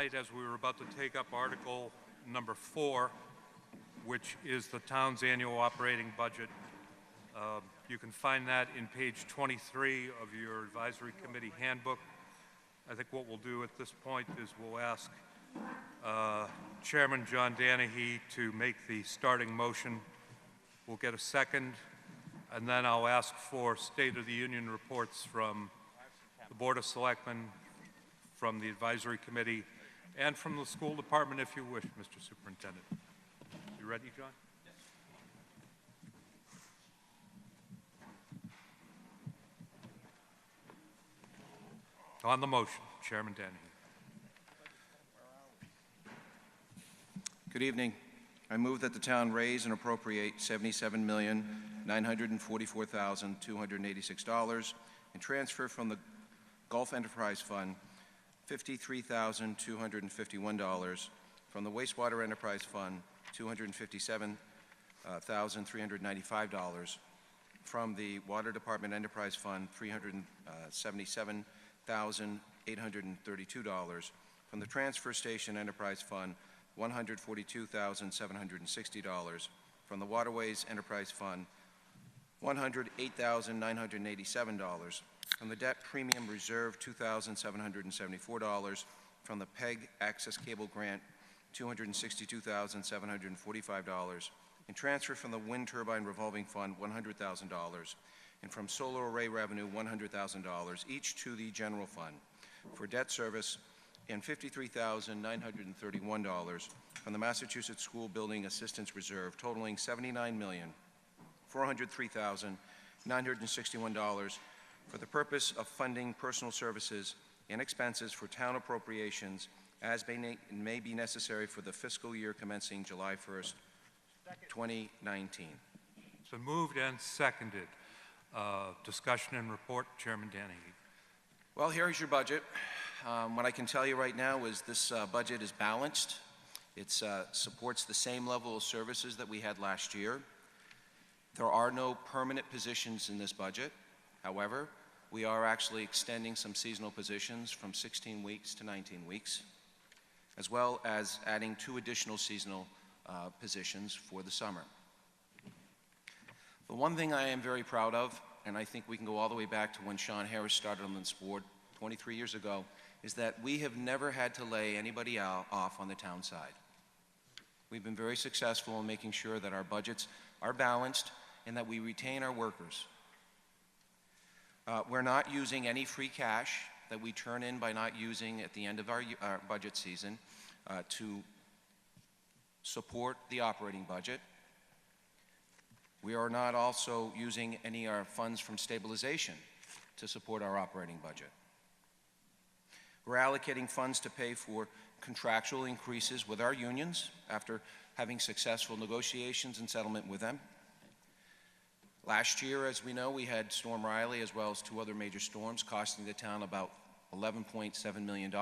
As we were about to take up Article number 4, which is the town's annual operating budget. You can find that in page 23 of your advisory committee handbook. I think what we'll do at this point is we'll ask Chairman John Danahy to make the starting motion. We'll get a second, and then I'll ask for State of the Union reports from the Board of Selectmen, from the advisory committee, and from the school department if you wish, Mr. Superintendent. You ready, John? Yes. On the motion, Chairman Danahy. Good evening. I move that the town raise and appropriate $77,944,286 and transfer from the Gulf Enterprise Fund $53,251, from the Wastewater Enterprise Fund $257,395, from the Water Department Enterprise Fund $377,832, from the Transfer Station Enterprise Fund $142,760, from the Waterways Enterprise Fund $108,987, from the Debt Premium Reserve $2,774, from the PEG Access Cable Grant $262,745, and transfer from the Wind Turbine Revolving Fund $100,000, and from Solar Array Revenue $100,000, each to the General Fund for debt service, and $53,931 from the Massachusetts School Building Assistance Reserve, totaling $79,403,961 for the purpose of funding personal services and expenses for town appropriations as may be necessary for the fiscal year commencing July 1st, 2019. So moved and seconded. Discussion and report, Chairman Danahy. Well, here's your budget. What I can tell you right now is this budget is balanced. It supports the same level of services that we had last year. There are no permanent positions in this budget. However, we are actually extending some seasonal positions from 16 weeks to 19 weeks, as well as adding 2 additional seasonal positions for the summer. The one thing I am very proud of, and I think we can go all the way back to when Sean Harris started on this board 23 years ago, is that we have never had to lay anybody off on the town side. We've been very successful in making sure that our budgets are balanced and that we retain our workers. We're not using any free cash that we turn in by not using at the end of our budget season to support the operating budget. We are not also using any of our funds from stabilization to support our operating budget. We're allocating funds to pay for contractual increases with our unions after having successful negotiations and settlement with them. Last year, as we know, we had Storm Riley as well as 2 other major storms costing the town about $11.7 million.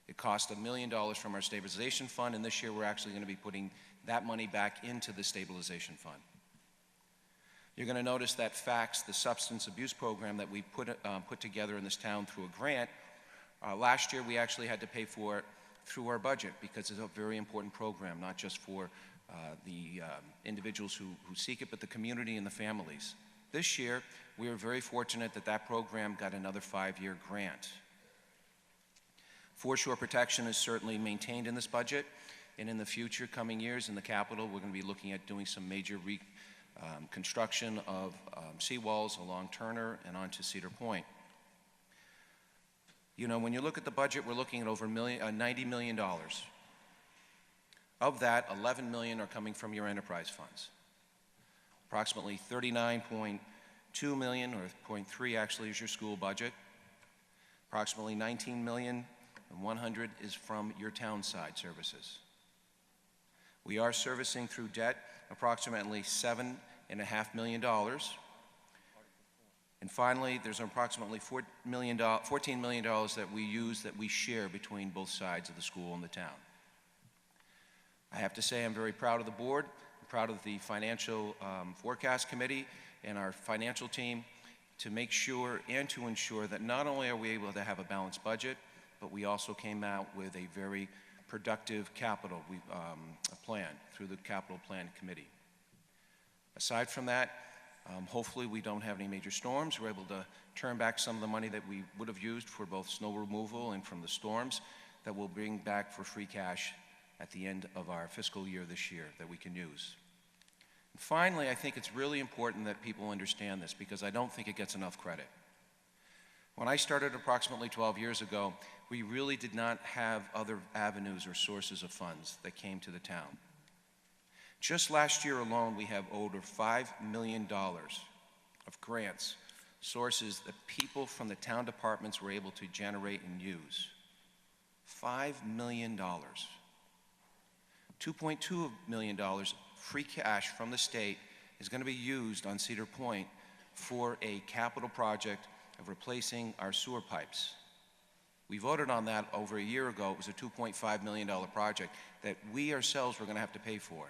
It cost $1 million from our stabilization fund, and this year we're actually going to be putting that money back into the stabilization fund. You're going to notice that FACTS, the substance abuse program that we put together in this town through a grant, last year we actually had to pay for it through our budget because it's a very important program, not just for the individuals who seek it, but the community and the families. This year, we were very fortunate that that program got another 5-year grant. Foreshore protection is certainly maintained in this budget, and in the future coming years in the capital, we're going to be looking at doing some major construction of seawalls along Turner and onto Cedar Point. You know, when you look at the budget, we're looking at over $90 million. Of that, $11 million are coming from your enterprise funds. Approximately $39.2 million, or 0.3 actually, is your school budget. Approximately $19 million and $100 is from your town side services. We are servicing through debt approximately $7.5 million. And finally, there's approximately $14 million that we use that we share between both sides of the school and the town. I have to say I'm very proud of the board, I'm proud of the Financial Forecast Committee and our financial team to make sure and to ensure that not only are we able to have a balanced budget, but we also came out with a very productive capital plan through the Capital Plan Committee. Aside from that, hopefully we don't have any major storms. We're able to turn back some of the money that we would have used for both snow removal and from the storms that we'll bring back for free cash at the end of our fiscal year this year that we can use. And finally, I think it's really important that people understand this because I don't think it gets enough credit. When I started approximately 12 years ago, we really did not have other avenues or sources of funds that came to the town. Just last year alone, we have over $5 million of grants, sources that people from the town departments were able to generate and use. $5 million. $2.2 million free cash from the state is going to be used on Cedar Point for a capital project of replacing our sewer pipes. We voted on that over a year ago. It was a $2.5 million project that we ourselves were going to have to pay for.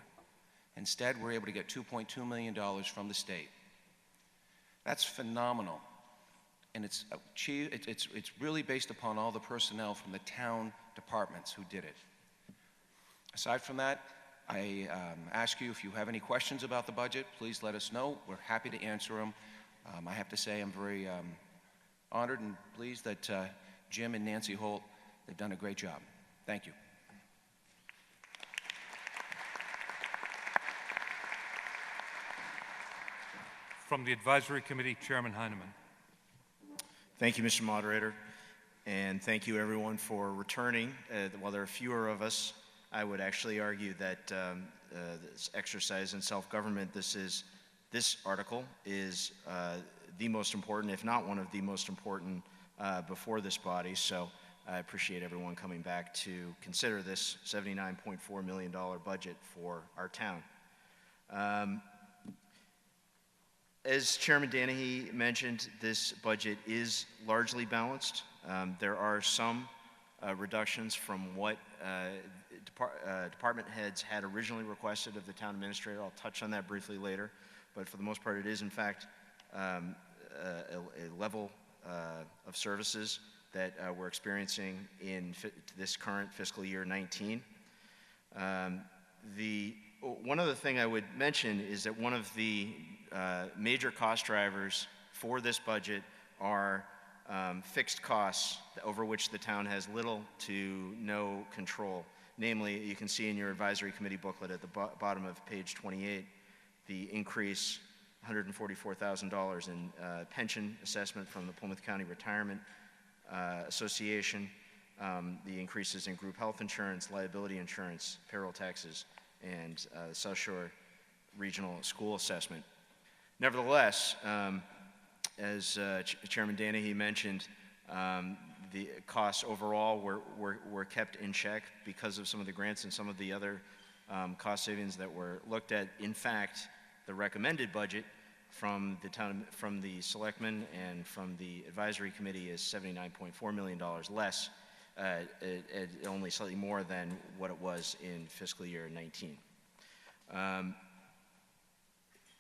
Instead, we're able to get $2.2 million from the state. That's phenomenal. And it's really based upon all the personnel from the town departments who did it. Aside from that, I ask you if you have any questions about the budget, please let us know. We're happy to answer them. I have to say I'm very honored and pleased that Jim and Nancy Holt have done a great job. Thank you. From the Advisory Committee, Chairman Heineman. Thank you, Mr. Moderator, and thank you everyone for returning. While there are fewer of us, I would actually argue that this exercise in self-government, this article is the most important, if not one of the most important before this body, so I appreciate everyone coming back to consider this $79.4 million budget for our town. As Chairman Danahy mentioned, this budget is largely balanced. There are some reductions from what department heads had originally requested of the town administrator. I'll touch on that briefly later, but for the most part, it is in fact a level of services that we're experiencing in this current fiscal year 19. One other thing I would mention is that one of the major cost drivers for this budget are fixed costs over which the town has little to no control. Namely, you can see in your advisory committee booklet at the bottom of page 28, the increase, $144,000 in pension assessment from the Plymouth County Retirement Association, the increases in group health insurance, liability insurance, payroll taxes, and South Shore Regional School Assessment. Nevertheless, as Chairman Danahy mentioned, the costs overall were kept in check because of some of the grants and some of the other cost savings that were looked at. In fact, the recommended budget from the selectmen and from the advisory committee is $79.4 million less, only slightly more than what it was in fiscal year 19.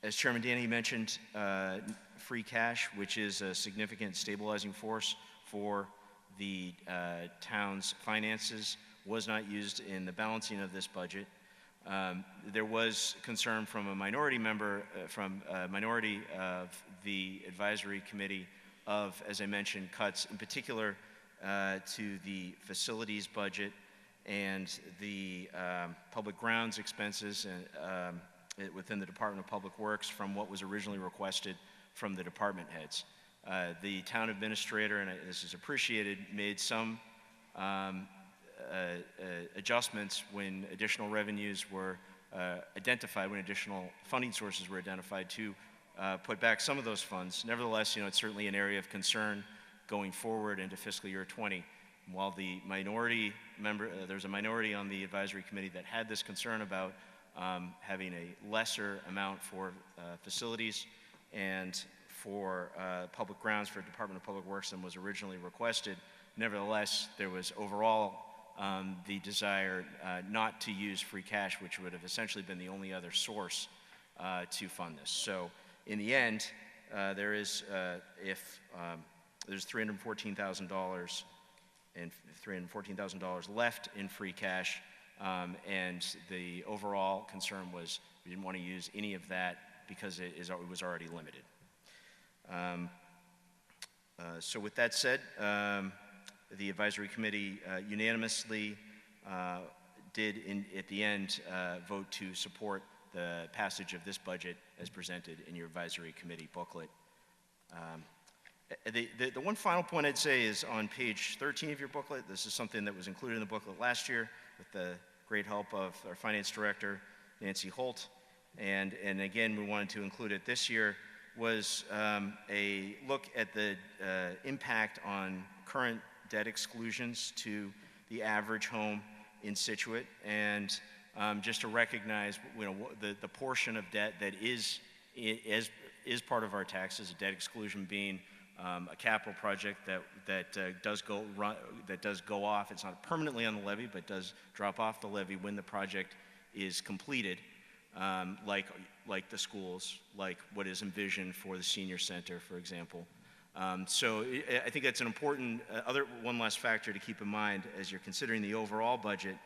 As Chairman Danahy mentioned, free cash, which is a significant stabilizing force for the town's finances, was not used in the balancing of this budget. There was concern from a minority member, from a minority of the advisory committee of, as I mentioned, cuts in particular to the facilities budget and the public grounds expenses within the Department of Public Works from what was originally requested from the department heads. The town administrator, and this is appreciated, made some adjustments when additional revenues were identified, when additional funding sources were identified to put back some of those funds. Nevertheless, it's certainly an area of concern going forward into fiscal year 20. While the minority member, there's a minority on the advisory committee that had this concern about having a lesser amount for facilities and for public grounds for Department of Public Works than was originally requested. Nevertheless, there was overall the desire not to use free cash, which would have essentially been the only other source to fund this. So in the end, there's $314,000 $314,000 left in free cash, and the overall concern was we didn't want to use any of that because it was already limited. So with that said, the advisory committee unanimously did, at the end, vote to support the passage of this budget as presented in your advisory committee booklet. The one final point I'd say is on page 13 of your booklet. This is something that was included in the booklet last year with the great help of our finance director, Nancy Holt. And again, we wanted to include it this year, was a look at the impact on current debt exclusions to the average home in Scituate, and just to recognize, you know, the portion of debt that is part of our taxes, a debt exclusion being a capital project that does go off. It's not permanently on the levy, but does drop off the levy when the project is completed, like the schools, like what is envisioned for the senior center, for example. So I think that's an important one last factor to keep in mind as you're considering the overall budget.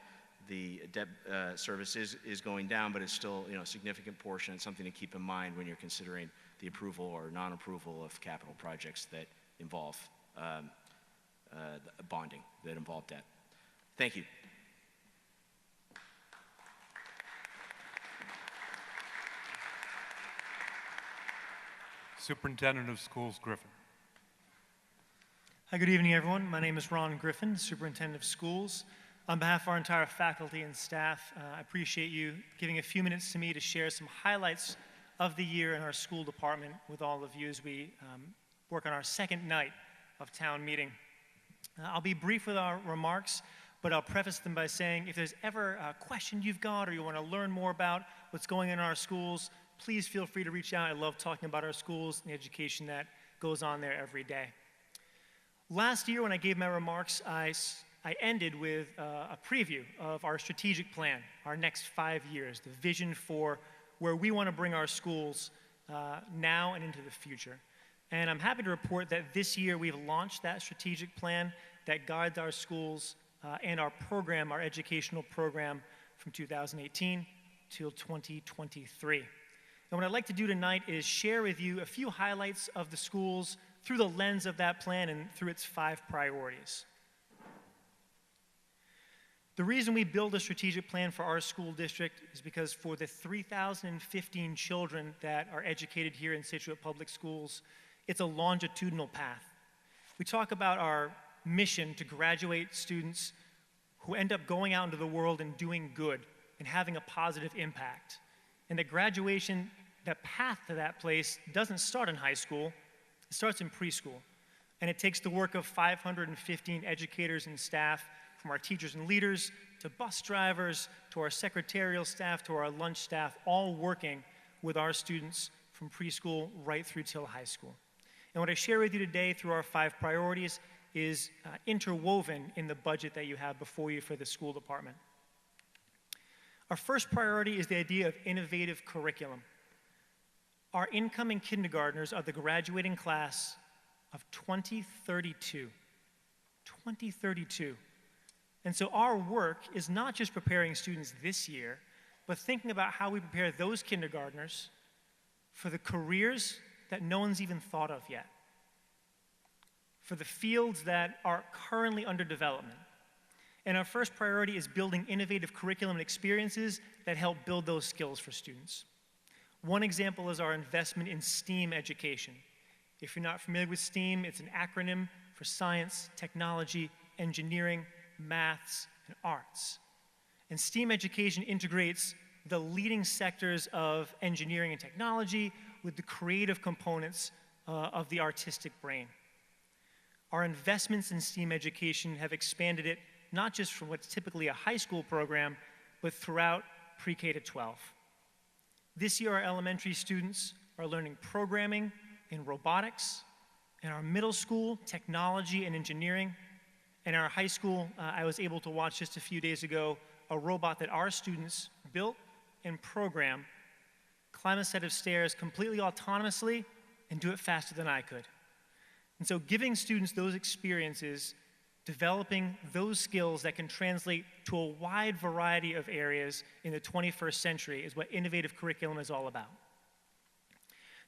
The debt service is going down, but it's still, you know, a significant portion. It's something to keep in mind when you're considering the approval or non-approval of capital projects that involve bonding, that involve debt. Thank you. Superintendent of Schools Griffin. Hi, good evening, everyone. My name is Ron Griffin, Superintendent of Schools. On behalf of our entire faculty and staff, I appreciate you giving a few minutes to me to share some highlights of the year in our school department with all of you as we work on our second night of town meeting. I'll be brief with our remarks, but I'll preface them by saying if there's ever a question you've got or you want to learn more about what's going on in our schools, please feel free to reach out. I love talking about our schools and the education that goes on there every day. Last year when I gave my remarks, I ended with a preview of our strategic plan, our next 5 years, the vision for where we want to bring our schools now and into the future. And I'm happy to report that this year we've launched that strategic plan that guides our schools and our program, our educational program from 2018 till 2023. And what I'd like to do tonight is share with you a few highlights of the schools through the lens of that plan and through its 5 priorities. The reason we build a strategic plan for our school district is because for the 3,015 children that are educated here in Scituate Public Schools, it's a longitudinal path. We talk about our mission to graduate students who end up going out into the world and doing good and having a positive impact. And that graduation, that path to that place doesn't start in high school, it starts in preschool. And it takes the work of 515 educators and staff, from our teachers and leaders, to bus drivers, to our secretarial staff, to our lunch staff, all working with our students from preschool right through till high school. And what I share with you today through our 5 priorities is interwoven in the budget that you have before you for the school department. Our first priority is the idea of innovative curriculum. Our incoming kindergartners are the graduating class of 2032. 2032. And so our work is not just preparing students this year, but thinking about how we prepare those kindergartners for the careers that no one's even thought of yet, for the fields that are currently under development. And our first priority is building innovative curriculum and experiences that help build those skills for students. One example is our investment in STEAM education. If you're not familiar with STEAM, it's an acronym for science, technology, engineering, maths, and arts. And STEAM education integrates the leading sectors of engineering and technology with the creative components of the artistic brain. Our investments in STEAM education have expanded it not just from what's typically a high school program, but throughout pre-K to 12. This year, our elementary students are learning programming in robotics, in our middle school, technology and engineering. In our high school, I was able to watch just a few days ago a robot that our students built and programmed, climb a set of stairs completely autonomously, and do it faster than I could. And so giving students those experiences developing those skills that can translate to a wide variety of areas in the 21st century is what innovative curriculum is all about.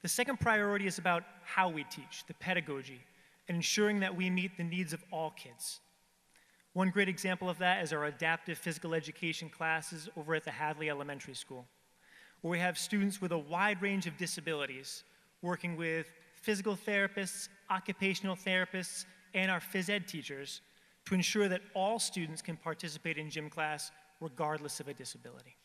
The second priority is about how we teach, the pedagogy, and ensuring that we meet the needs of all kids. One great example of that is our adaptive physical education classes over at the Hadley Elementary School, where we have students with a wide range of disabilities working with physical therapists, occupational therapists, and our phys ed teachers to ensure that all students can participate in gym class regardless of a disability.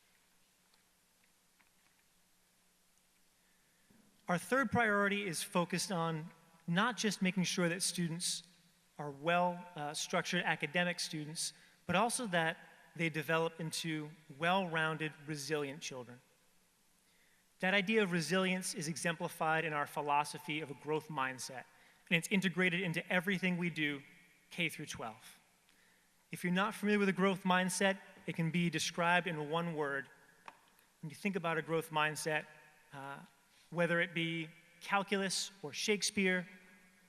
Our third priority is focused on not just making sure that students are well-structured academic students, but also that they develop into well-rounded, resilient children. That idea of resilience is exemplified in our philosophy of a growth mindset, and it's integrated into everything we do, K through 12. If you're not familiar with a growth mindset, it can be described in one word. When you think about a growth mindset, whether it be calculus or Shakespeare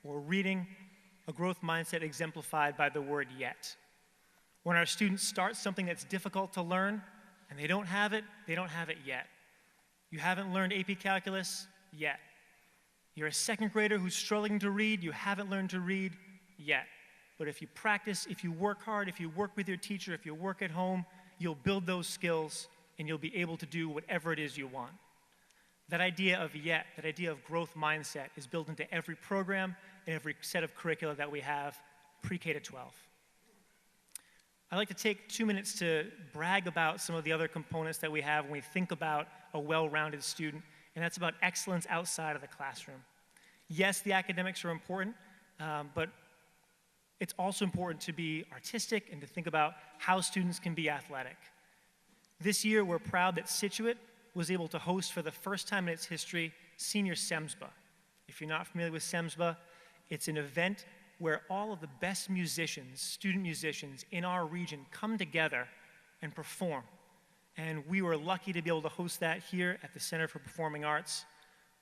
or reading, a growth mindset exemplified by the word yet. When our students start something that's difficult to learn and they don't have it yet. You haven't learned AP Calculus yet. You're a second grader who's struggling to read, you haven't learned to read yet. But if you practice, if you work hard, if you work with your teacher, if you work at home, you'll build those skills and you'll be able to do whatever it is you want. That idea of yet, that idea of growth mindset is built into every program and every set of curricula that we have, pre-K to 12. I'd like to take 2 minutes to brag about some of the other components that we have when we think about a well-rounded student, and that's about excellence outside of the classroom. Yes, the academics are important, but it's also important to be artistic and to think about how students can be athletic. This year, we're proud that Scituate was able to host for the first time in its history Senior SEMSBA. If you're not familiar with SEMSBA, it's an event where all of the best musicians, student musicians in our region come together and perform. And we were lucky to be able to host that here at the Center for Performing Arts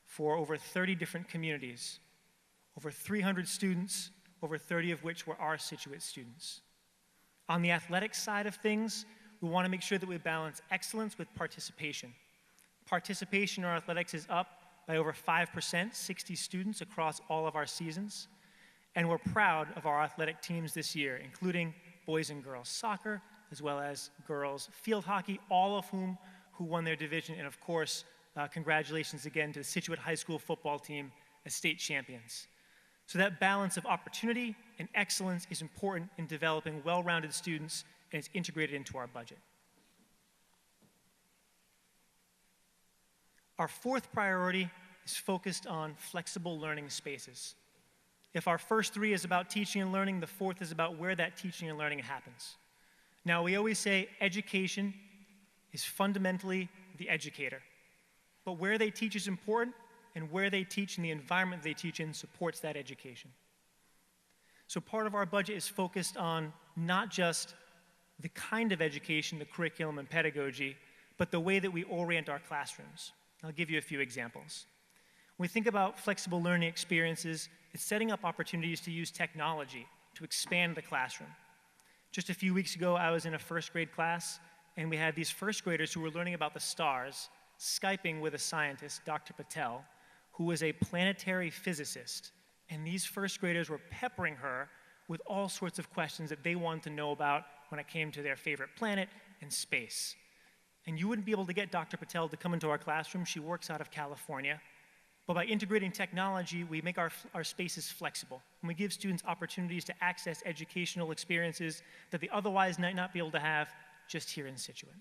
for over 30 different communities, over 300 students, over 30 of which were our Scituate students. On the athletic side of things, we want to make sure that we balance excellence with participation. Participation in our athletics is up by over 5%, 60 students across all of our seasons. And we're proud of our athletic teams this year, including boys and girls soccer, as well as girls field hockey, all of whom who won their division. And of course, congratulations again to the Scituate High School football team as state champions. So that balance of opportunity and excellence is important in developing well-rounded students, and it's integrated into our budget. Our fourth priority is focused on flexible learning spaces. If our first three is about teaching and learning, the fourth is about where that teaching and learning happens. Now, we always say education is fundamentally the educator, but where they teach is important, and where they teach and the environment they teach in supports that education. So part of our budget is focused on not just the kind of education, the curriculum and pedagogy, but the way that we orient our classrooms. I'll give you a few examples. When we think about flexible learning experiences, it's setting up opportunities to use technology to expand the classroom. Just a few weeks ago, I was in a first grade class, and we had these first graders who were learning about the stars, Skyping with a scientist, Dr. Patel, who was a planetary physicist. And these first graders were peppering her with all sorts of questions that they wanted to know about when it came to their favorite planet and space. And you wouldn't be able to get Dr. Patel to come into our classroom. She works out of California. But by integrating technology, we make our spaces flexible. And we give students opportunities to access educational experiences that they otherwise might not be able to have just here in Scituate.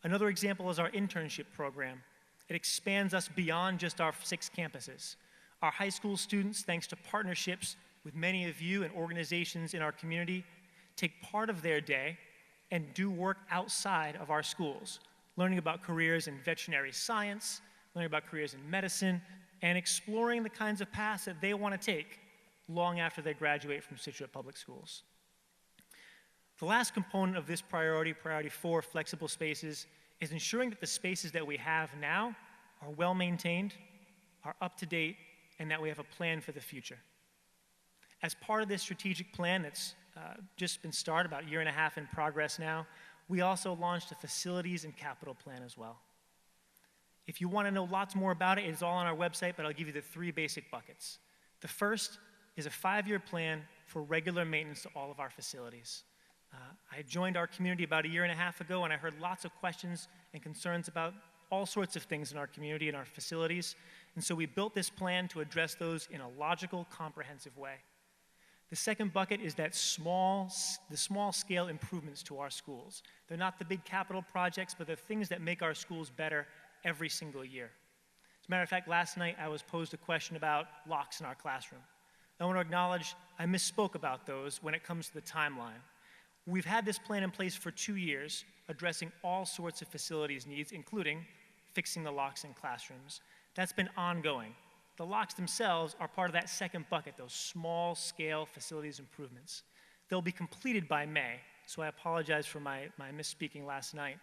Another example is our internship program. It expands us beyond just our 6 campuses. Our high school students, thanks to partnerships with many of you and organizations in our community, take part of their day and do work outside of our schools, learning about careers in veterinary science, learning about careers in medicine, and exploring the kinds of paths that they want to take long after they graduate from Scituate Public Schools. The last component of this priority, priority 4, flexible spaces, is ensuring that the spaces that we have now are well maintained, are up to date, and that we have a plan for the future. As part of this strategic plan that's just been started, about a year and a half in progress now. We also launched a facilities and capital plan as well. If you want to know lots more about it, it's all on our website, but I'll give you the 3 basic buckets. The first is a 5-year plan for regular maintenance to all of our facilities. I joined our community about a year and a half ago, and I heard lots of questions and concerns about all sorts of things in our community and our facilities. And so we built this plan to address those in a logical, comprehensive way. The second bucket is the small-scale improvements to our schools. They're not the big capital projects, but they're things that make our schools better every single year. As a matter of fact, last night I was posed a question about locks in our classroom. I want to acknowledge I misspoke about those when it comes to the timeline. We've had this plan in place for 2 years, addressing all sorts of facilities needs, including fixing the locks in classrooms. That's been ongoing. The locks themselves are part of that second bucket, those small-scale facilities improvements. They'll be completed by May, so I apologize for my misspeaking last night.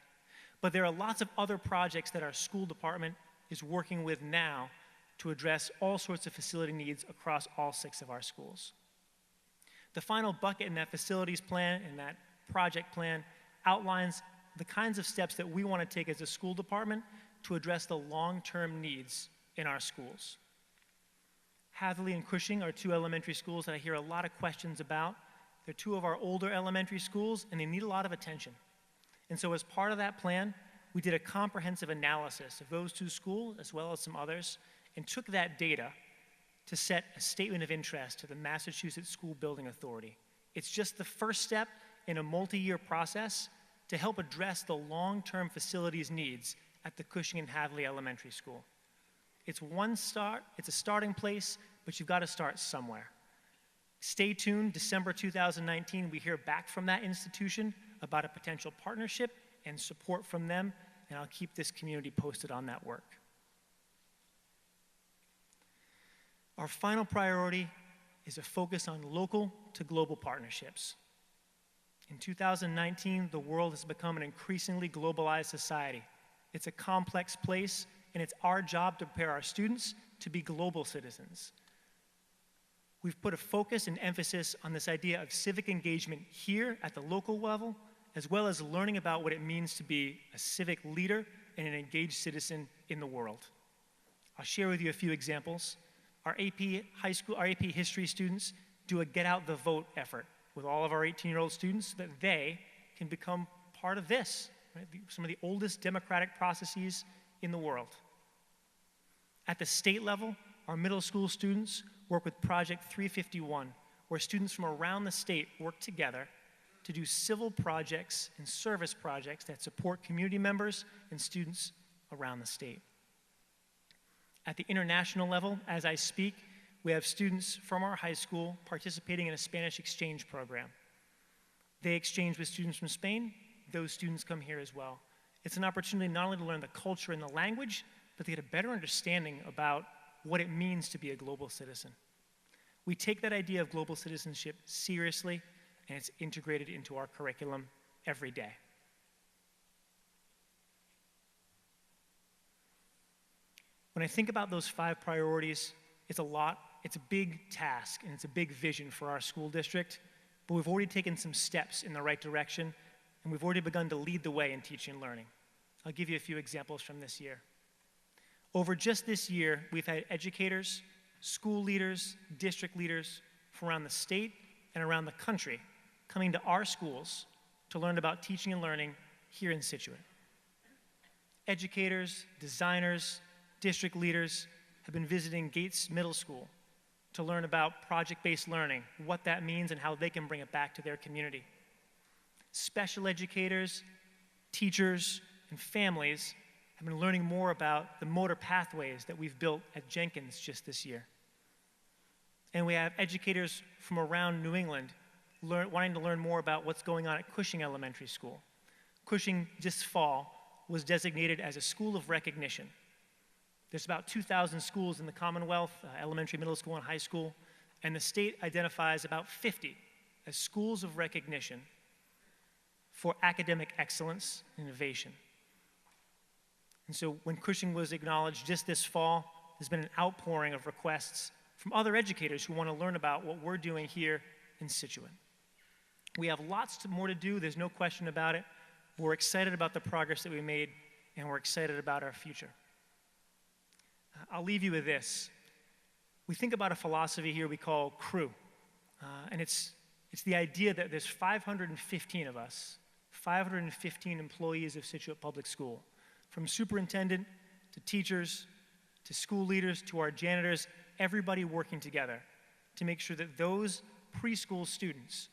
But there are lots of other projects that our school department is working with now to address all sorts of facility needs across all 6 of our schools. The final bucket in that facilities plan and that project plan outlines the kinds of steps that we want to take as a school department to address the long-term needs in our schools. Hatherley and Cushing are 2 elementary schools that I hear a lot of questions about. They're 2 of our older elementary schools, and they need a lot of attention. And so as part of that plan, we did a comprehensive analysis of those 2 schools, as well as some others, and took that data to set a statement of interest to the Massachusetts School Building Authority. It's just the first step in a multi-year process to help address the long-term facilities needs at the Cushing and Hadley Elementary School. It's a starting place, but you've got to start somewhere. Stay tuned, December 2019, we hear back from that institution about a potential partnership and support from them, and I'll keep this community posted on that work. Our final priority is a focus on local to global partnerships. In 2019, the world has become an increasingly globalized society. It's a complex place, and it's our job to prepare our students to be global citizens. We've put a focus and emphasis on this idea of civic engagement here at the local level, as well as learning about what it means to be a civic leader and an engaged citizen in the world. I'll share with you a few examples. Our AP history students do a Get Out the Vote effort with all of our 18-year-old students so that they can become part of this, right? Some of the oldest democratic processes in the world. At the state level, our middle school students work with Project 351, where students from around the state work together to do civil projects and service projects that support community members and students around the state. At the international level, as I speak, we have students from our high school participating in a Spanish exchange program. They exchange with students from Spain. Those students come here as well. It's an opportunity not only to learn the culture and the language, but to get a better understanding about what it means to be a global citizen. We take that idea of global citizenship seriously, and it's integrated into our curriculum every day. When I think about those 5 priorities, it's a big task, and it's a big vision for our school district, but we've already taken some steps in the right direction, and we've already begun to lead the way in teaching and learning. I'll give you a few examples from this year. Over just this year, we've had educators, school leaders, district leaders from around the state and around the country coming to our schools to learn about teaching and learning here in Scituate. Educators, designers, district leaders have been visiting Gates Middle School to learn about project-based learning, what that means and how they can bring it back to their community. Special educators, teachers, and families have been learning more about the motor pathways that we've built at Jenkins just this year. And we have educators from around New England wanting to learn more about what's going on at Cushing Elementary School. Cushing, this fall, was designated as a school of recognition. There's about 2,000 schools in the Commonwealth, elementary, middle school, and high school, and the state identifies about 50 as schools of recognition for academic excellence and innovation. And so when Cushing was acknowledged just this fall, there's been an outpouring of requests from other educators who want to learn about what we're doing here in Scituate. We have more to do, there's no question about it. We're excited about the progress that we made, and we're excited about our future. I'll leave you with this. We think about a philosophy here we call CREW, and it's the idea that there's 515 of us, 515 employees of Scituate Public School, from superintendent to teachers to school leaders to our janitors, everybody working together to make sure that those preschool students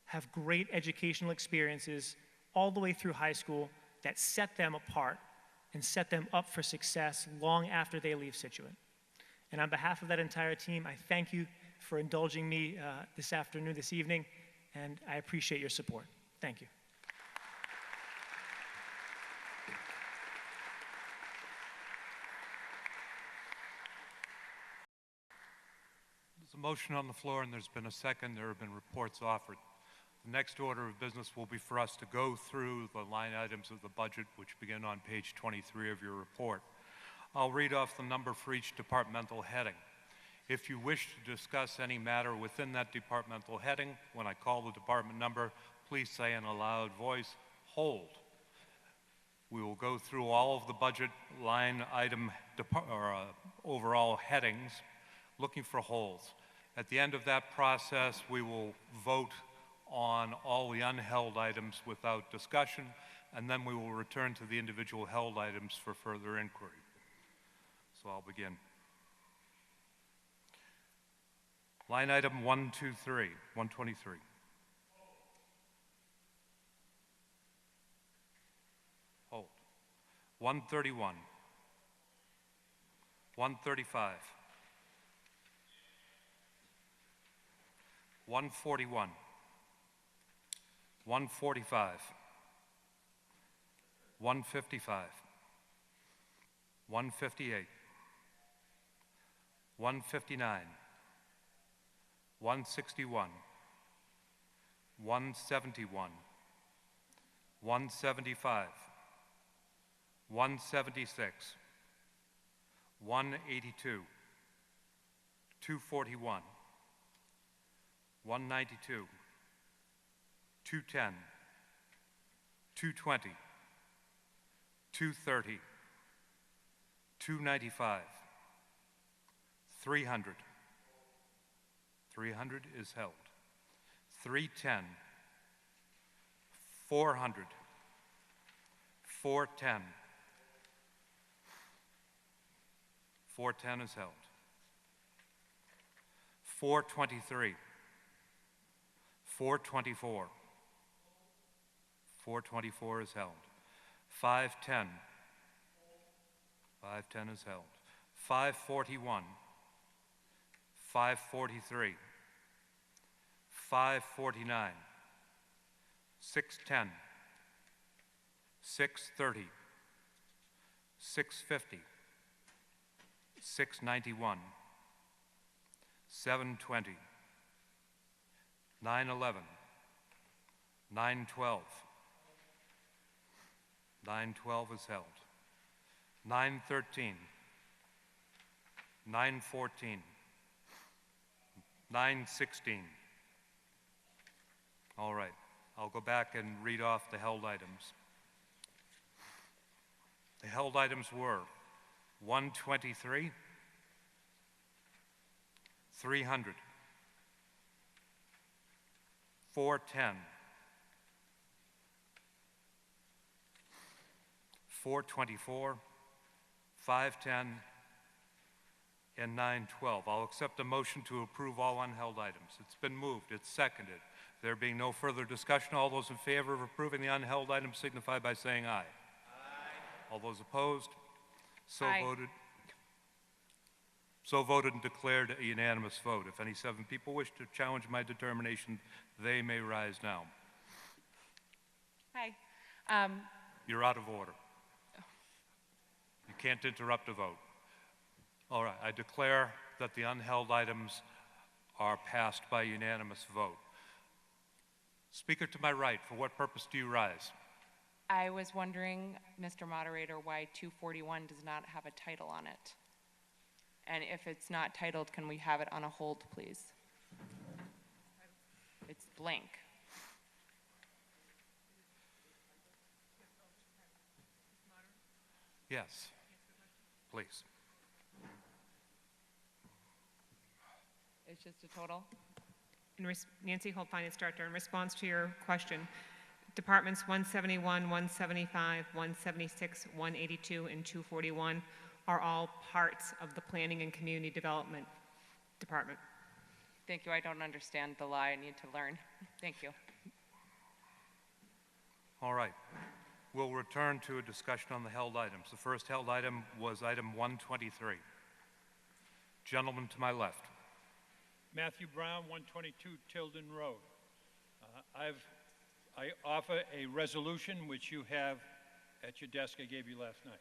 have great educational experiences all the way through high school that set them apart and set them up for success long after they leave Scituate. And on behalf of that entire team, I thank you for indulging me this evening, and I appreciate your support. Thank you. There's a motion on the floor, and there's been a second. There have been reports offered. The next order of business will be for us to go through the line items of the budget, which begin on page 23 of your report. I'll read off the number for each departmental heading. If you wish to discuss any matter within that departmental heading, when I call the department number, please say in a loud voice, "Hold." We will go through all of the budget line item overall headings, looking for holds. At the end of that process, we will vote on all the unheld items without discussion, and then we will return to the individual held items for further inquiry. So I'll begin. Line item 123, 123. Hold. 131. 135. 141. 145. 155. 158. 159. 161. 171. 175. 176. 182. 241. 192. 210. 220. 230. 295. 300. 300 is held. 310. 400. 410. 410 is held. 423. 424. 424 is held. 510. 510 is held. 541. 543. 549. 610. 630. 650. 691. 720. 911. 912. 912 is held. 913. 914. 916. All right, I'll go back and read off the held items. The held items were 123, 300, 410, 424, 510, and 912. I'll accept a motion to approve all unheld items. It's been moved, it's seconded. There being no further discussion, all those in favor of approving the unheld items signify by saying aye. Aye. All those opposed? So Aye. voted. So voted and declared a unanimous vote. If any 7 people wish to challenge my determination, they may rise now. Hi. You're out of order. You can't interrupt a vote. All right, I declare that the unheld items are passed by unanimous vote. Speaker to my right, for what purpose do you rise? I was wondering, Mr. Moderator, why 241 does not have a title on it. And if it's not titled, can we have it on a hold, please? It's blank. Yes, please. It's just a total? Nancy Holt, Finance Director. In response to your question, Departments 171, 175, 176, 182, and 241 are all parts of the Planning and Community Development Department. Thank you. I don't understand the lie. I need to learn. Thank you. All right. We'll return to a discussion on the held items. The first held item was item 123. Gentleman to my left. Matthew Brown, 122 Tilden Road. I offer a resolution which you have at your desk I gave you last night.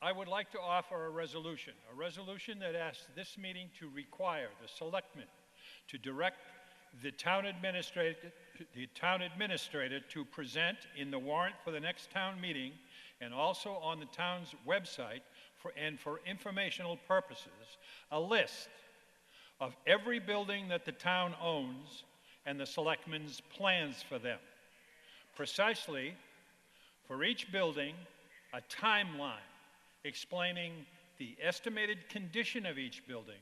I would like to offer a resolution that asks this meeting to require the selectmen to direct the town administrator to present in the warrant for the next town meeting and also on the town's website for informational purposes, a list of every building that the town owns and the selectmen's plans for them. Precisely, for each building, a timeline explaining the estimated condition of each building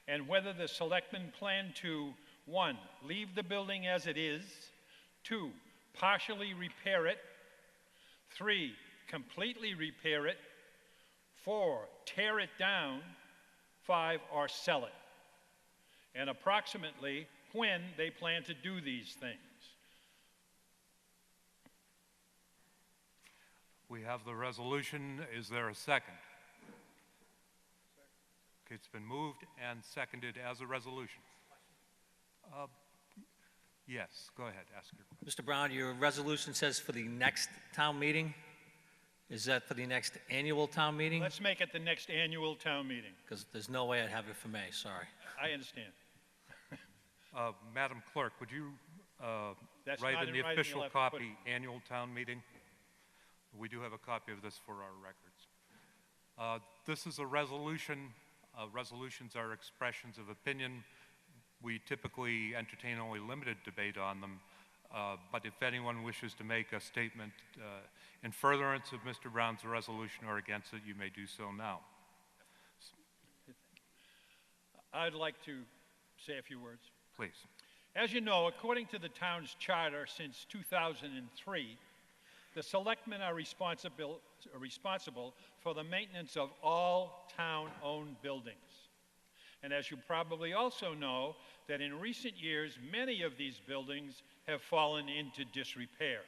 and whether the selectmen plan to, 1, leave the building as it is, 2, partially repair it, 3, completely repair it, 4, tear it down, 5, or sell it, and approximately when they plan to do these things. We have the resolution. Is there a second? Okay, it's been moved and seconded as a resolution. Yes, go ahead, ask your question. Mr. Brown, your resolution says for the next town meeting. Is that for the next annual town meeting? Let's make it the next annual town meeting. Because there's no way I'd have it for May, sorry. I understand. Madam Clerk, would you That's write not in in the writing, official you'll have to put copy, annual town meeting? We do have a copy of this for our records. This is a resolution. Resolutions are expressions of opinion. We typically entertain only limited debate on them, but if anyone wishes to make a statement in furtherance of Mr. Brown's resolution or against it, you may do so now. I'd like to say a few words. Please. As you know, according to the town's charter since 2003, the selectmen are responsible for the maintenance of all town-owned buildings. And as you probably also know, that in recent years, many of these buildings have fallen into disrepair.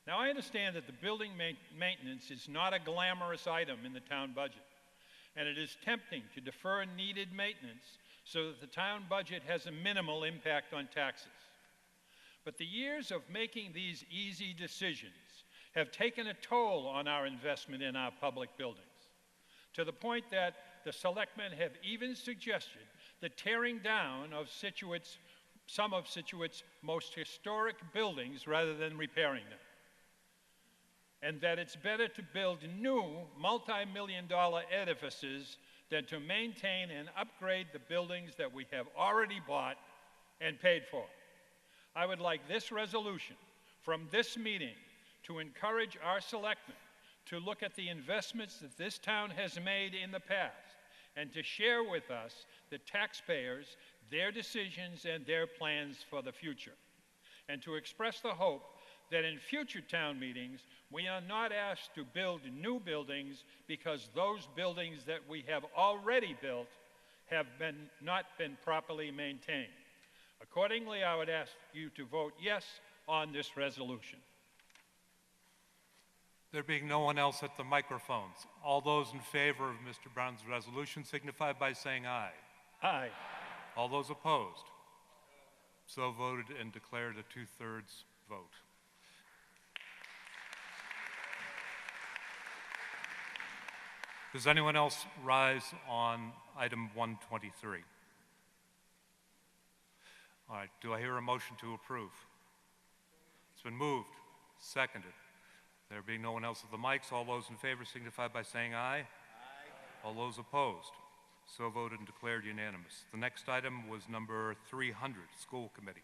Now, I understand that the building maintenance is not a glamorous item in the town budget, and it is tempting to defer needed maintenance so that the town budget has a minimal impact on taxes. But the years of making these easy decisions have taken a toll on our investment in our public buildings, to the point that the selectmen have even suggested the tearing down of some of Scituate's most historic buildings rather than repairing them. And that it's better to build new multi-million-dollar edifices than to maintain and upgrade the buildings that we have already bought and paid for. I would like this resolution from this meeting to encourage our selectmen to look at the investments that this town has made in the past and to share with us, the taxpayers, their decisions and their plans for the future. And to express the hope that in future town meetings, we are not asked to build new buildings because those buildings that we have already built have not been properly maintained. Accordingly, I would ask you to vote yes on this resolution. There being no one else at the microphones, all those in favor of Mr. Brown's resolution signify by saying aye. Aye. All those opposed? So voted and declared a 2/3 vote. Does anyone else rise on item 123? All right, do I hear a motion to approve? It's been moved, seconded. There being no one else at the mics, all those in favor signify by saying aye. Aye. All those opposed? So voted and declared unanimous. The next item was number 300, School Committee.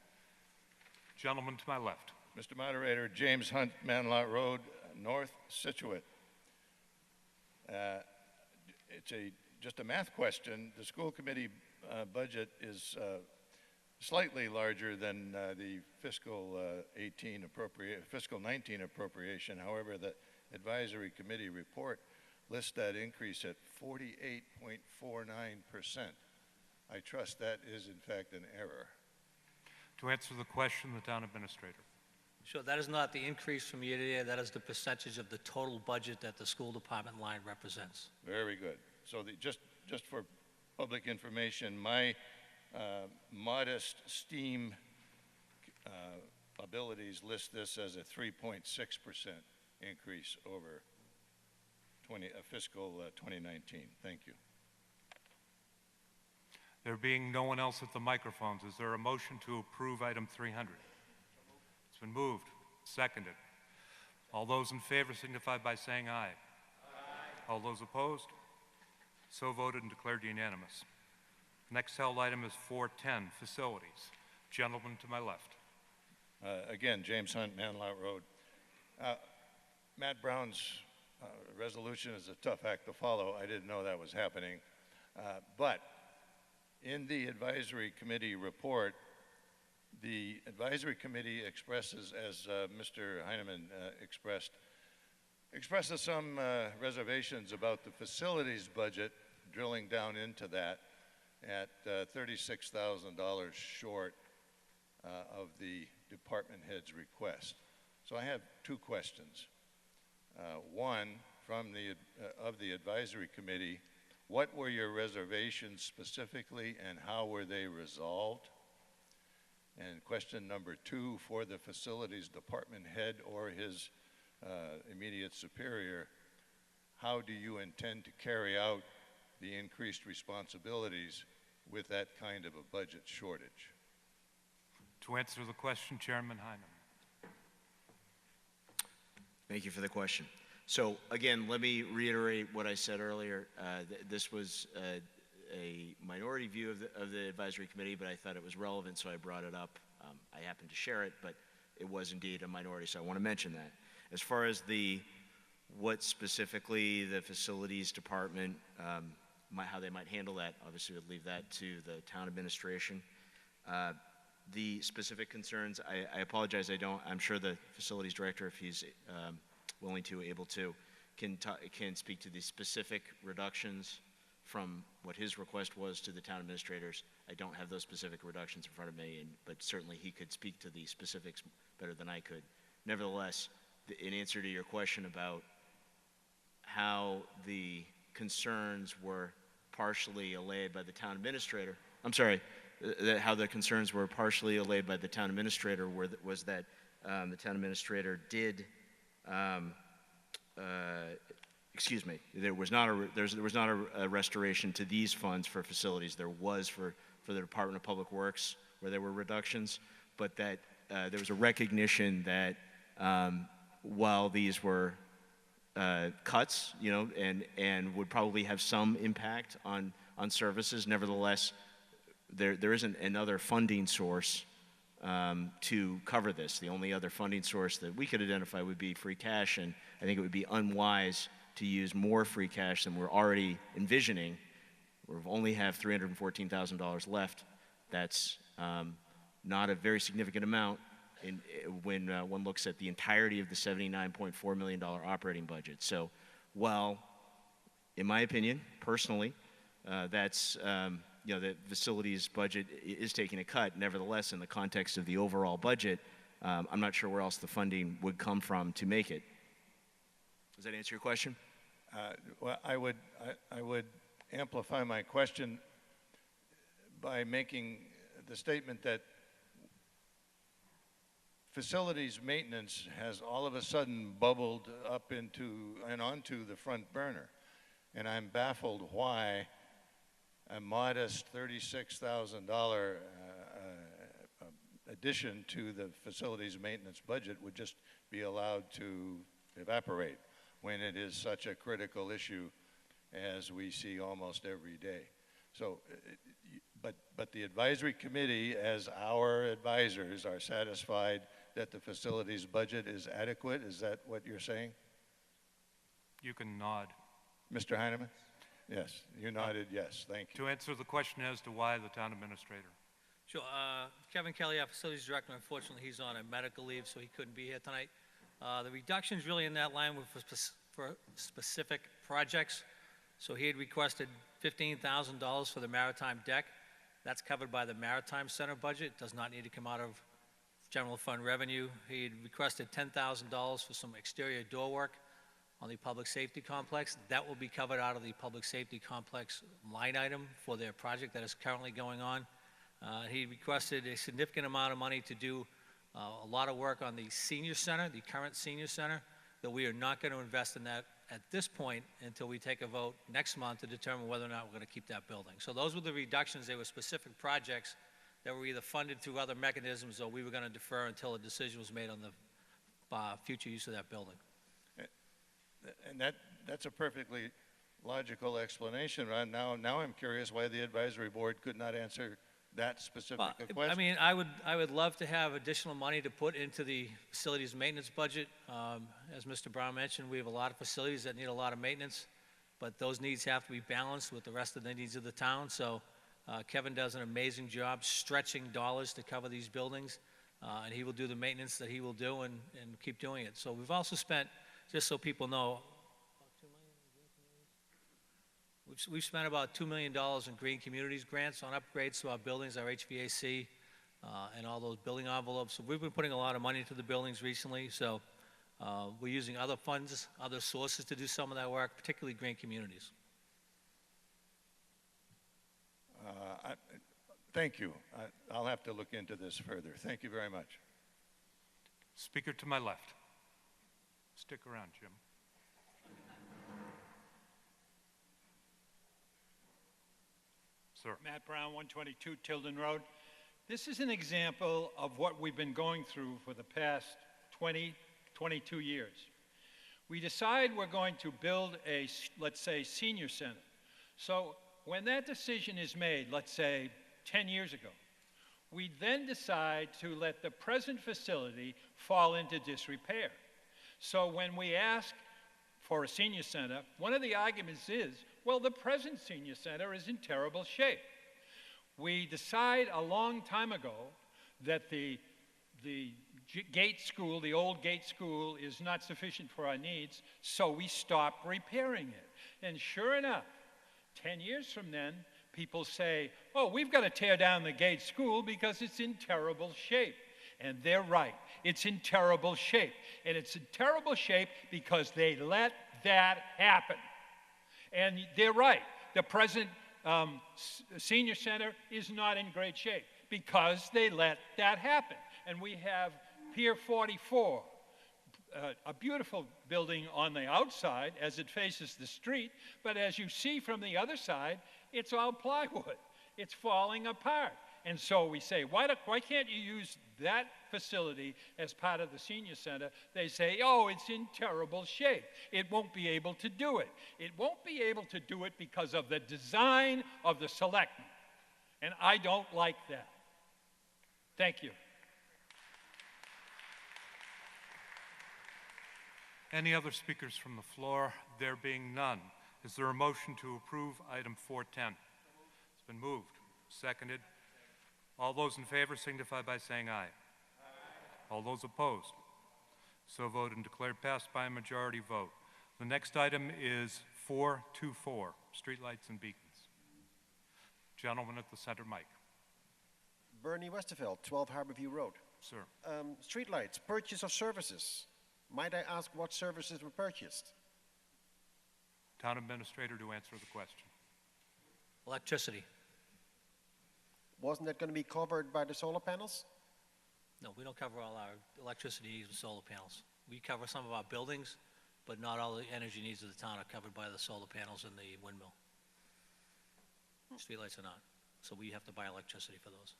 Gentleman to my left. Mr. Moderator, James Hunt, Manlot Road, North Scituate. It's just a math question. The school committee budget is slightly larger than the fiscal 19 appropriation. However, the advisory committee report lists that increase at 48.49%. I trust that is in fact an error. To answer the question, the town administrator. Sure, that is not the increase from year to year, that is the percentage of the total budget that the school department line represents. Very good. So just for public information, my modest STEAM abilities list this as a 3.6% increase over fiscal 2019. Thank you. There being no one else at the microphones, is there a motion to approve item 300? It's been moved, seconded. All those in favor signify by saying aye. Aye. All those opposed? So voted and declared unanimous. Next held item is 410, facilities. Gentleman to my left. Again, James Hunt, Manlout Road. Matt Brown's resolution is a tough act to follow. I didn't know that was happening. But in the advisory committee report, the advisory committee expresses, as Mr. Heineman expresses some reservations about the facilities budget, drilling down into that at $36,000 short of the department head's request. So I have two questions. One, from the advisory committee, what were your reservations specifically and how were they resolved? And question number two, for the facilities department head or his immediate superior, how do you intend to carry out the increased responsibilities with that kind of a budget shortage? To answer the question, Chairman Hyman. Thank you for the question. So again, let me reiterate what I said earlier. This was a minority view of the advisory committee, but I thought it was relevant, so I brought it up. I happened to share it, but it was indeed a minority, so I want to mention that. As far as what specifically the facilities department, how they might handle that, obviously would leave that to the town administration. The specific concerns, I apologize, I'm sure the facilities director, if he's willing to, able to, can speak to the specific reductions from what his request was to the town administrators. I don't have those specific reductions in front of me, but certainly he could speak to the specifics better than I could. Nevertheless, in answer to your question about how the concerns were partially allayed by the town administrator, how the concerns were partially allayed by the town administrator was that the town administrator did, there was not a restoration to these funds for facilities. There was for the Department of Public Works where there were reductions, but that there was a recognition that while these were cuts, and would probably have some impact on services, nevertheless, there isn't another funding source to cover this. The only other funding source that we could identify would be free cash, and I think it would be unwise to use more free cash than we're already envisioning. We only have $314,000 left. That's not a very significant amount when one looks at the entirety of the $79.4 million operating budget. So while, in my opinion, personally, the facilities budget is taking a cut, nevertheless, in the context of the overall budget, I'm not sure where else the funding would come from to make it. Does that answer your question? Well, I would amplify my question by making the statement that facilities maintenance has all of a sudden bubbled up onto the front burner. And I'm baffled why a modest $36,000 addition to the facilities maintenance budget would just be allowed to evaporate when it is such a critical issue as we see almost every day. So, but the advisory committee, as our advisors, are satisfied that the facilities budget is adequate? Is that what you're saying? You can nod. Mr. Heineman? Yes, you nodded yes, thank you. To answer the question as to why the town administrator. Sure. Kevin Kelly, our facilities director, unfortunately, he's on a medical leave, so he couldn't be here tonight. The reductions really in that line were for specific projects. So he had requested $15,000 for the maritime deck. That's covered by the Maritime Center budget. It does not need to come out of general fund revenue. He had requested $10,000 for some exterior door work on the public safety complex. That will be covered out of the public safety complex line item for their project that is currently going on. He requested a significant amount of money to do a lot of work on the senior center, the current senior center, that we are not going to invest in that at this point until we take a vote next month to determine whether or not we're going to keep that building. So those were the reductions. They were specific projects that were either funded through other mechanisms or we were going to defer until a decision was made on the future use of that building. And that's a perfectly logical explanation, Ron. Now I'm curious why the advisory board could not answer that specific question. I mean, I would love to have additional money to put into the facilities maintenance budget. As Mr. Brown mentioned, we have a lot of facilities that need a lot of maintenance, but those needs have to be balanced with the rest of the needs of the town. So Kevin does an amazing job stretching dollars to cover these buildings, and he will do the maintenance that he will do and keep doing it. So we've also spent, just so people know, we've spent about $2 million in Green Communities grants on upgrades to our buildings, our HVAC, and all those building envelopes. So we've been putting a lot of money into the buildings recently. So we're using other funds, other sources to do some of that work, particularly Green Communities. Thank you. I'll have to look into this further. Thank you very much. Speaker to my left. Stick around, Jim. Sir. Matt Brown, 122 Tilden Road. This is an example of what we've been going through for the past 20, 22 years. We decide we're going to build a, let's say, senior center. So when that decision is made, let's say 10 years ago, we then decide to let the present facility fall into disrepair. So when we ask for a senior center, one of the arguments is, well, the present senior center is in terrible shape. We decide a long time ago that the gate school, the old gate school, is not sufficient for our needs, so we stop repairing it. And sure enough, 10 years from then, people say, oh, we've got to tear down the gate school because it's in terrible shape. And they're right. It's in terrible shape. And it's in terrible shape because they let that happen. And they're right. The present senior center is not in great shape because they let that happen. And we have Pier 44, a beautiful building on the outside as it faces the street, but as you see from the other side, it's all plywood. It's falling apart. And so we say, why can't you use that facility as part of the senior center? They say, oh, it's in terrible shape. It won't be able to do it. It won't be able to do it because of the design of the selectmen. And I don't like that. Thank you. Any other speakers from the floor? There being none, is there a motion to approve item 410? It's been moved. Seconded. All those in favor signify by saying aye. Aye. All those opposed? So voted and declared passed by a majority vote. The next item is 424, streetlights and beacons. Gentleman at the center mic. Bernie Westerveld, 12 Harborview Road. Sir. Streetlights, purchase of services. Might I ask what services were purchased? Town administrator to answer the question. Electricity. Wasn't that going to be covered by the solar panels? No, we don't cover all our electricity needs with solar panels. We cover some of our buildings, but not all the energy needs of the town are covered by the solar panels and the windmill. Streetlights are not. So we have to buy electricity for those.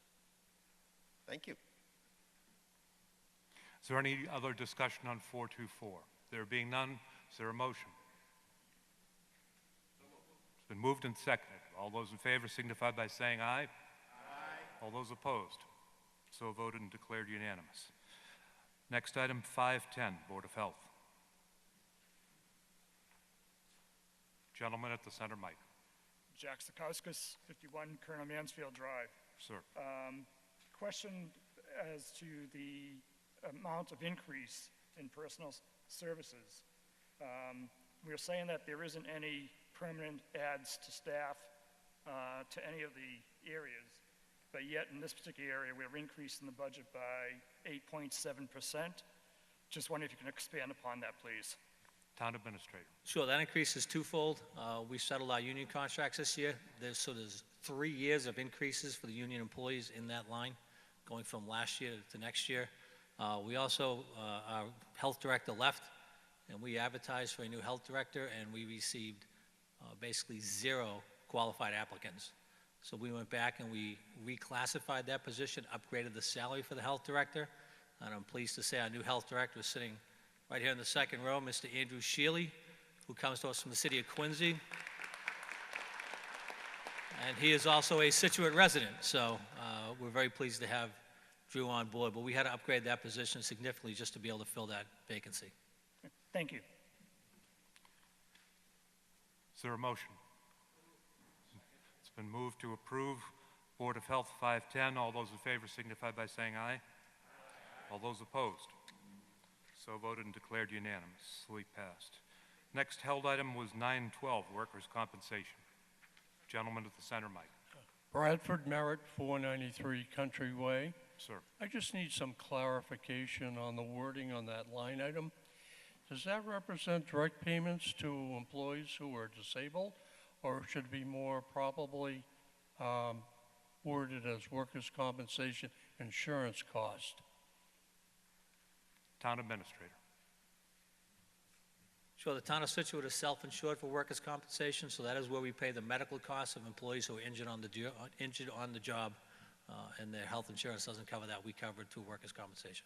Thank you. Is there any other discussion on 424? There being none, is there a motion? It's been moved and seconded. All those in favor signify by saying aye. Aye. All those opposed? So voted and declared unanimous. Next item, 510, Board of Health. Gentleman at the center mic. Jack Sikouskas, 51 Colonel Mansfield Drive. Sir. Question as to the amount of increase in personal services. We're saying that there isn't any permanent adds to staff to any of the areas, but yet in this particular area, we're increasing the budget by 8.7%. Just wondering if you can expand upon that, please. Town Administrator. Sure, that increase is twofold. We settled our union contracts this year. There's 3 years of increases for the union employees in that line, going from last year to next year. We also, our health director left, and we advertised for a new health director, and we received basically 0 qualified applicants. So we went back and we reclassified that position, upgraded the salary for the health director, and I'm pleased to say our new health director is sitting right here in the second row, Mr. Andrew Shealy, who comes to us from the city of Quincy. And he is also a Scituate resident, so we're very pleased to have Drew on board, but we had to upgrade that position significantly just to be able to fill that vacancy. Thank you. Is there a motion? It's been moved to approve Board of Health 510. All those in favor signify by saying aye. All those opposed? So voted and declared unanimously passed. Next held item was 912, workers' compensation. Gentleman at the center mic. Bradford Merritt, 493 Country Way. Sir. I just need some clarification on the wording on that line item. Does that represent direct payments to employees who are disabled, or should it be more probably worded as workers' compensation insurance cost? Town Administrator. Sure, the town of Scituate is self-insured for workers' compensation, so that is where we pay the medical costs of employees who are injured on the job, and their health insurance doesn't cover that. We cover it through workers' compensation.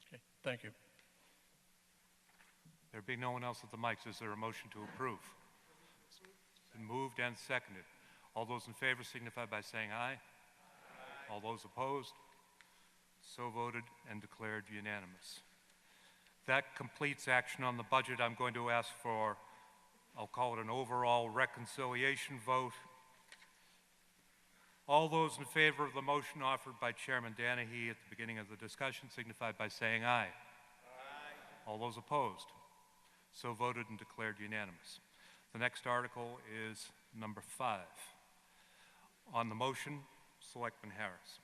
Okay, thank you. There being no one else at the mics, is there a motion to approve? It's been moved and seconded. All those in favor signify by saying aye. All those opposed? So voted and declared unanimous. That completes action on the budget. I'm going to ask for, I'll call it an overall reconciliation vote. All those in favor of the motion offered by Chairman Danahy at the beginning of the discussion signify by saying aye. Aye. All those opposed? So voted and declared unanimous. The next article is number 5. On the motion, Selectman Harris.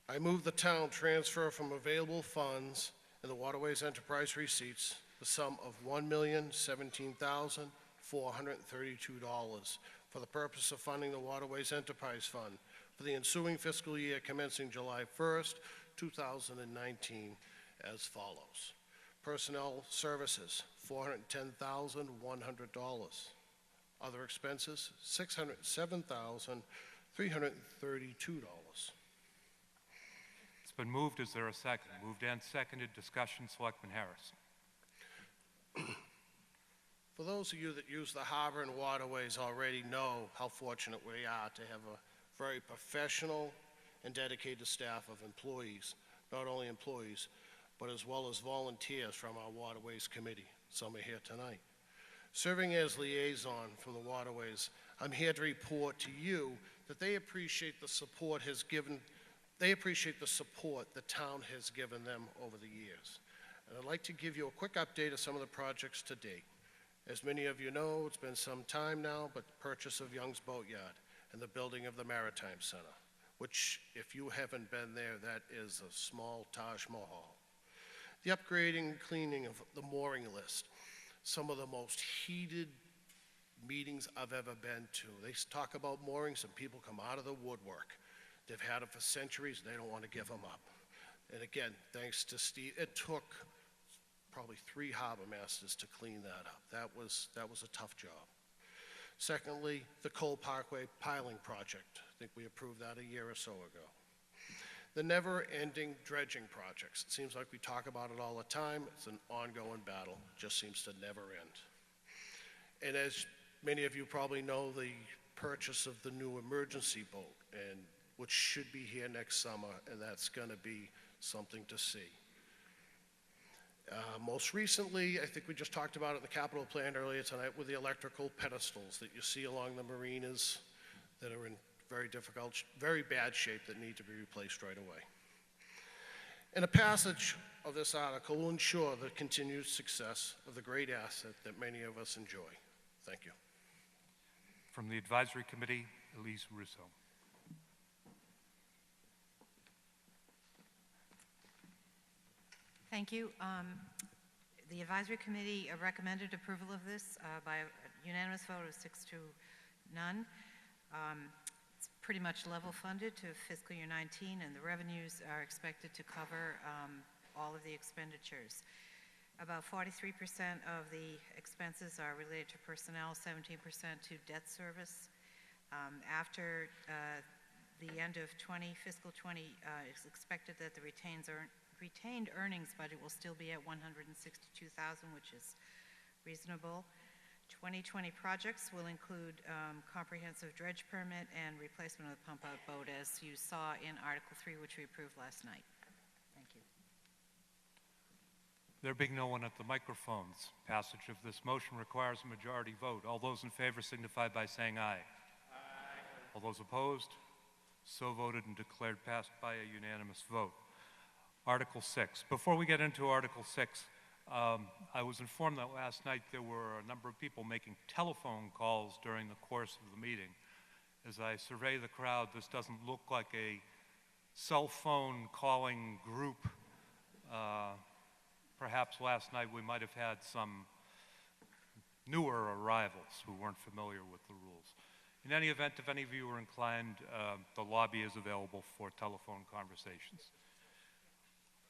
I move the town transfer from available funds in the Waterways Enterprise receipts the sum of $1,017,432 for the purpose of funding the Waterways Enterprise Fund for the ensuing fiscal year commencing July 1st, 2019, as follows. Personnel services, $410,100. Other expenses, $607,332. It's been moved. Is there a second? Moved and seconded. Discussion. Selectman Harris. For those of you that use the harbor and waterways already know how fortunate we are to have a very professional and dedicated staff of employees, not only employees, but as well as volunteers from our Waterways Committee. Some are here tonight. Serving as liaison from the Waterways, I'm here to report to you that they appreciate the support the town has given them over the years. And I'd like to give you a quick update of some of the projects to date. As many of you know, it's been some time now, but the purchase of Young's Boatyard and the building of the Maritime Center, which, if you haven't been there, that is a small Taj Mahal. The upgrading and cleaning of the mooring list, some of the most heated meetings I've ever been to. They talk about moorings and people come out of the woodwork. They've had them for centuries, they don't want to give them up. And again, thanks to Steve, it took probably 3 harbor masters to clean that up. That was a tough job. Secondly, the Cole Parkway piling project. I think we approved that a year or so ago. The never-ending dredging projects. It seems like we talk about it all the time. It's an ongoing battle. It just seems to never end. And as many of you probably know, the purchase of the new emergency boat, which should be here next summer, and that's going to be something to see. Most recently, I think we just talked about it in the capital plan earlier tonight with the electrical pedestals that you see along the marinas that are in very bad shape that need to be replaced right away. And a passage of this article will ensure the continued success of the great asset that many of us enjoy. Thank you. From the Advisory Committee, Elise Russo. Thank you. The Advisory Committee recommended approval of this by a unanimous vote of 6 to none. It's pretty much level funded to fiscal year 19, and the revenues are expected to cover all of the expenditures. About 43% of the expenses are related to personnel, 17% to debt service. After the end of fiscal 20, it's expected that the retained earnings budget will still be at $162,000, which is reasonable. 2020 projects will include comprehensive dredge permit and replacement of the pump-out boat, as you saw in Article 3, which we approved last night. Thank you. There being no one at the microphones, passage of this motion requires a majority vote. All those in favor signify by saying aye. Aye. All those opposed? So voted and declared passed by a unanimous vote. Article 6. Before we get into Article 6, I was informed that last night there were a number of people making telephone calls during the course of the meeting. As I survey the crowd, this doesn't look like a cell phone calling group. Perhaps last night we might have had some newer arrivals who weren't familiar with the rules. In any event, if any of you are inclined, the lobby is available for telephone conversations.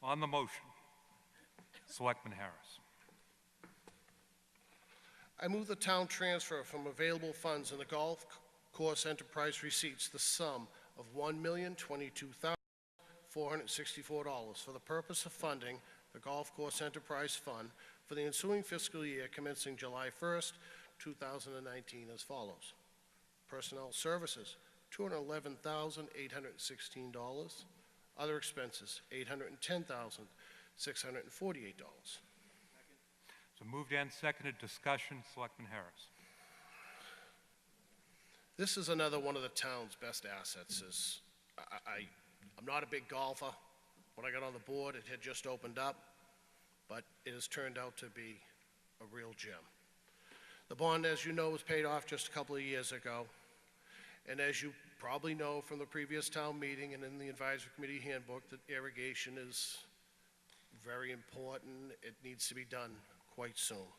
On the motion, Selectman Harris. I move the town transfer from available funds in the golf course enterprise receipts the sum of $1,022,464 for the purpose of funding the golf course enterprise fund for the ensuing fiscal year commencing July 1st, 2019 as follows. Personnel services, $211,816. Other expenses, $810,648. So moved and seconded. Discussion. Selectman Harris. This is another one of the town's best assets. I'm not a big golfer. When I got on the board, it had just opened up, but it has turned out to be a real gem. The bond, as you know, was paid off just a couple of years ago. And as you probably know from the previous town meeting and in the advisory committee handbook, that irrigation is very important. It needs to be done quite soon.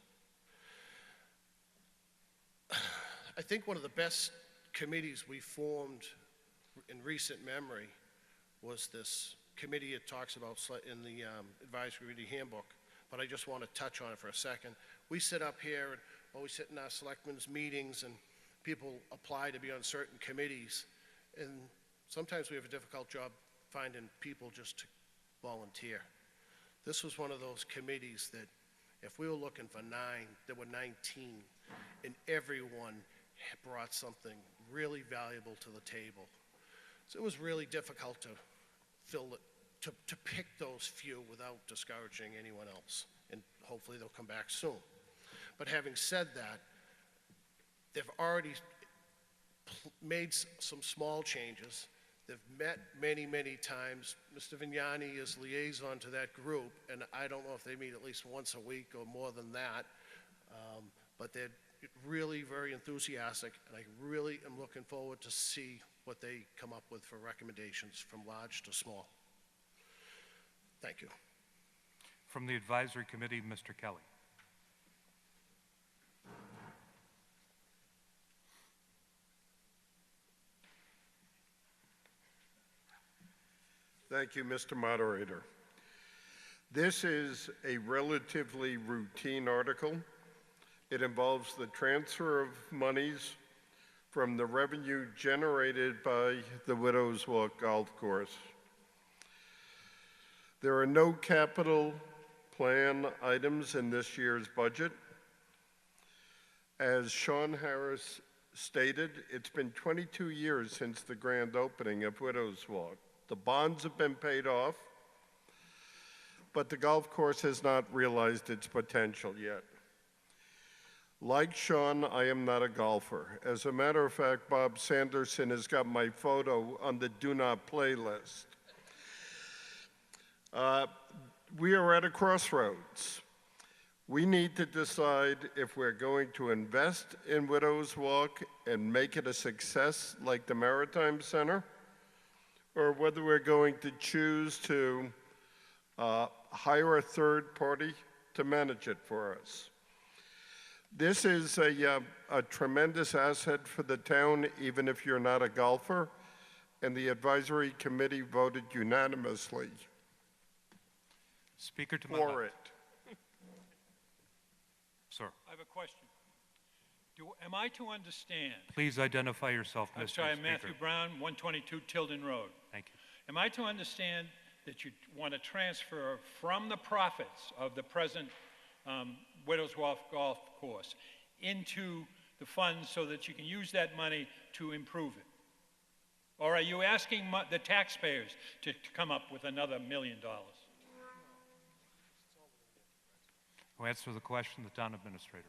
I think one of the best committees we formed in recent memory was this committee it talks about in the advisory committee handbook, but I just want to touch on it for a second. We sit up here and while we sit in our selectmen's meetings and people apply to be on certain committees, and sometimes we have a difficult job finding people just to volunteer. This was one of those committees that if we were looking for 9, there were 19, and everyone brought something really valuable to the table. So it was really difficult to fill it, to pick those few without discouraging anyone else, and hopefully they'll come back soon. But having said that, they've already made some small changes. They've met many, many times. Mr. Vignani is liaison to that group, and I don't know if they meet at least once a week or more than that, but they're really very enthusiastic, and I really am looking forward to see what they come up with for recommendations from large to small. Thank you. From the Advisory Committee, Mr. Kelly. Thank you, Mr. Moderator. This is a relatively routine article. It involves the transfer of monies from the revenue generated by the Widows Walk Golf Course. There are no capital plan items in this year's budget. As Sean Harris stated, it's been 22 years since the grand opening of Widows Walk. The bonds have been paid off. but the golf course has not realized its potential yet. Like Sean, I am not a golfer. As a matter of fact, Bob Sanderson has got my photo on the do not play list. We are at a crossroads. We need to decide if we're going to invest in Widows Walk and make it a success like the Maritime Center, or whether we're going to choose to hire a third party to manage it for us. This is a tremendous asset for the town, even if you're not a golfer, and the advisory committee voted unanimously Speaker to my for left. it. Sir, I have a question. Am I to understand? please identify yourself, Mr. I'm sorry, Speaker. Matthew Brown, 122 Tilden Road. Thank you. Am I to understand that you want to transfer from the profits of the present Widows Walk Golf Course into the funds so that you can use that money to improve it? Or are you asking the taxpayers to come up with another $1 million? Who answer the question? The town administrator.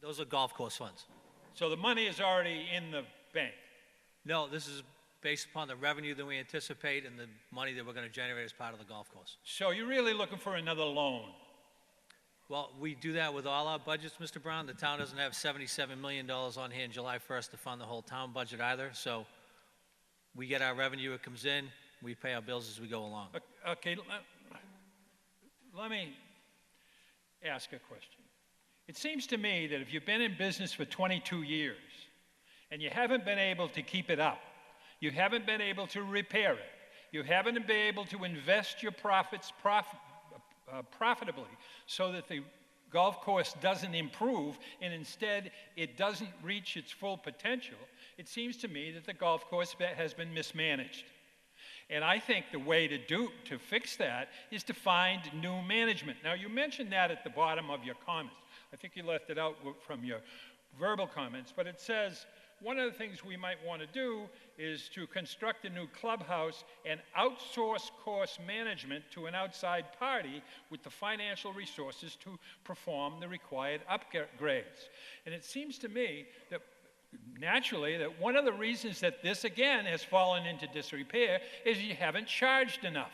Those are golf course funds. So the money is already in the bank. No, this is based upon the revenue that we anticipate and the money that we're going to generate as part of the golf course. So you're really looking for another loan? Well, we do that with all our budgets, Mr. Brown. The town doesn't have $77 million on hand July 1st to fund the whole town budget either. So we get our revenue, it comes in, we pay our bills as we go along. Okay, let me ask a question. It seems to me that if you've been in business for 22 years and you haven't been able to keep it up, you haven't been able to repair it, you haven't been able to invest your profits profitably so that the golf course doesn't improve and instead it doesn't reach its full potential, it seems to me that the golf course has been mismanaged. And I think the way to fix that is to find new management. Now, you mentioned that at the bottom of your comments. I think you left it out from your verbal comments, but it says, one of the things we might want to do is to construct a new clubhouse and outsource course management to an outside party with the financial resources to perform the required upgrades. And it seems to me that naturally that one of the reasons that this again has fallen into disrepair is you haven't charged enough.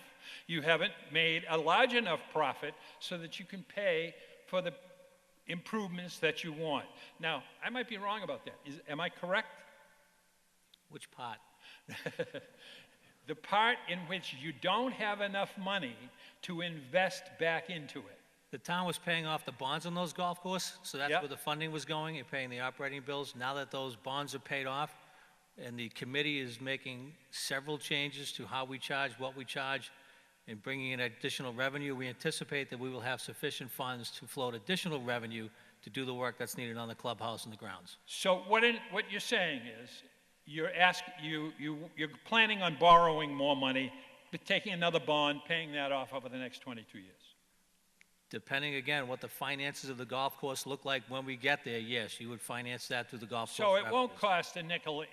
You haven't made a large enough profit so that you can pay for the improvements that you want. Now, I might be wrong about that. Am I correct? Which part? The part in which you don't have enough money to invest back into it. The town was paying off the bonds on those golf courses, so that's Yep. where the funding was going and paying the operating bills. Now that those bonds are paid off, and the committee is making several changes to how we charge, what we charge, and bringing in additional revenue, we anticipate that we will have sufficient funds to float additional revenue to do the work that's needed on the clubhouse and the grounds. So what you're saying is you're planning on borrowing more money, but taking another bond, paying that off over the next 22 years. Depending, again, what the finances of the golf course look like when we get there, yes, you would finance that through the golf course So it won't revenues. cost a nickel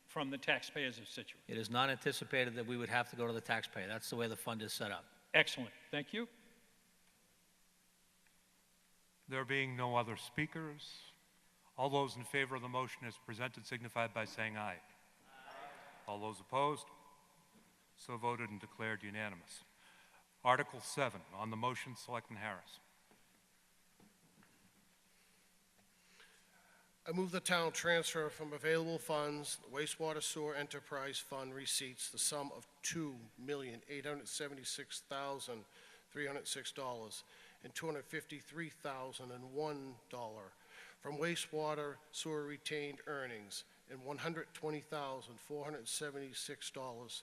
from the taxpayers of Scituate. It is not anticipated that we would have to go to the taxpayer. That's the way the fund is set up. Excellent. Thank you. There being no other speakers, all those in favor of the motion as presented signify by saying aye. All those opposed? So voted and declared unanimous. Article 7, on the motion, Selectman Harris. I move the town transfer from available funds, the wastewater sewer enterprise fund receipts, the sum of $2,876,306 and $253,001 from wastewater sewer retained earnings and $120,476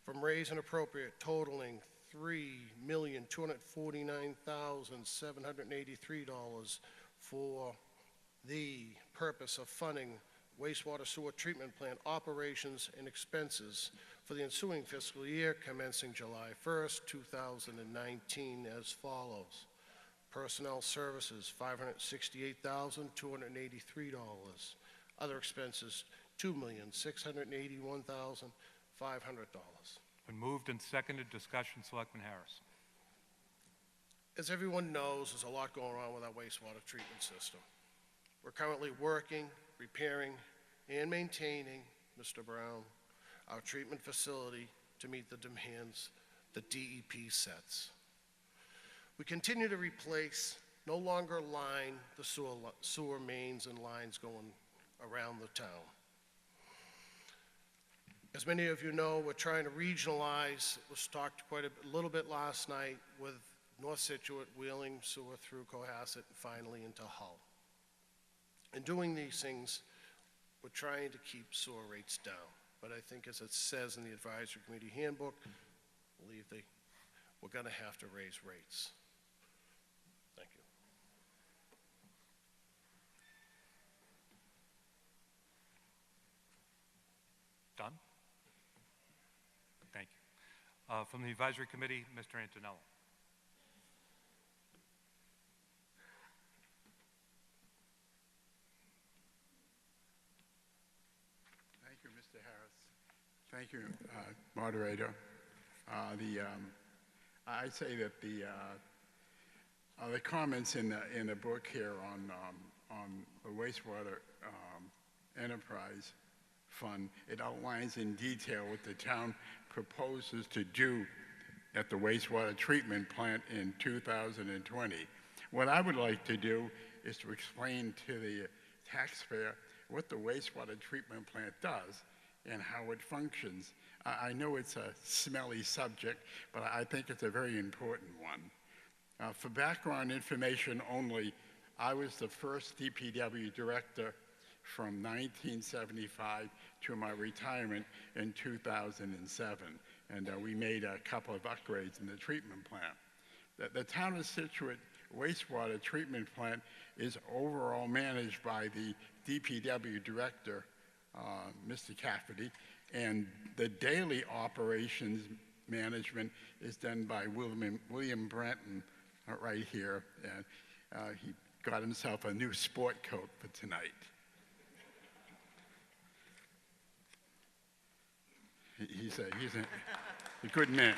from raise and appropriate totaling $3,249,783 for the purpose of funding wastewater sewer treatment plant operations and expenses for the ensuing fiscal year commencing July 1st, 2019 as follows. Personnel services, $568,283. Other expenses, $2,681,500. Been moved and seconded. Discussion, Selectman Harris. As everyone knows, there's a lot going on with our wastewater treatment system. We're currently working, repairing, and maintaining, Mr. Brown, our treatment facility to meet the demands the DEP sets. We continue to replace, no longer line the sewer mains and lines going around the town. As many of you know, we're trying to regionalize. It was talked quite a little bit last night with North Scituate wheeling sewer through Cohasset and finally into Hull. In doing these things, we're trying to keep sewer rates down. But I think as it says in the advisory committee handbook, we're gonna have to raise rates. Thank you. Done? Thank you. From the advisory committee, Mr. Antonello. Thank you, Mr. Harris. Thank you, moderator. I say that the comments in the book here on the wastewater enterprise fund, it outlines in detail what the town proposes to do at the wastewater treatment plant in 2020. What I would like to do is to explain to the taxpayer what the wastewater treatment plant does and how it functions. I know it's a smelly subject, but I think it's a very important one. For background information only, I was the first DPW director from 1975 to my retirement in 2007, and we made a couple of upgrades in the treatment plant. The town of Scituate wastewater treatment plant is overall managed by the DPW director, Mr. Cafferty, and the daily operations management is done by William Brenton right here. And he got himself a new sport coat for tonight. He's a good man.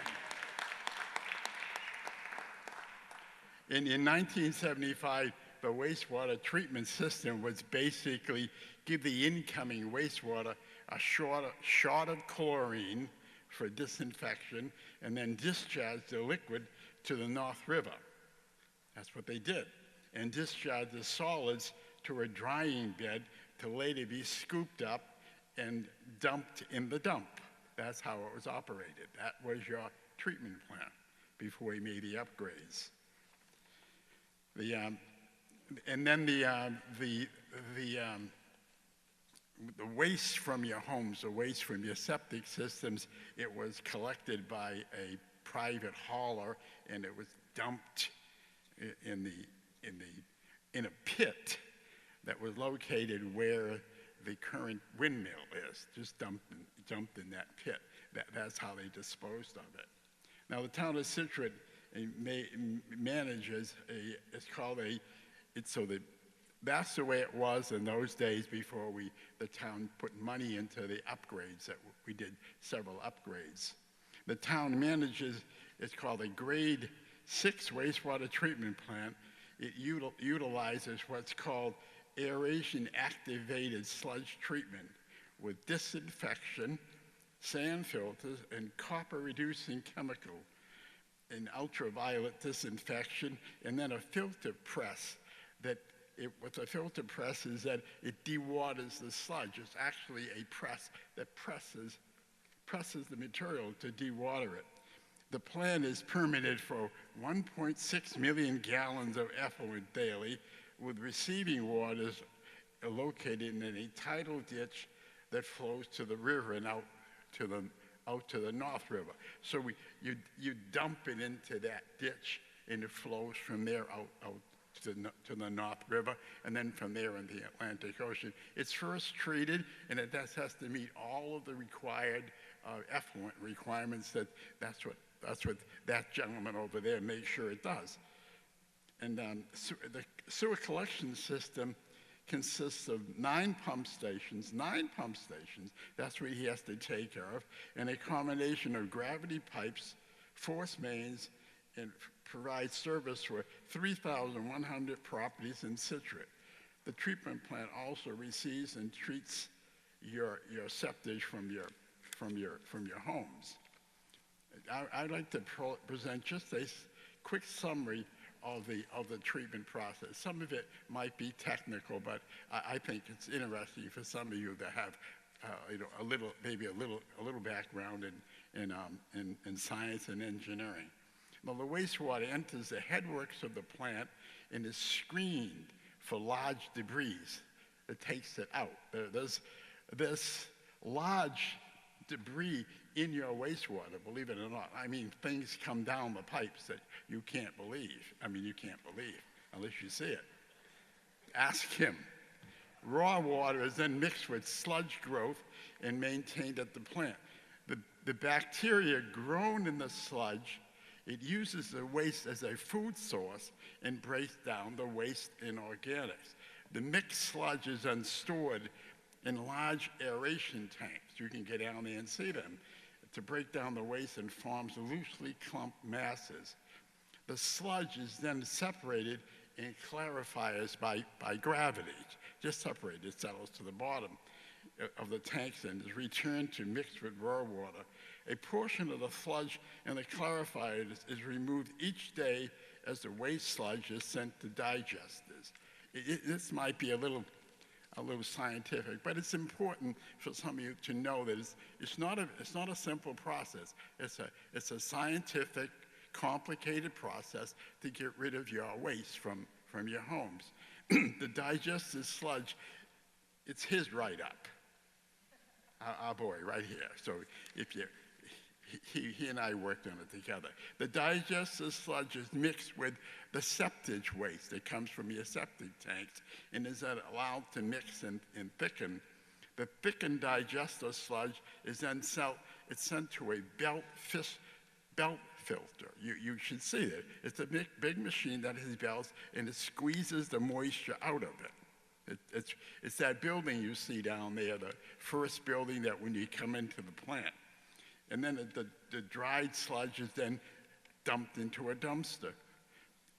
In 1975, the wastewater treatment system was basically give the incoming wastewater a shot of chlorine for disinfection and then discharge the liquid to the North River. That's what they did. And discharge the solids to a drying bed to later be scooped up and dumped in the dump. That's how it was operated. That was your treatment plant before we made the upgrades. And then the waste from your homes, the waste from your septic systems, it was collected by a private hauler, and it was dumped in a pit that was located where the current windmill is. Just dumped in that pit. That's how they disposed of it. Now the town of Scituate manages that's the way it was in those days before the town put money into the upgrades that we did several upgrades. The town manages, it's called a grade 6 wastewater treatment plant. It utilizes what's called aeration activated sludge treatment with disinfection, sand filters, and copper reducing chemical, and ultraviolet disinfection, and then a filter press what the filter press is that it dewaters the sludge. It's actually a press that presses the material to dewater it. The plant is permitted for 1.6 million gallons of effluent daily, with receiving waters located in a tidal ditch that flows to the river and out to the North River. So you dump it into that ditch, and it flows from there out to the North River, and then from there in the Atlantic Ocean. It's first treated, and it has to meet all of the required effluent requirements. That's what that gentleman over there makes sure it does. And the sewer collection system consists of 9 pump stations. That's what he has to take care of, and a combination of gravity pipes, force mains, and provides service for 3,100 properties in Scituate. The treatment plant also receives and treats your septic from your homes. I'd like to present just a quick summary of the treatment process. Some of it might be technical, but I think it's interesting for some of you to have a little background in science and engineering. Now, the wastewater enters the headworks of the plant and is screened for large debris. It takes it out. There's this large debris in your wastewater, believe it or not. I mean, things come down the pipes that you can't believe. I mean, you can't believe unless you see it. Ask him. Raw water is then mixed with sludge growth and maintained at the plant. The bacteria grown in the sludge, it uses the waste as a food source and breaks down the waste in organics. The mixed sludge is then stored in large aeration tanks. You can get down there and see them to break down the waste and forms loosely clumped masses. The sludge is then separated and clarifies by gravity. Just separated, it settles to the bottom of the tanks and is returned to mix with raw water. A portion of the sludge and the clarifier is removed each day as the waste sludge is sent to digesters. This might be a little scientific, but it's important for some of you to know that it's not a simple process. It's a scientific, complicated process to get rid of your waste from your homes. The digested sludge, it's his write-up. Our boy right here. So if you, he and I worked on it together. The digested sludge is mixed with the septic waste that comes from your septic tanks and is then allowed to mix and thicken. The thickened digester sludge is then sent to a belt filter. You should see it. It's a big machine that has belts and it squeezes the moisture out of it. It's that building you see down there, the first building that when you come into the plant. And then the dried sludge is then dumped into a dumpster.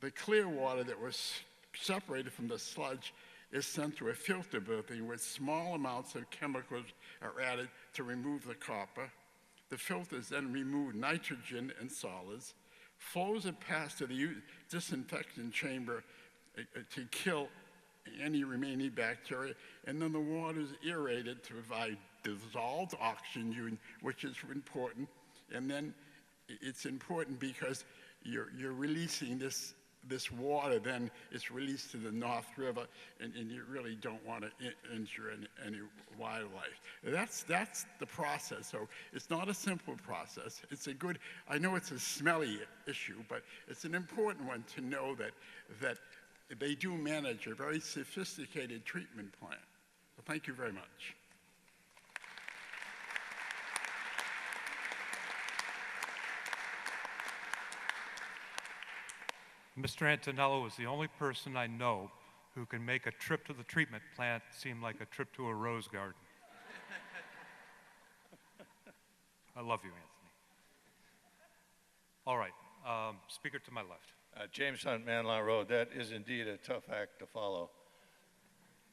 The clear water that was separated from the sludge is sent to a filter building where small amounts of chemicals are added to remove the copper. The filters then remove nitrogen and solids. Flows are passed to the disinfectant chamber to kill any remaining bacteria, and then the water is aerated to provide dissolved oxygen, which is important. And then it's important because you're releasing this water, then it's released to the North River, and you really don't want to injure any wildlife. That's the process. So it's not a simple process. I know it's a smelly issue, but it's an important one to know that they do manage a very sophisticated treatment plant. So thank you very much. Mr. Antonello is the only person I know who can make a trip to the treatment plant seem like a trip to a rose garden. I love you, Anthony. All right, speaker to my left. James Hunt, Manlaw Road. That is indeed a tough act to follow.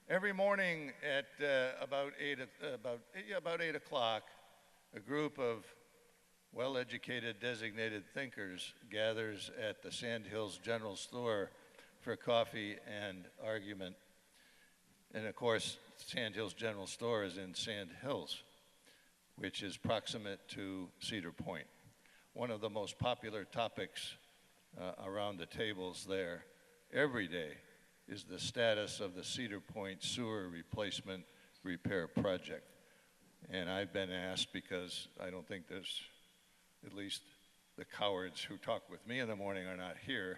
Every morning at about 8 o'clock, a group of well-educated designated thinkers gathers at the Sand Hills General Store for coffee and argument. And of course, Sand Hills General Store is in Sand Hills, which is proximate to Cedar Point. One of the most popular topics around the tables there every day is the status of the Cedar Point sewer replacement repair project. And I've been asked, because I don't think there's, at least the cowards who talk with me in the morning are not here,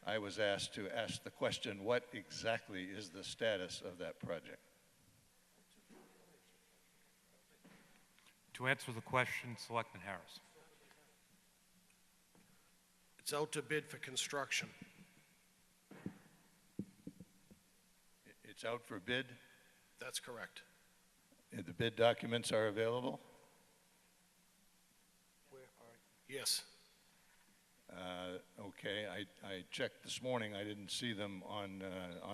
I was asked to ask the question, what exactly is the status of that project? To answer the question, Selectman Harris. It's out to bid for construction. It's out for bid? That's correct. The bid documents are available? Yes. Okay, I checked this morning. I didn't see them on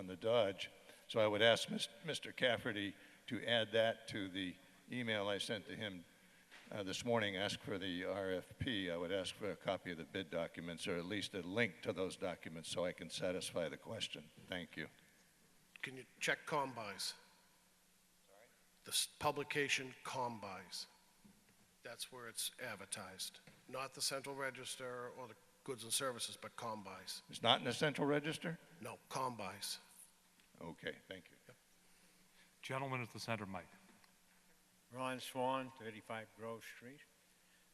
the Dodge. So I would ask Mr. Cafferty to add that to the email I sent to him this morning. Ask for the RFP. I would ask for a copy of the bid documents, or at least a link to those documents, so I can satisfy the question. Thank you. Can you check Combuys? Sorry? The publication Combuys. That's where it's advertised. Not the Central Register or the Goods and Services, but Combuys. It's not in the Central Register? No, Combuys. Okay, thank you. Yep. Gentleman at the center mic. Ron Swan, 35 Grove Street.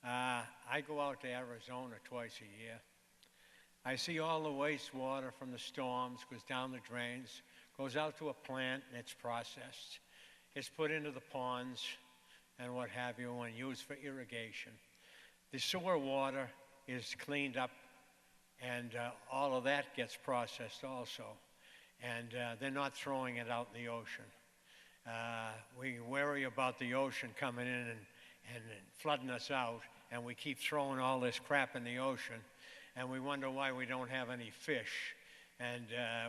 I go out to Arizona twice a year. I see all the wastewater from the storms goes down the drains, goes out to a plant, and it's processed. It's put into the ponds and what have you, and used for irrigation. The sewer water is cleaned up, and all of that gets processed also. And they're not throwing it out in the ocean. We worry about the ocean coming in and flooding us out, and we keep throwing all this crap in the ocean, and we wonder why we don't have any fish. And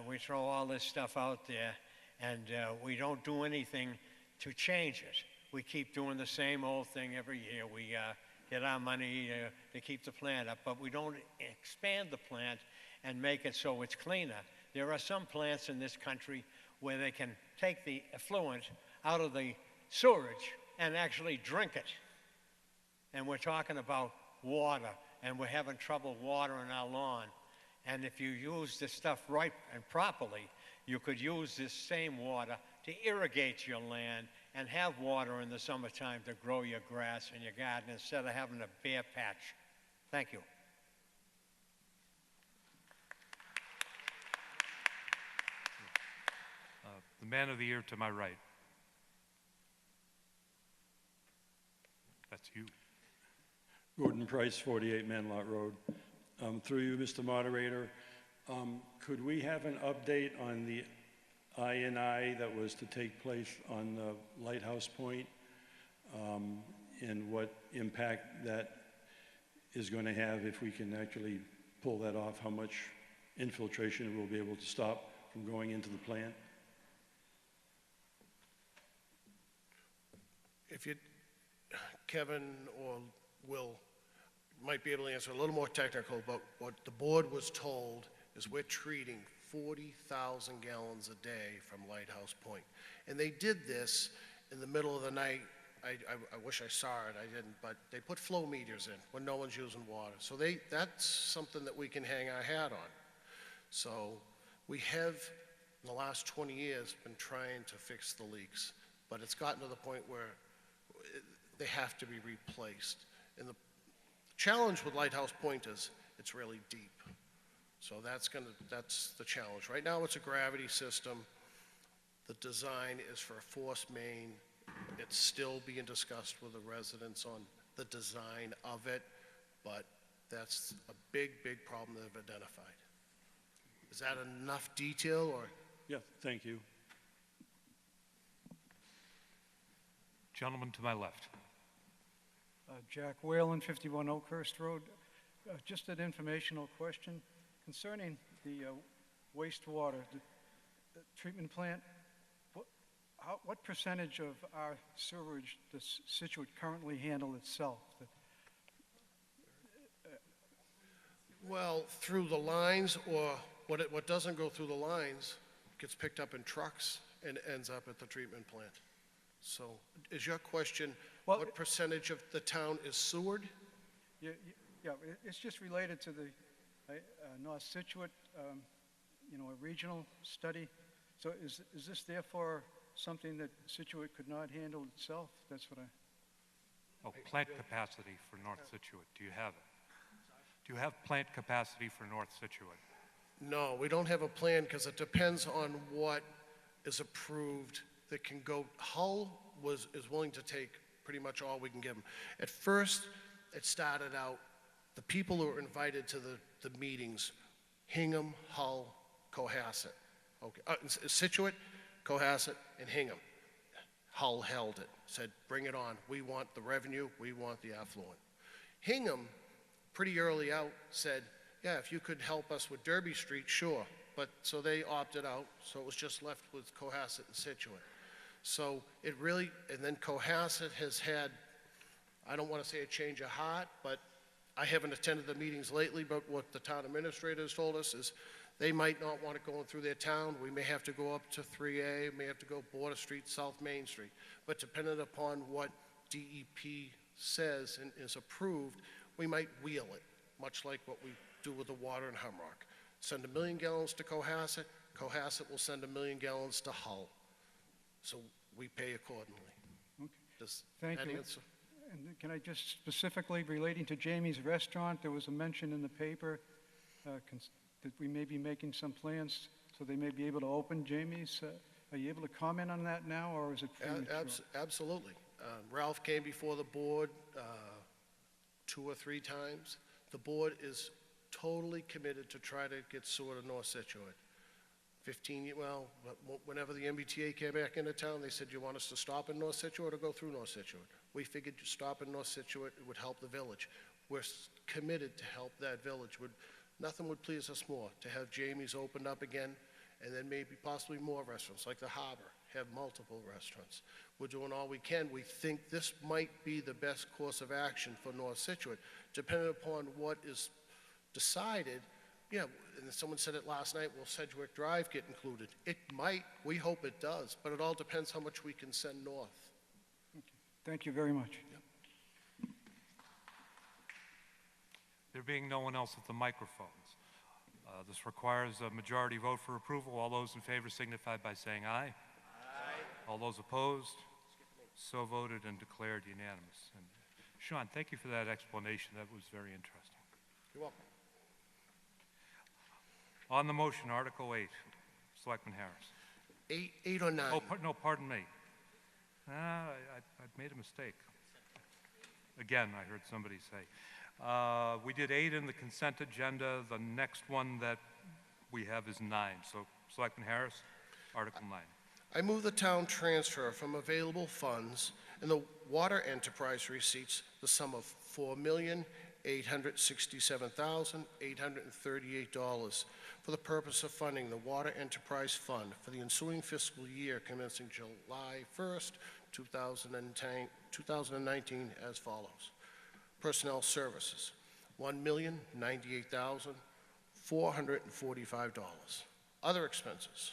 we throw all this stuff out there, and we don't do anything to change it. We keep doing the same old thing every year. We get our money to keep the plant up, but we don't expand the plant and make it so it's cleaner. There are some plants in this country where they can take the effluent out of the sewerage and actually drink it. And we're talking about water, and we're having trouble watering our lawn. And if you use this stuff right and properly, you could use this same water to irrigate your land and have water in the summertime to grow your grass in your garden instead of having a bare patch. Thank you. The man of the year to my right. That's you. Gordon Price, 48 Manlot Road. Through you, Mr. Moderator, could we have an update on the I&I that was to take place on the Lighthouse Point, and what impact that is going to have if we can actually pull that off, how much infiltration it will be able to stop from going into the plant? If you, Kevin or Will might be able to answer a little more technical, but what the board was told is we're treating 40,000 gallons a day from Lighthouse Point. And they did this in the middle of the night. I wish I saw it, I didn't, but they put flow meters in when no one's using water. So that's something that we can hang our hat on. So we have, in the last 20 years, been trying to fix the leaks, but it's gotten to the point where they have to be replaced. And the challenge with Lighthouse Point is it's really deep. So that's the challenge. Right now it's a gravity system. The design is for a force main. It's still being discussed with the residents on the design of it, but that's a big, big problem they've identified. Is that enough detail, or? Yeah, thank you. Gentleman to my left. Jack Whalen, 51 Oakhurst Road. Just an informational question concerning the wastewater the treatment plant. What percentage of our sewerage does Scituate currently handle itself? Well, through the lines, or what doesn't go through the lines gets picked up in trucks and ends up at the treatment plant. So is your question, what percentage of the town is sewered? Yeah, it's just related to the North Scituate, a regional study. So is this therefore something that Scituate could not handle itself? That's what I... Oh, plant capacity for North Scituate. Do you have it? Do you have plant capacity for North Scituate? No, we don't have a plan because it depends on what is approved that can go. Hull is willing to take pretty much all we can give them. At first, it started out, the people who were invited to the meetings, Hingham, Hull, Cohasset. Okay, Scituate, Cohasset, and Hingham. Hull held it, said, bring it on. We want the revenue, we want the affluent. Hingham, pretty early out, said, yeah, if you could help us with Derby Street, sure. But, so they opted out, so it was just left with Cohasset and Scituate. So it really, and then Cohasset has had, I don't want to say a change of heart, but I haven't attended the meetings lately, but what the town administrator has told us is they might not want it going through their town. We may have to go up to 3A, may have to go Border Street, South Main Street. But depending upon what DEP says and is approved, we might wheel it, much like what we do with the water in Humrock. Send 1 million gallons to Cohasset, Cohasset will send 1 million gallons to Hull. So we pay accordingly. Okay. Does Thank that you. answer? And can I just specifically relating to Jamie's Restaurant, there was a mention in the paper that we may be making some plans so they may be able to open Jamie's. Are you able to comment on that now, or is it premature? Absolutely. Ralph came before the board 2 or 3 times. The board is totally committed to try to get sewer to North Scituate. Whenever the MBTA came back into town, they said, you want us to stop in North Scituate or go through North Scituate? We figured to stop in North Scituate, it would help the village. We're committed to help that village. Nothing would please us more, to have Jamie's opened up again, and then maybe possibly more restaurants, like the Harbor, have multiple restaurants. We're doing all we can. We think this might be the best course of action for North Scituate, depending upon what is decided. Yeah, and someone said it last night, will Sedgwick Drive get included? It might, we hope it does, but it all depends how much we can send north. Thank you very much. Yep. There being no one else at the microphones, this requires a majority vote for approval. All those in favor signify by saying aye. Aye. All those opposed? So voted and declared unanimous. And Sean, thank you for that explanation. That was very interesting. You're welcome. On the motion, Article 8, Selectman Harris. 8 or 9? Oh, no, pardon me. I made a mistake. Again, I heard somebody say. We did 8 in the consent agenda. The next one that we have is 9. So, Selectman Harris, Article 9. I move the town transfer from available funds in the water enterprise receipts the sum of $4,867,838 for the purpose of funding the Water Enterprise Fund for the ensuing fiscal year commencing July 1st, 2019 as follows. Personnel services, $1,098,445. Other expenses,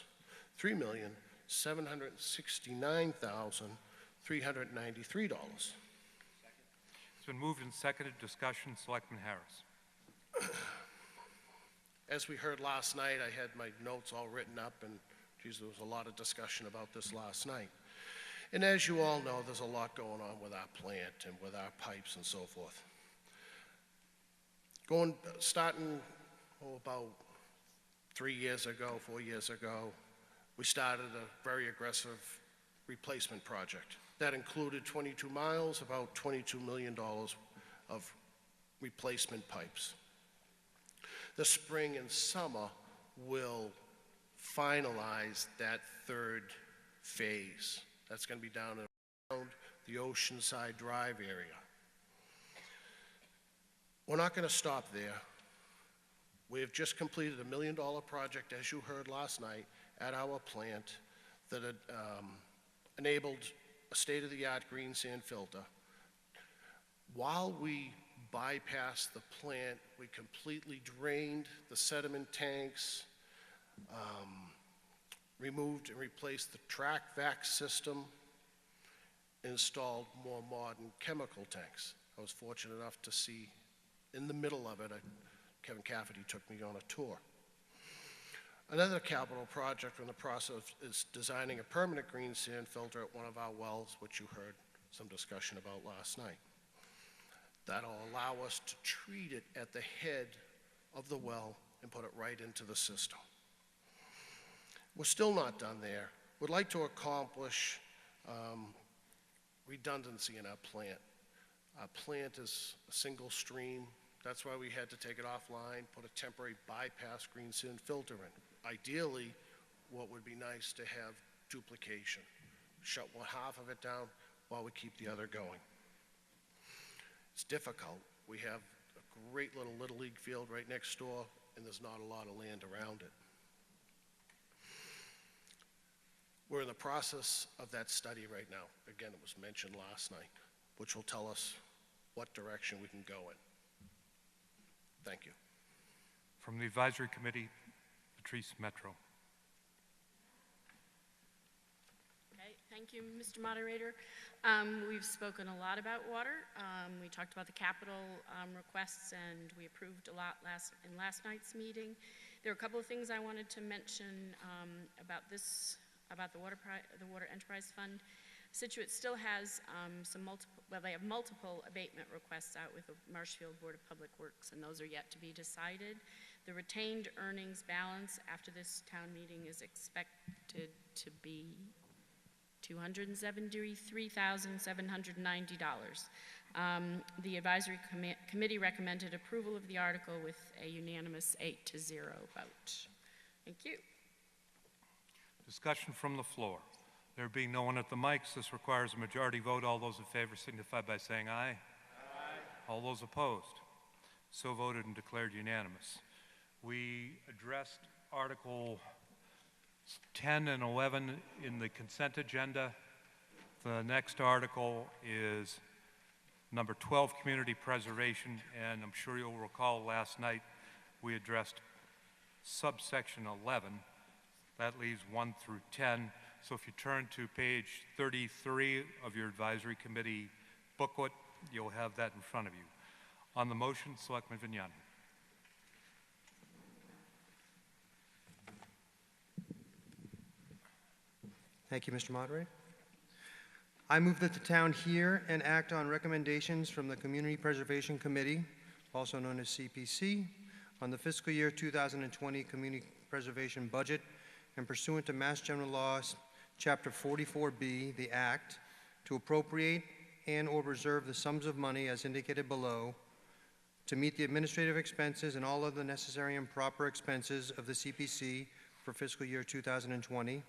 $3,769,393. It's been moved and seconded. Discussion, Selectman Harris. As we heard last night, I had my notes all written up, and geez, there was a lot of discussion about this last night. And as you all know, there's a lot going on with our plant and with our pipes and so forth. Starting about 4 years ago, we started a very aggressive replacement project. That included 22 miles, about $22 million of replacement pipes. The spring and summer will finalize that 3rd phase. That's going to be down around the Oceanside Drive area. We're not going to stop there. We have just completed $1 million project, as you heard last night, at our plant that enabled a state-of-the-art green sand filter. While we bypassed the plant, we completely drained the sediment tanks, removed and replaced the track vac system, installed more modern chemical tanks. I was fortunate enough to see in the middle of it, Kevin Cafferty took me on a tour. Another capital project in the process is designing a permanent green sand filter at one of our wells, which you heard some discussion about last night. That'll allow us to treat it at the head of the well and put it right into the system. We're still not done there. We'd like to accomplish redundancy in our plant. Our plant is a single stream. That's why we had to take it offline, put a temporary bypass green sand filter in. Ideally, what would be nice to have duplication. Shut one half of it down while we keep the other going. It's difficult. We have great little league field right next door, and there's not a lot of land around it. We're in the process of that study right now. Again, it was mentioned last night, which will tell us what direction we can go in. Thank you. From the Advisory Committee, Patrice Metro. Okay, thank you, Mr. Moderator. We've spoken a lot about water. We talked about the capital requests, and we approved a lot in last night's meeting. There are a couple of things I wanted to mention about the Water Enterprise Fund. Scituate still has they have multiple abatement requests out with the Marshfield Board of Public Works, and those are yet to be decided. The retained earnings balance after this town meeting is expected to be $273,790. The advisory committee recommended approval of the article with a unanimous 8-0 vote. Thank you. Discussion from the floor. There being no one at the mics, this requires a majority vote. All those in favor signify by saying aye. Aye. All those opposed? So voted and declared unanimous. We addressed Article 10 and 11 in the consent agenda. The next article is number 12, Community Preservation, and I'm sure you'll recall last night we addressed subsection 11. That leaves 1 through 10. So if you turn to page 33 of your advisory committee booklet, you'll have that in front of you. On the motion, Selectman Vignani. Thank you, Mr. Moderator. I move that the town hear and act on recommendations from the Community Preservation Committee, also known as CPC, on the fiscal year 2020 Community Preservation Budget, and pursuant to Mass General Laws, Chapter 44B, the Act, to appropriate and/or reserve the sums of money as indicated below to meet the administrative expenses and all other necessary and proper expenses of the CPC for fiscal year 2020,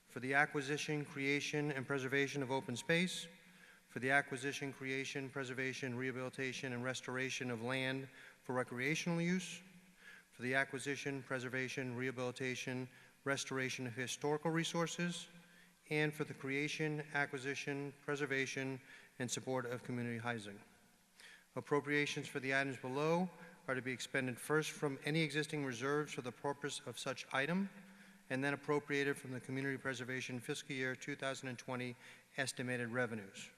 for the acquisition, creation, and preservation of open space, for the acquisition, creation, preservation, rehabilitation, and restoration of land for recreational use, for the acquisition, preservation, rehabilitation, restoration of historical resources, and for the creation, acquisition, preservation, and support of community housing. Appropriations for the items below are to be expended first from any existing reserves for the purpose of such item, and then appropriated from the Community Preservation fiscal year 2020 estimated revenues,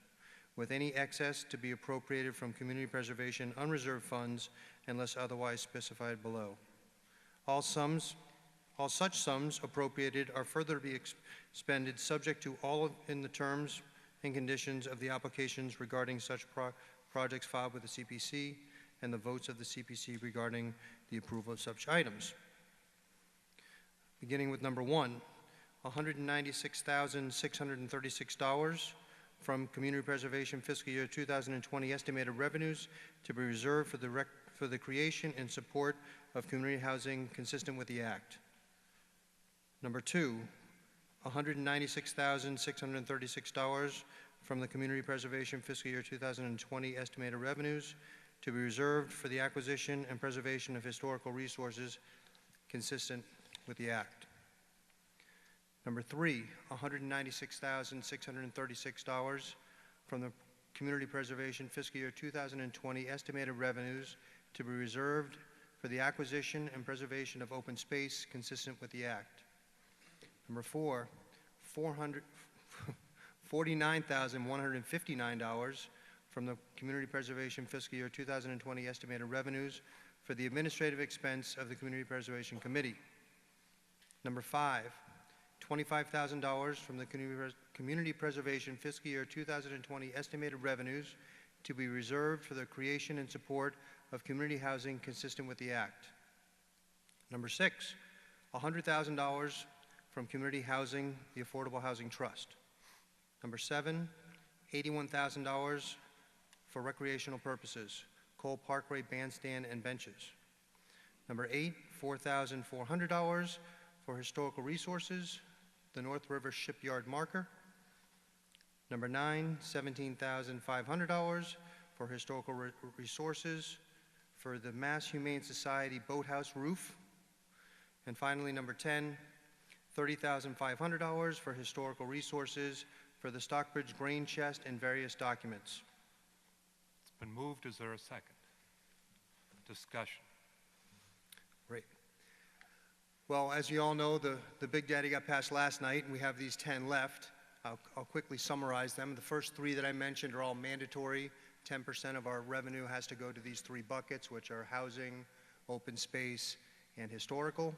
with any excess to be appropriated from Community Preservation unreserved funds unless otherwise specified below. All such sums appropriated are further to be expended subject to all in the terms and conditions of the applications regarding such projects filed with the CPC and the votes of the CPC regarding the approval of such items. Beginning with number 1, $196,636 from Community Preservation fiscal year 2020 estimated revenues to be reserved for the creation and support of community housing consistent with the Act. Number 2, $196,636 from the Community Preservation fiscal year 2020 estimated revenues to be reserved for the acquisition and preservation of historical resources consistent with the Act. Number 3, $196,636 from the Community Preservation fiscal year 2020 estimated revenues to be reserved for the acquisition and preservation of open space consistent with the Act. Number 4, $49,159 from the Community Preservation fiscal year 2020 estimated revenues for the administrative expense of the Community Preservation Committee. Number 5, $25,000 from the Community Preservation fiscal year 2020 estimated revenues to be reserved for the creation and support of community housing consistent with the Act. Number 6, $100,000 from Community Housing, the Affordable Housing Trust. Number 7, $81,000 for recreational purposes, Cole Parkway Bandstand and benches. Number 8, $4,400 for historical resources, the North River Shipyard Marker. Number 9, $17,500 for historical resources for the Mass Humane Society boathouse roof. And finally, number 10, $30,500 for historical resources for the Stockbridge grain chest and various documents. It's been moved. Is there a second? Discussion. Great. Well, as you all know, the Big Daddy got passed last night, and we have these 10 left. I'll quickly summarize them. The first 3 that I mentioned are all mandatory. 10% of our revenue has to go to these 3 buckets, which are housing, open space, and historical.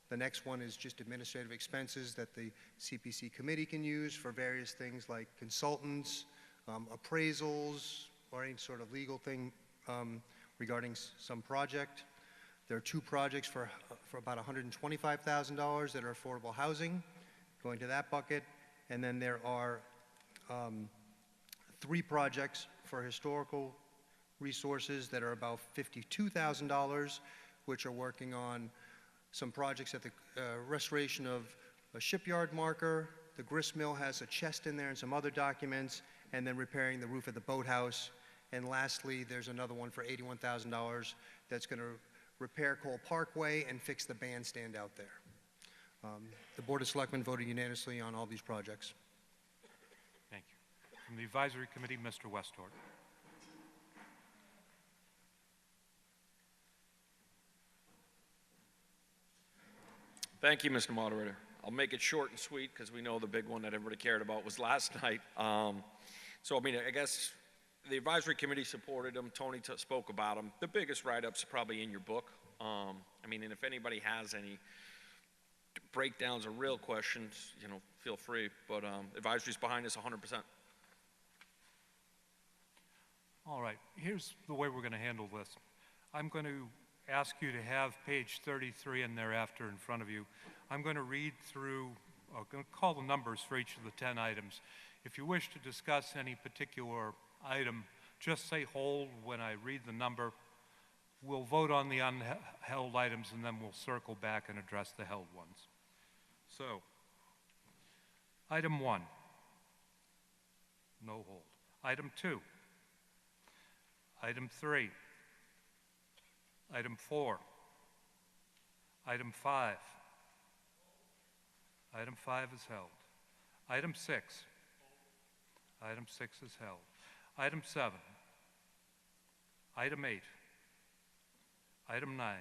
The next one is just administrative expenses that the CPC committee can use for various things like consultants, appraisals, or any sort of legal thing regarding some project. There are 2 projects for about $125,000 that are affordable housing, going to that bucket. And then there are 3 projects for historical resources that are about $52,000, which are working on some projects at the restoration of a shipyard marker. The grist mill has a chest in there and some other documents, and then repairing the roof of the boathouse. And lastly, there's another one for $81,000 that's going to repair Cole Parkway and fix the bandstand out there. The Board of Selectmen voted unanimously on all these projects. Thank you. From the Advisory Committee, Mr. Westort. Thank you, Mr. Moderator. I'll make it short and sweet because we know the big one that everybody cared about was last night. So, I mean, I guess the Advisory Committee supported them. Tony spoke about them. The biggest write-ups are probably in your book. I mean, and if anybody has any breakdowns or real questions, you know, feel free. But advisory's behind us 100%. All right. Here's the way we're going to handle this. I'm going to ask you to have page 33 and thereafter in front of you. I'm going to read through, I'm going to call the numbers for each of the 10 items. If you wish to discuss any particular item, just say hold when I read the number. We'll vote on the unheld items, and then we'll circle back and address the held ones. So, item 1, no hold. Item 2, item 3, item 4, item 5, item 5 is held. Item 6, item 6 is held. Item 7, item 8, item 9,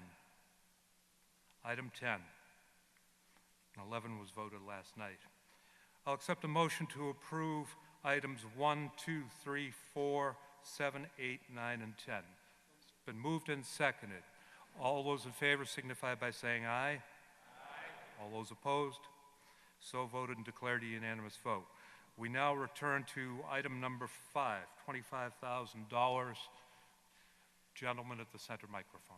item 10, and 11 was voted last night. I'll accept a motion to approve items 1, 2, 3, 4, 7, 8, 9, and 10. It's been moved and seconded. All those in favor signify by saying aye. Aye. All those opposed? So voted and declared a unanimous vote. We now return to item number 5, $25,000. Gentleman at the center microphone.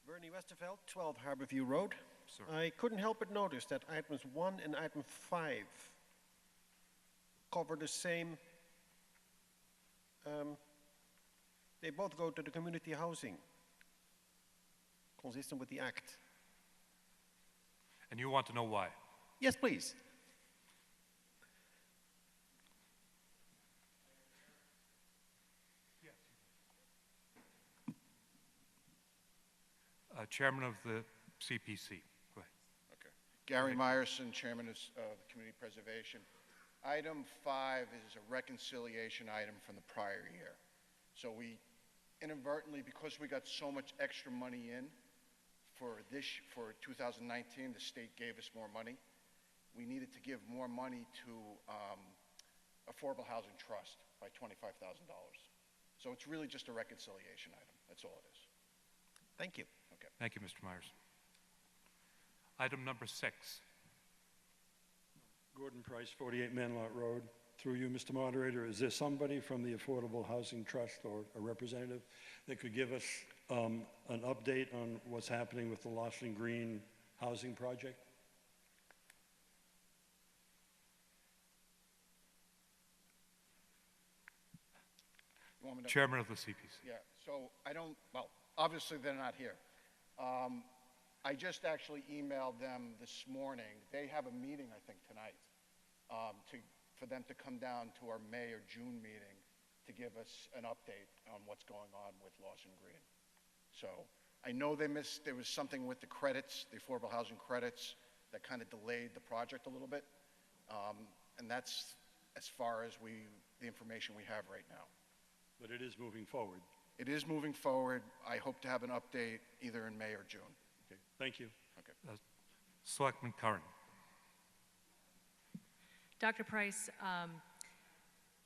Bernie Westerveld, 12 Harborview Road. Sir. I couldn't help but notice that items 1 and item 5 cover the same, they both go to the community housing, consistent with the Act. And you want to know why? Yes, please. Chairman of the CPC. Go ahead. Okay. Gary Meyerson, Chairman of Community Preservation. Item 5 is a reconciliation item from the prior year. So we inadvertently, because we got so much extra money in for 2019, the state gave us more money. We needed to give more money to Affordable Housing Trust by $25,000. So it's really just a reconciliation item. That's all it is. Thank you. Okay. Thank you, Mr. Myers. Item number 6. Gordon Price, 48 Manlot Road. Through you, Mr. Moderator, is there somebody from the Affordable Housing Trust or a representative that could give us an update on what's happening with the Loshland Green housing project? You want me to? Chairman of the CPC. Yeah, so I don't, well, obviously they're not here. I just actually emailed them this morning. They have a meeting, I think, tonight, for them to come down to our May or June meeting to to give us an update on what's going on with Lawson Green. So I know there was something with the credits, the affordable housing credits, that kind of delayed the project a little bit. And that's as far as the information we have right now. But it is moving forward. It is moving forward. I hope to have an update either in May or June. Okay, thank you. Okay. Selectman Curran. Dr. Price,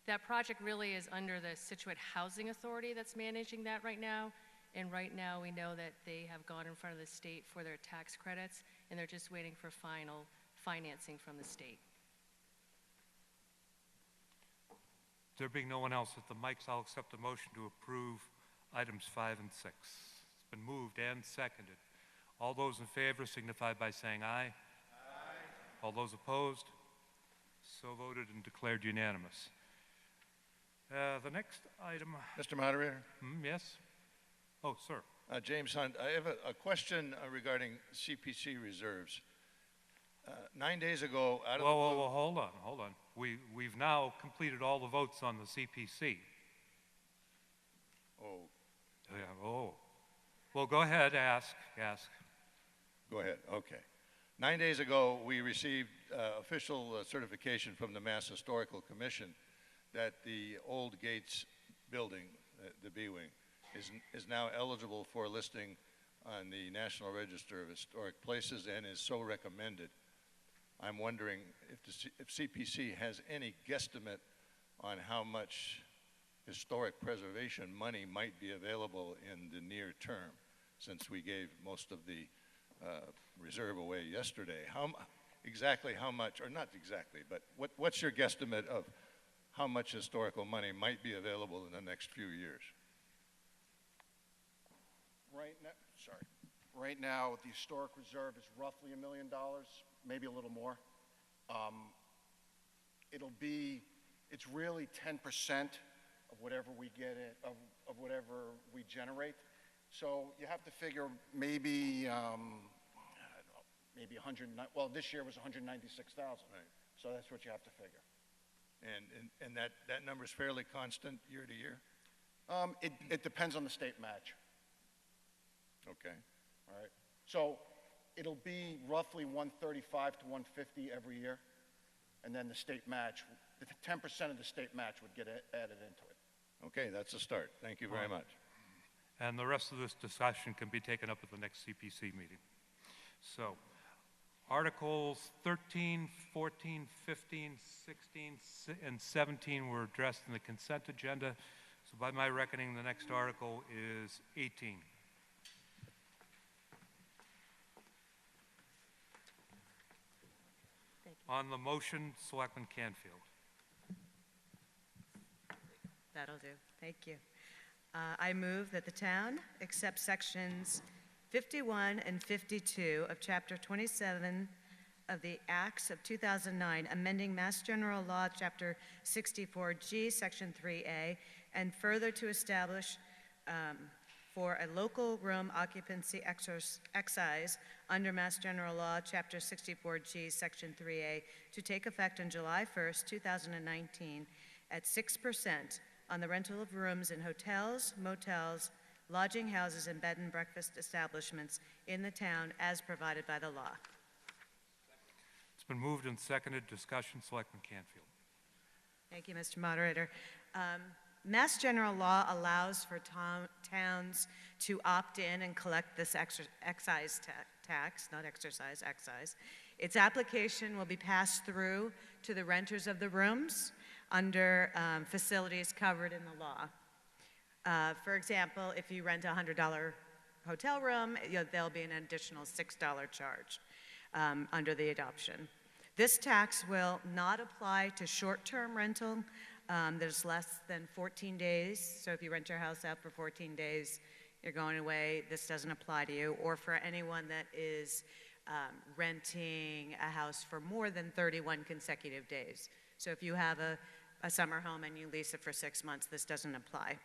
that project really is under the Scituate Housing Authority that's managing that right now. And right now, we know that they have gone in front of the state for their tax credits, and they're just waiting for final financing from the state. There being no one else at the mics, I'll accept a motion to approve items 5 and 6. It's been moved and seconded. All those in favor signify by saying aye. Aye. All those opposed? So voted and declared unanimous. The next item. Mr. Moderator? Yes? Oh, sir. James Hunt, I have a question regarding CPC reserves. 9 days ago, out of the blue... Whoa, hold on. We've now completed all the votes on the CPC. Oh. Yeah, oh. Well, go ahead, ask. Go ahead, okay. 9 days ago, we received official certification from the Mass Historical Commission that the old Gates building, the B-Wing, is now eligible for listing on the National Register of Historic Places and is so recommended. I'm wondering if CPC has any guesstimate on how much historic preservation money might be available in the near term, since we gave most of the reserve away yesterday. Exactly how much, or not exactly, but what's your guesstimate of how much historical money might be available in the next few years? Right now, the historic reserve is roughly $1 million, maybe a little more. It's really 10% of whatever we get of whatever we generate. So you have to figure maybe, I don't know, maybe 100, well, this year was 196,000. Right. So that's what you have to figure. And that number is fairly constant year to year? It depends on the state match. Okay. All right. So it'll be roughly 135 to 150 every year. And then the state match, 10% of the state match would get added into it. Okay, that's a start. Thank you very much. And the rest of this discussion can be taken up at the next CPC meeting. So, Articles 13, 14, 15, 16, and 17 were addressed in the consent agenda. So by my reckoning, the next article is 18. On the motion, Selectman Canfield. That'll do. Thank you. I move that the town accept sections 51 and 52 of Chapter 27 of the Acts of 2009, amending Mass General Law, Chapter 64G, Section 3A, and further to establish for a local room occupancy excise under Mass General Law, Chapter 64G, Section 3A, to take effect on July 1st, 2019, at 6% on the rental of rooms in hotels, motels, lodging houses, and bed and breakfast establishments in the town as provided by the law. It's been moved and seconded. Discussion, Selectman Canfield. Thank you, Mr. Moderator. Mass General Law allows for towns to opt in and collect this excise tax, not exercise, excise. Its application will be passed through to the renters of the rooms under facilities covered in the law. For example, if you rent a $100 hotel room, there'll be an additional $6 charge under the adoption. This tax will not apply to short-term rental. There's less than 14 days, so if you rent your house out for 14 days, you're going away, this doesn't apply to you, or for anyone that is renting a house for more than 31 consecutive days. So if you have a summer home and you lease it for 6 months, this doesn't apply.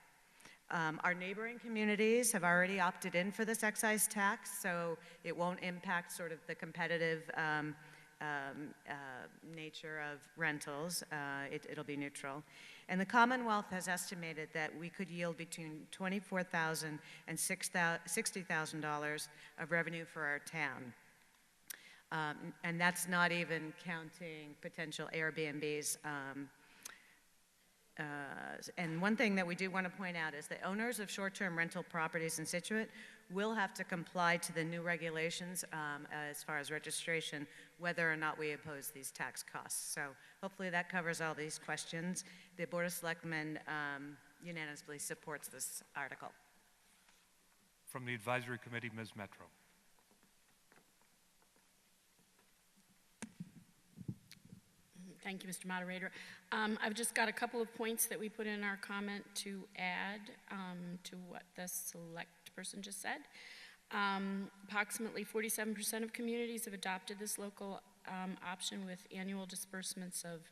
Our neighboring communities have already opted in for this excise tax, so it won't impact sort of the competitive nature of rentals. It'll be neutral. And the Commonwealth has estimated that we could yield between $24,000 and $60,000 of revenue for our town. And that's not even counting potential Airbnbs. And one thing that we do want to point out is that owners of short-term rental properties in Scituate will have to comply to the new regulations as far as registration, whether or not we oppose these tax costs. So hopefully that covers all these questions. The Board of Selectmen unanimously supports this article. From the Advisory Committee, Ms. Metro. Thank you, Mr. Moderator. I've just got a couple of points that we put in our comment to add to what the select person just said. Approximately 47% of communities have adopted this local option with annual disbursements of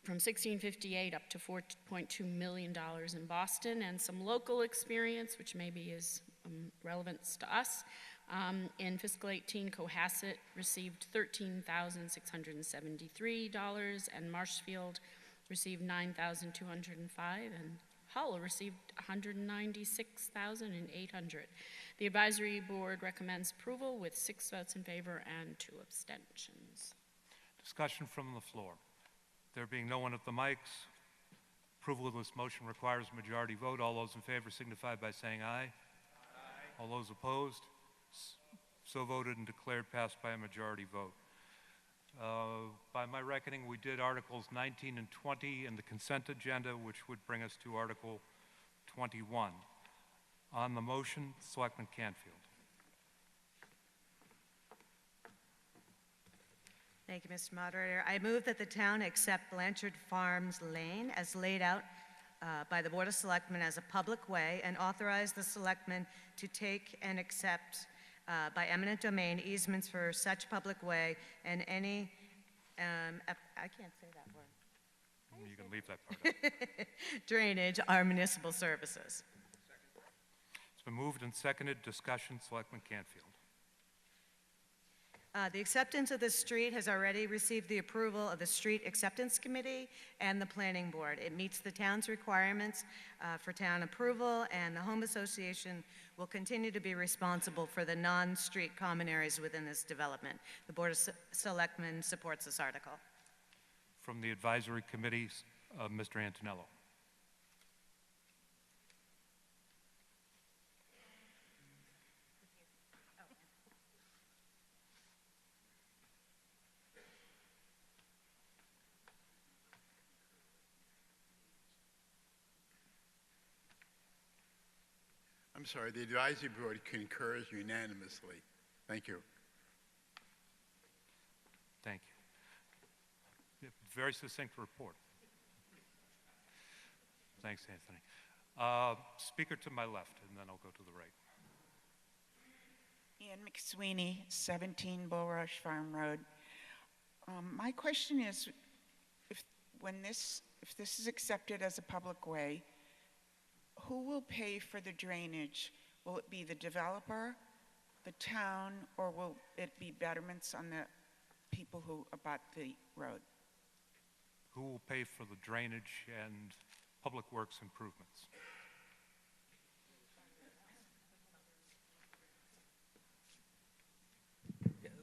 from $16.58 up to $4.2 million in Boston, and some local experience, which maybe is relevance to us. In fiscal 18, Cohasset received $13,673, and Marshfield received $9,205, and Hull received $196,800. The advisory board recommends approval with 6 votes in favor and 2 abstentions. Discussion from the floor. There being no one at the mics, approval of this motion requires a majority vote. All those in favor signify by saying aye. Aye. All those opposed? So voted and declared passed by a majority vote. By my reckoning, we did Articles 19 and 20 in the consent agenda, which would bring us to Article 21. On the motion, Selectman Canfield. Thank you, Mr. Moderator. I move that the town accept Blanchard Farms Lane as laid out by the Board of Selectmen as a public way and authorize the selectmen to take and accept by eminent domain easements for such public way and any, I can't say that word. You can leave that part out. Drainage are municipal services. It's been moved and seconded. Discussion, Selectman Canfield. The acceptance of this street has already received the approval of the Street Acceptance Committee and the Planning Board. It meets the town's requirements for town approval, and the Home Association will continue to be responsible for the non-street common areas within this development. The Board of Selectmen supports this article. From the Advisory Committee, Mr. Antonello. I'm sorry, the advisory board concurs unanimously. Thank you. Thank you. Very succinct report. Thanks, Anthony. Speaker to my left, and then I'll go to the right. Ian McSweeney, 17 Bulrush Farm Road. My question is, if this is accepted as a public way, who will pay for the drainage? Will it be the developer, the town, or will it be betterments on the people who abut the road? Who will pay for the drainage and public works improvements?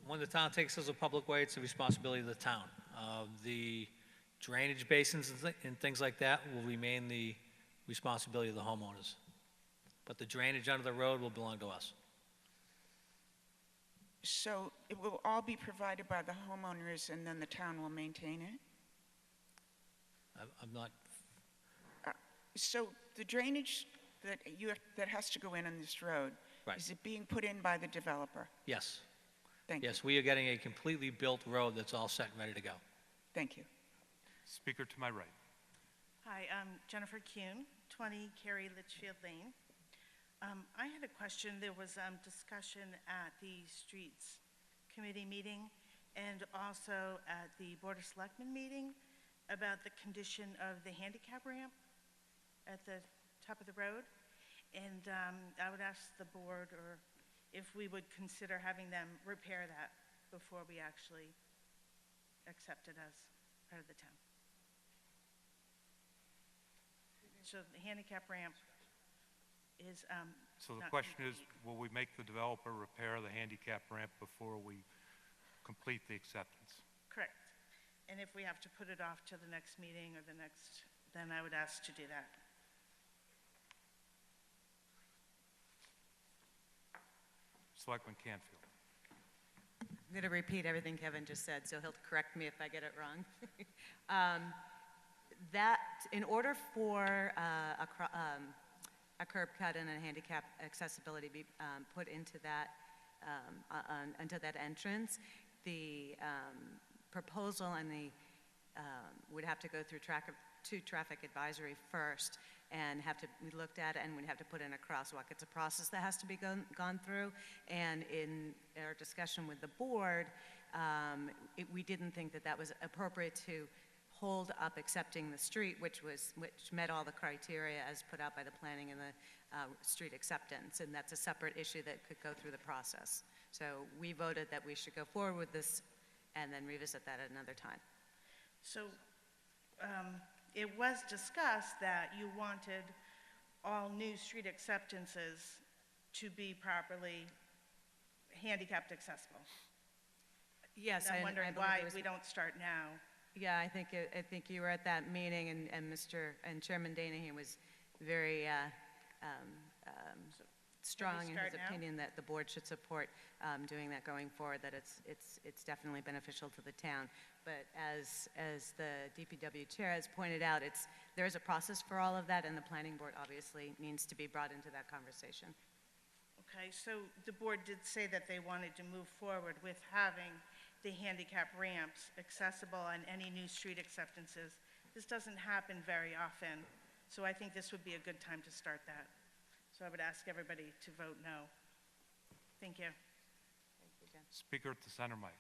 When the town takes as a public way, it's the responsibility of the town. The drainage basins and things like that will remain the responsibility of the homeowners. But the drainage under the road will belong to us. So it will all be provided by the homeowners and then the town will maintain it? I'm not... So the drainage that has to go in on this road, Right. is it being put in by the developer? Yes. Thank you. Yes, we are getting a completely built road that's all set and ready to go. Thank you. Speaker to my right. Hi, I'm Jennifer Kuhn, 20 Carey Litchfield Lane. I had a question. There was discussion at the Streets Committee meeting and also at the Board of Selectmen meeting about the condition of the handicap ramp at the top of the road. And I would ask the board or if we would consider having them repair that before we actually accepted as part of the town. So the handicap ramp is, So the not question is, complete. will we make the developer repair the handicap ramp before we complete the acceptance? Correct. And if we have to put it off to the next meeting or the next, then I would ask to do that. Selectman Canfield. I'm going to repeat everything Kevin just said, so he'll correct me if I get it wrong. That, in order for a curb cut and a handicap accessibility be put into that, into that entrance, the proposal and the, would have to go through traffic advisory first and have to be looked at, and we'd have to put in a crosswalk. It's a process that has to be gone through, and in our discussion with the board, we didn't think that that was appropriate to hold up accepting the street, which met all the criteria as put out by the planning and the street acceptance, and that's a separate issue that could go through the process. So we voted that we should go forward with this and then revisit that at another time. So it was discussed that you wanted all new street acceptances to be properly handicapped accessible. Yes, And I'm I wondering believe why it was- we don't start now. Yeah, I think you were at that meeting, and Chairman Danahy was very strong in his start now? opinion that the board should support doing that going forward, that it's definitely beneficial to the town. But as the DPW chair has pointed out, there is a process for all of that, and the planning board obviously needs to be brought into that conversation. Okay, so the board did say that they wanted to move forward with having the handicap ramps accessible on any new street acceptances. This doesn't happen very often, so I think this would be a good time to start that. So I would ask everybody to vote no. Thank you. Speaker at the center mic.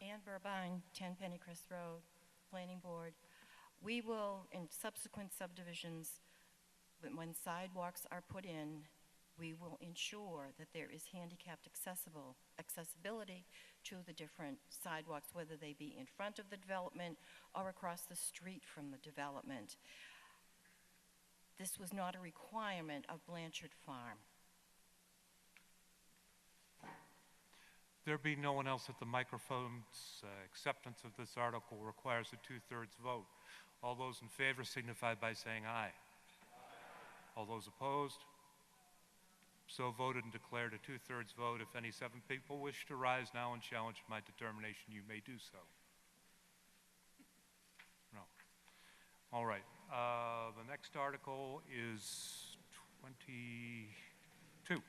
Ann Burbine, 10 Pennycrest Road, Planning Board. We will, in subsequent subdivisions, when sidewalks are put in, we will ensure that there is handicapped accessibility to the different sidewalks, whether they be in front of the development or across the street from the development. This was not a requirement of Blanchard Farm. There be no one else at the microphones. Acceptance of this article requires a 2/3 vote. All those in favor signify by saying aye. All those opposed? So voted and declared a 2/3 vote. If any 7 people wish to rise now and challenge my determination, you may do so. No. All right. The next article is 22.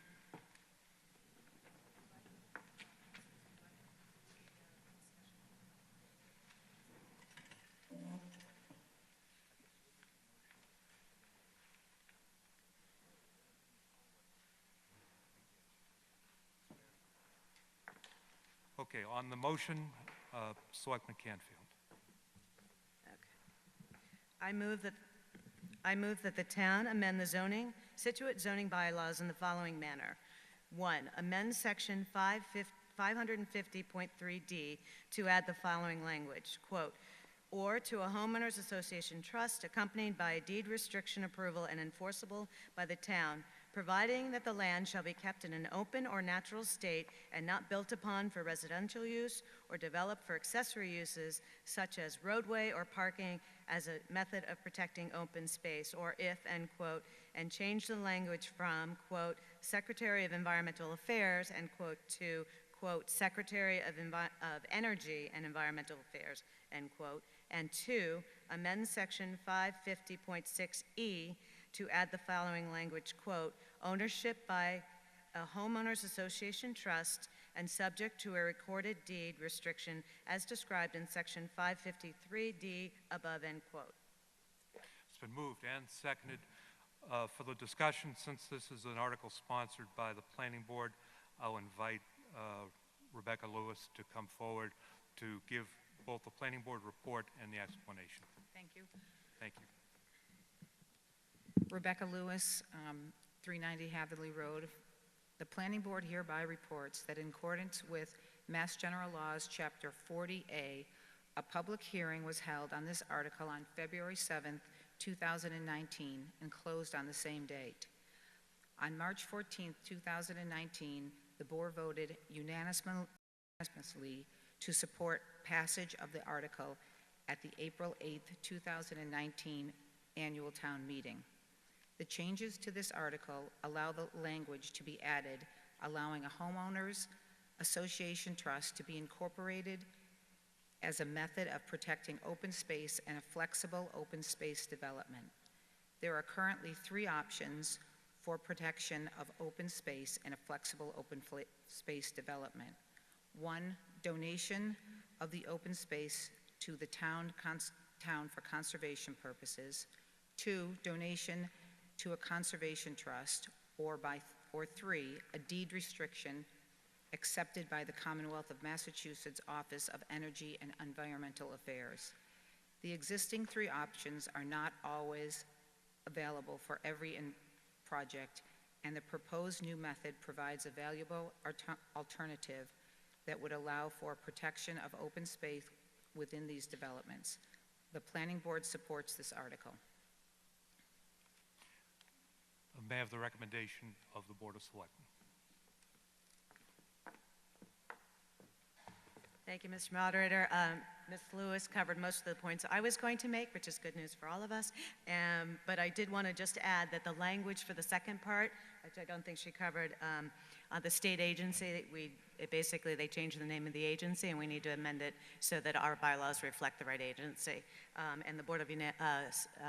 Okay, on the motion, Selectman Canfield. I move that the town amend the Scituate zoning bylaws in the following manner. 1, amend section 550.3D to add the following language, quote, "or to a homeowners association trust accompanied by a deed restriction approval and enforceable by the town, providing that the land shall be kept in an open or natural state and not built upon for residential use or developed for accessory uses such as roadway or parking as a method of protecting open space," or if, end quote, and change the language from, quote, "Secretary of Environmental Affairs," end quote, to, quote, "Secretary of Energy and Environmental Affairs," end quote. And 2, amend section 550.6E to add the following language, quote, "ownership by a homeowners association trust and subject to a recorded deed restriction as described in section 553D above," end quote. It's been moved and seconded. For the discussion, since this is an article sponsored by the Planning Board, I'll invite Rebecca Lewis to come forward to give both the Planning Board report and the explanation. Thank you. Thank you. Rebecca Lewis, 390 Hatherley Road. The Planning Board hereby reports that in accordance with Mass General Laws, Chapter 40A, a public hearing was held on this article on February 7th, 2019, and closed on the same date. On March 14th, 2019, the board voted unanimously to support passage of the article at the April 8th, 2019 annual town meeting. The changes to this article allow the language to be added, allowing a homeowners association trust to be incorporated as a method of protecting open space and a flexible open space development. There are currently 3 options for protection of open space and a flexible open space development. 1, donation of the open space to the town for conservation purposes. 2, donation to a conservation trust, or 3, a deed restriction accepted by the Commonwealth of Massachusetts Office of Energy and Environmental Affairs. The existing 3 options are not always available for every project, and the proposed new method provides a valuable alternative that would allow for protection of open space within these developments. The Planning Board supports this article. May I have the recommendation of the Board of Selectmen? Thank you, Mr. Moderator. Ms. Lewis covered most of the points I was going to make, which is good news for all of us. But I did want to just add that the language for the second part, which I don't think she covered, the state agency, basically they changed the name of the agency, and we need to amend it so that our bylaws reflect the right agency. And the Board of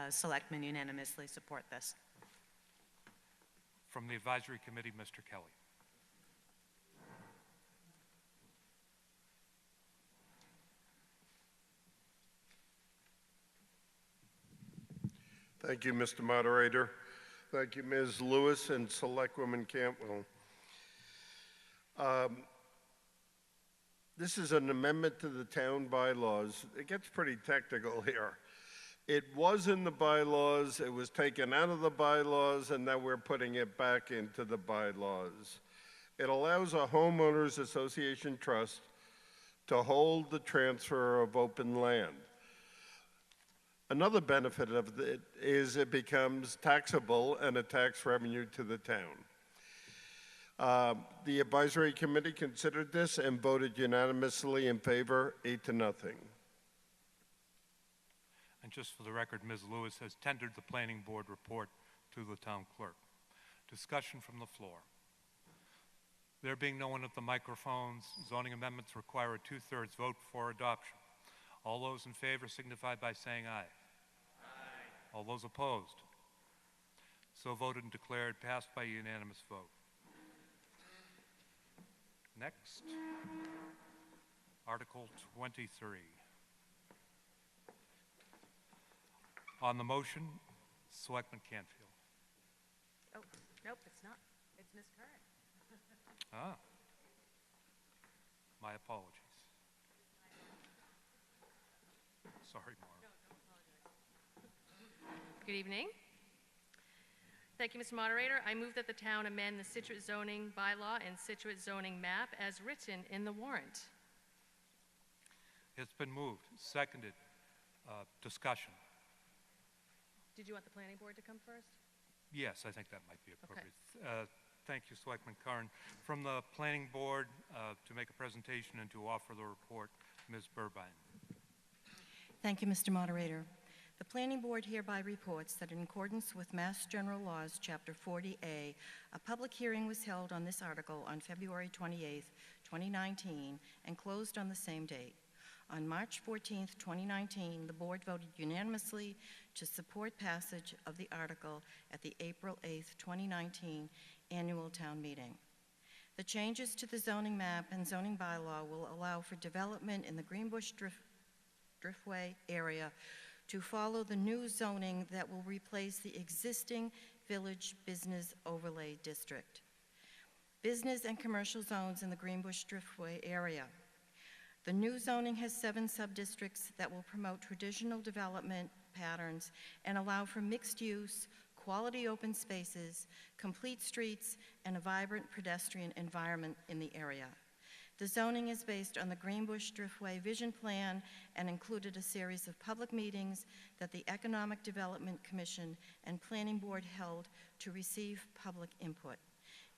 Selectmen unanimously support this. From the Advisory Committee, Mr. Kelly. Thank you, Mr. Moderator. Thank you, Ms. Lewis and Selectwoman Cantwell. This is an amendment to the town bylaws. It gets pretty technical here. It was in the bylaws, it was taken out of the bylaws, and now we're putting it back into the bylaws. It allows a homeowners association trust to hold the transfer of open land. Another benefit of it is it becomes taxable and a tax revenue to the town. The advisory committee considered this and voted unanimously in favor, 8-0. And just for the record, Ms. Lewis has tendered the planning board report to the town clerk. Discussion from the floor. There being no one at the microphones, zoning amendments require a 2/3 vote for adoption. All those in favor signify by saying aye. Aye. All those opposed? So voted and declared, passed by unanimous vote. Next, Article 23. On the motion, Selectman Canfield. Oh, nope, it's not. It's Ms. Curran. Ah. My apologies. Sorry, Maura. Good evening. Thank you, Mr. Moderator. I move that the town amend the Scituate zoning bylaw and Scituate zoning map as written in the warrant. It's been moved, seconded. Discussion. Did you want the planning board to come first? Yes, I think that might be appropriate. Okay. Thank you, Selectman Curran. From the planning board to make a presentation and to offer the report, Ms. Burbine. Thank you, Mr. Moderator. The Planning Board hereby reports that in accordance with Mass General Laws, Chapter 40A, a public hearing was held on this article on February 28, 2019, and closed on the same date. On March 14, 2019, the board voted unanimously to support passage of the article at the April 8, 2019 annual town meeting. The changes to the zoning map and zoning bylaw will allow for development in the Greenbush Driftway area to follow the new zoning that will replace the existing Village Business Overlay District. Business and commercial zones in the Greenbush Driftway area. The new zoning has 7 sub-districts that will promote traditional development patterns and allow for mixed use, quality open spaces, complete streets, and a vibrant pedestrian environment in the area. The zoning is based on the Greenbush Driftway Vision Plan and included a series of public meetings that the Economic Development Commission and Planning Board held to receive public input.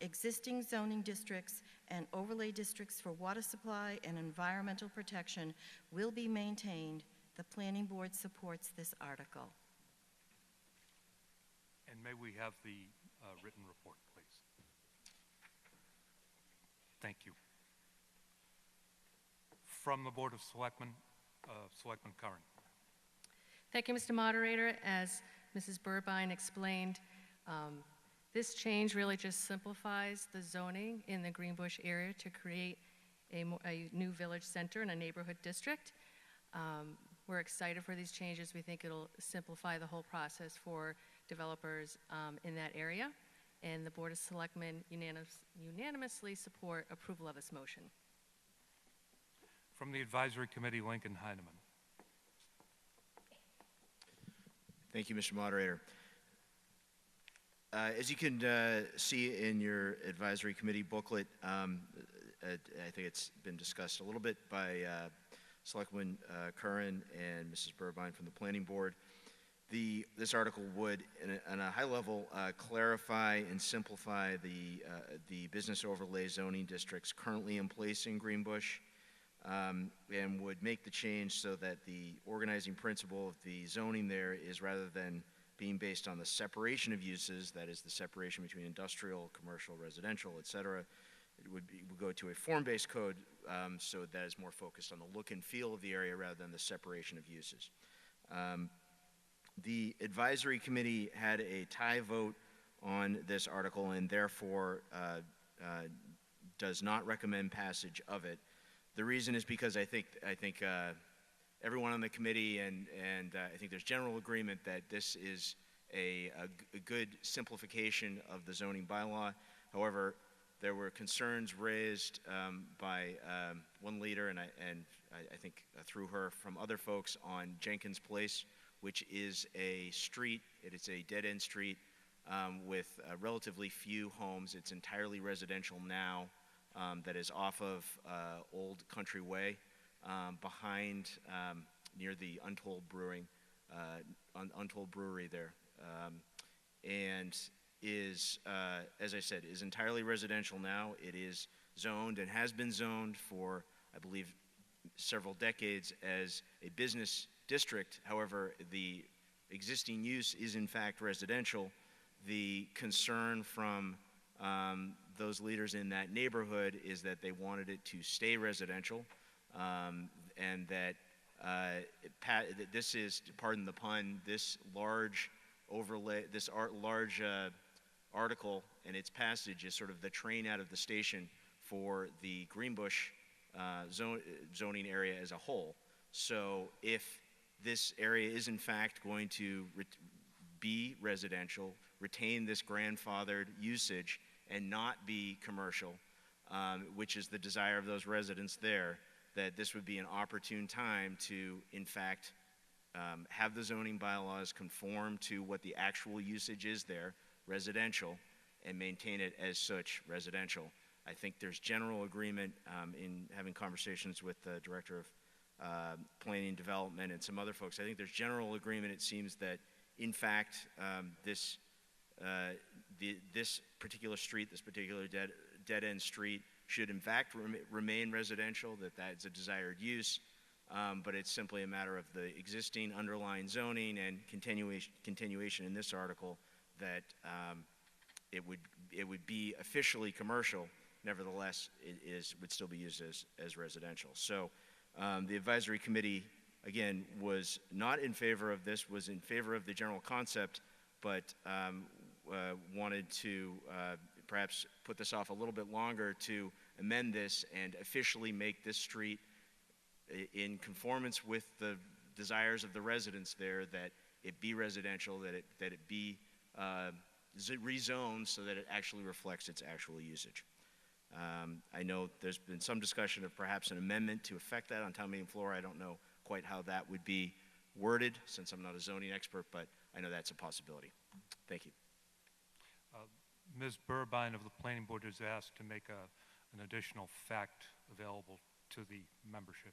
Existing zoning districts and overlay districts for water supply and environmental protection will be maintained. The Planning Board supports this article. And may we have the written report, please? Thank you. From the Board of Selectmen, Selectman Curran. Thank you, Mr. Moderator. As Mrs. Burbine explained, this change really just simplifies the zoning in the Greenbush area to create a new village center and a neighborhood district. We're excited for these changes. We think it'll simplify the whole process for developers in that area. And the Board of Selectmen unanimously support approval of this motion. From the Advisory Committee, Lincoln Heineman. Thank you, Mr. Moderator. As you can see in your Advisory Committee booklet, I think it's been discussed a little bit by Selectman Curran and Mrs. Burbine from the Planning Board. This article would, on a high level, clarify and simplify the business overlay zoning districts currently in place in Greenbush, and would make the change so that the organizing principle of the zoning there is, rather than being based on the separation of uses, that is the separation between industrial, commercial, residential, et cetera, it would go to a form-based code, so that is more focused on the look and feel of the area rather than the separation of uses. The Advisory Committee had a tie vote on this article and therefore does not recommend passage of it. The reason is because I think everyone on the committee and I think there's general agreement that this is a good simplification of the zoning bylaw. However, there were concerns raised by one leader and I think through her from other folks on Jenkins Place, which is a street. It is a dead-end street with relatively few homes. It's entirely residential now. That is off of Old Country Way, behind near the Untold Brewery there, and is, as I said, is entirely residential now. It is zoned and has been zoned for, I believe, several decades as a business district. However, the existing use is in fact residential. The concern from those leaders in that neighborhood is that they wanted it to stay residential, and that this is, pardon the pun, this large overlay, this large article and its passage is sort of the train out of the station for the Greenbush zoning area as a whole. So if this area is in fact going to be residential, retain this grandfathered usage, and not be commercial, which is the desire of those residents there, that this would be an opportune time to, in fact, have the zoning bylaws conform to what the actual usage is there, residential, and maintain it as such, residential. I think there's general agreement in having conversations with the Director of Planning and Development and some other folks. I think there's general agreement, it seems, that in fact this particular street, this particular dead-end street should in fact remain residential, that's a desired use, but it's simply a matter of the existing underlying zoning and continuation in this article that it would be officially commercial. Nevertheless, would still be used as residential. So the Advisory Committee, again, was not in favor of this, was in favor of the general concept, but wanted to perhaps put this off a little bit longer to amend this and officially make this street in conformance with the desires of the residents there, that it be residential, that it be rezoned so that it actually reflects its actual usage. I know there's been some discussion of perhaps an amendment to affect that on town meeting floor. I don't know quite how that would be worded, since I'm not a zoning expert, but I know that's a possibility. Thank you. Ms. Burbine of the Planning Board is asked to make an additional fact available to the membership.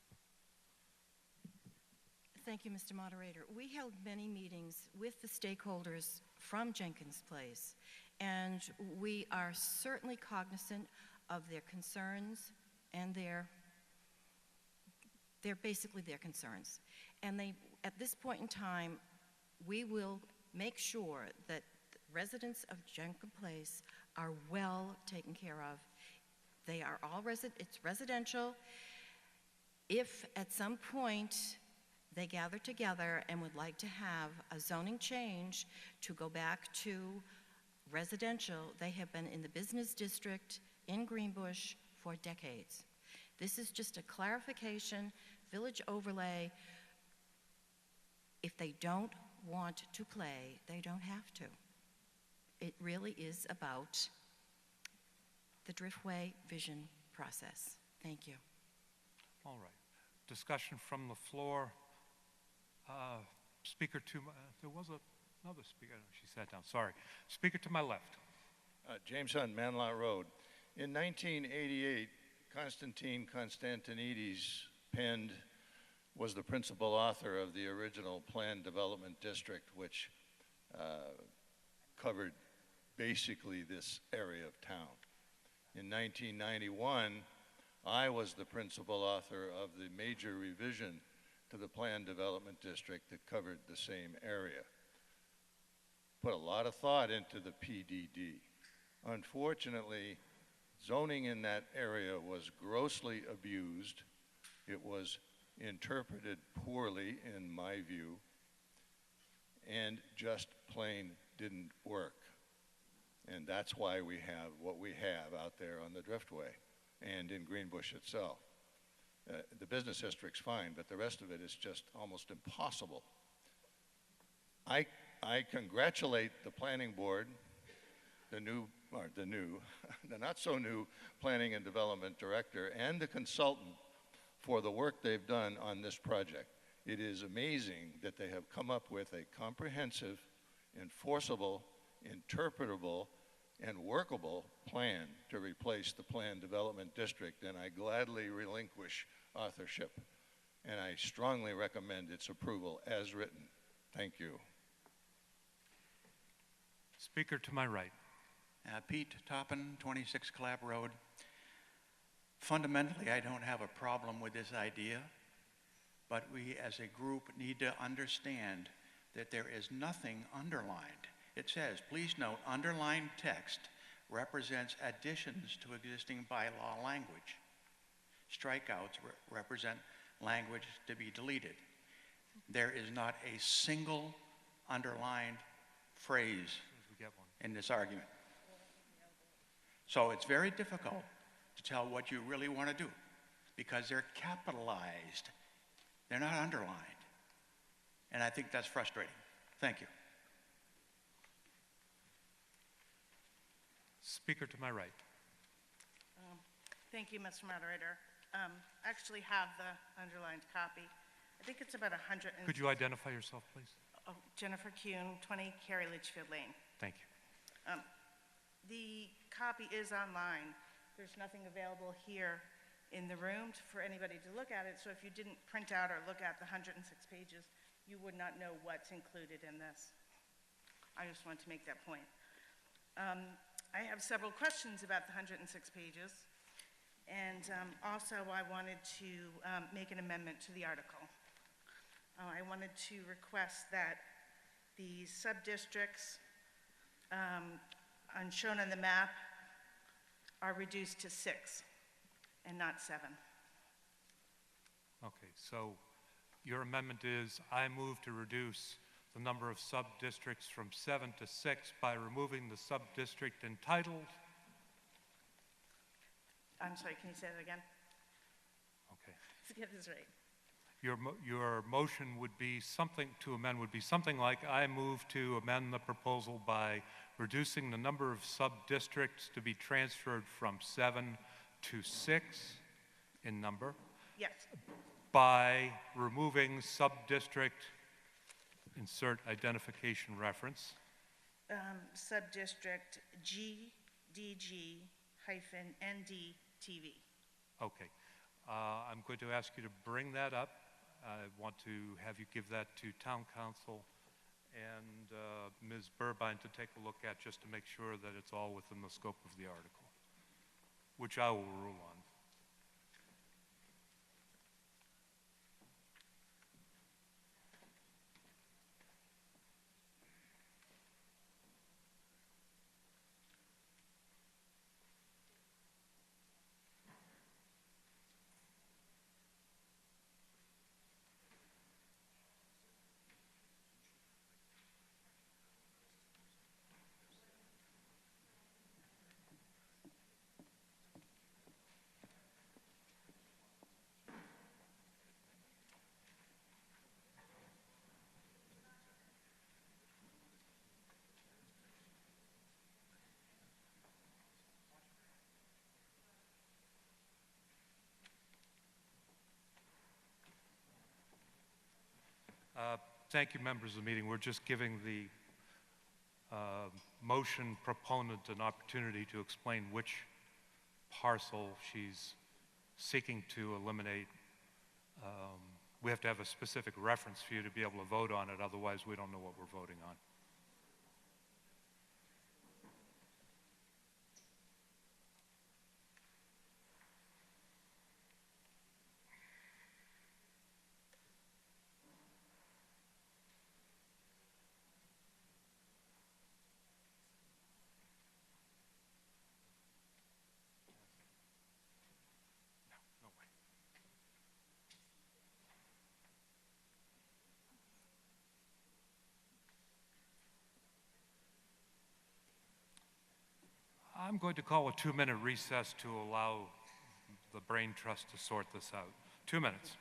Thank you, Mr. Moderator. We held many meetings with the stakeholders from Jenkins Place, and we are certainly cognizant of their concerns and basically their concerns. And at this point in time, we will make sure that residents of Jenkins Place are well taken care of. They are all it's residential. If at some point they gather together and would like to have a zoning change to go back to residential, they have been in the business district in Greenbush for decades. This is just a clarification, village overlay. If they don't want to play, they don't have to. It really is about the Driftway vision process. Thank you. All right. Discussion from the floor. Speaker to my, there was another speaker. She sat down. Sorry. Speaker to my left. James Hunt, Manlot Road. In 1988, Constantine Constantinides was the principal author of the original Planned Development District, which covered basically this area of town. In 1991, I was the principal author of the major revision to the Planned Development District that covered the same area. Put a lot of thought into the PDD. Unfortunately, zoning in that area was grossly abused. It was interpreted poorly, in my view, and just plain didn't work. And that's why we have what we have out there on the Driftway and in Greenbush itself. The business district's fine, but the rest of it is just almost impossible. I congratulate the planning board, the not so new planning and development director, and the consultant for the work they've done on this project. It is amazing that they have come up with a comprehensive, enforceable, interpretable, and workable plan to replace the Planned Development District, and I gladly relinquish authorship, and I strongly recommend its approval as written. Thank you. Speaker to my right. Pete Toppin, 26 Clapp Road. Fundamentally, I don't have a problem with this idea, but we as a group need to understand that there is nothing underlined. It says, please note, underlined text represents additions to existing bylaw language. Strikeouts represent language to be deleted. There is not a single underlined phrase in this argument. So it's very difficult to tell what you really want to do because they're capitalized. They're not underlined. And I think that's frustrating. Thank you. Speaker to my right. Thank you, Mr. Moderator. I actually have the underlined copy. I think it's about 100. Could you identify yourself, please? Oh, Jennifer Kuhn, 20 Carey Litchfield Lane. Thank you. The copy is online. There's nothing available here in the room for anybody to look at it, so if you didn't print out or look at the 106 pages, you would not know what's included in this. I just wanted to make that point. I have several questions about the 106 pages, and also I wanted to make an amendment to the article. I wanted to request that the sub-districts shown on the map are reduced to 6 and not 7. Okay, so your amendment is, I move to reduce the number of sub-districts from 7 to 6 by removing the sub-district entitled. I'm sorry, can you say that again? Okay. To get this right. Your motion would be something, to amend would be something like, I move to amend the proposal by reducing the number of sub-districts to be transferred from 7 to 6 in number. Yes. By removing sub-district, insert identification reference. Sub-district GDG-NDTV. Okay. I'm going to ask you to bring that up. I want to have you give that to Town Council and Ms. Burbine to take a look at, just to make sure that it's all within the scope of the article, which I will rule on. Thank you, members of the meeting. We're just giving the motion proponent an opportunity to explain which parcel she's seeking to eliminate. We have to have a specific reference for you to be able to vote on it, otherwise we don't know what we're voting on. I'm going to call a 2-minute recess to allow the Brain Trust to sort this out. 2 minutes.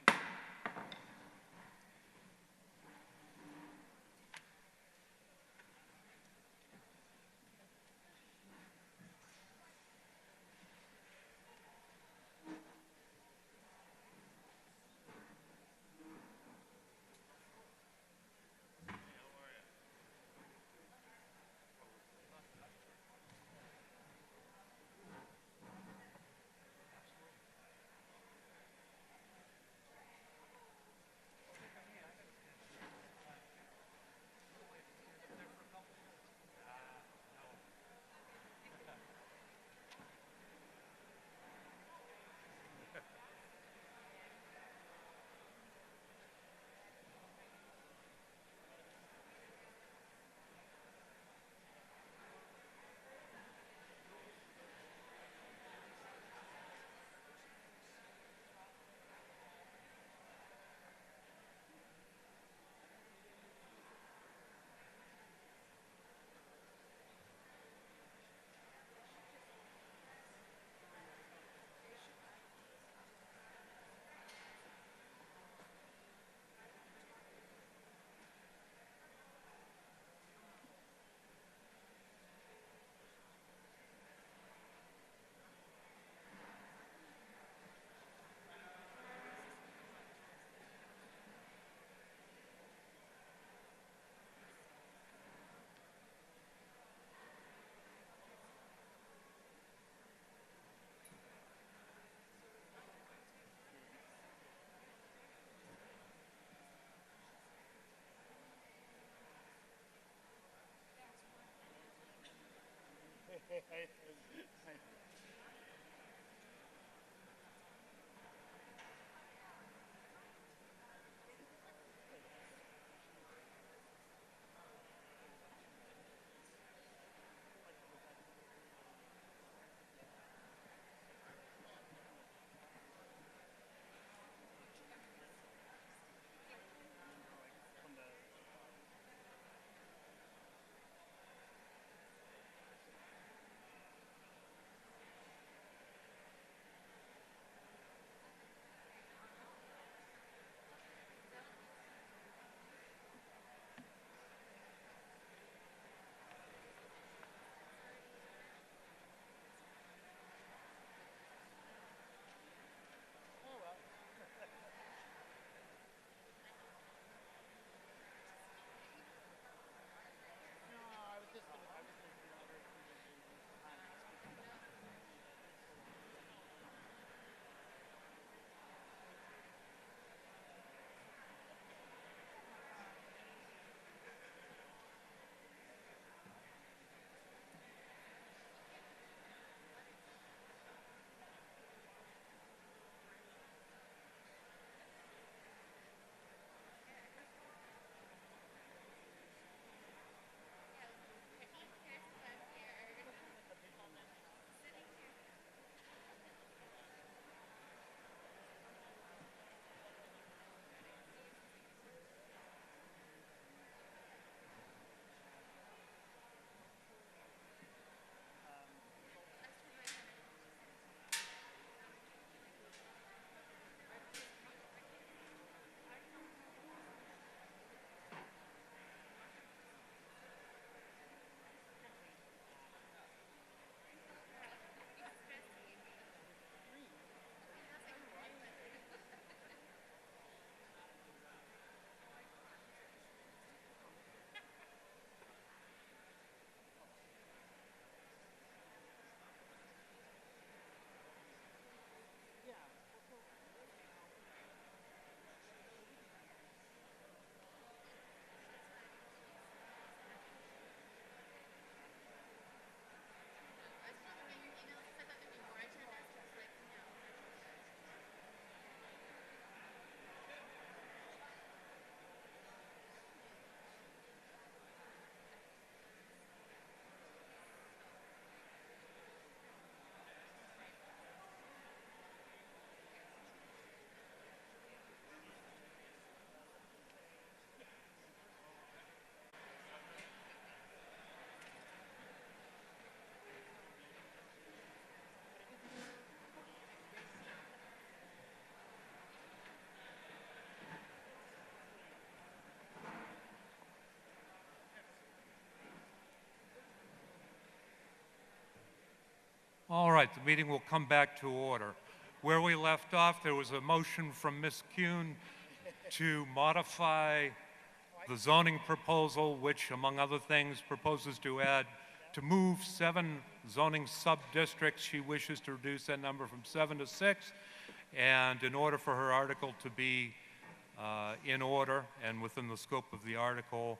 right, the meeting will come back to order. Where we left off, there was a motion from Ms. Kuhn to modify the zoning proposal, which, among other things, proposes to move 7 zoning sub-districts. She wishes to reduce that number from 7 to 6. And in order for her article to be in order and within the scope of the article,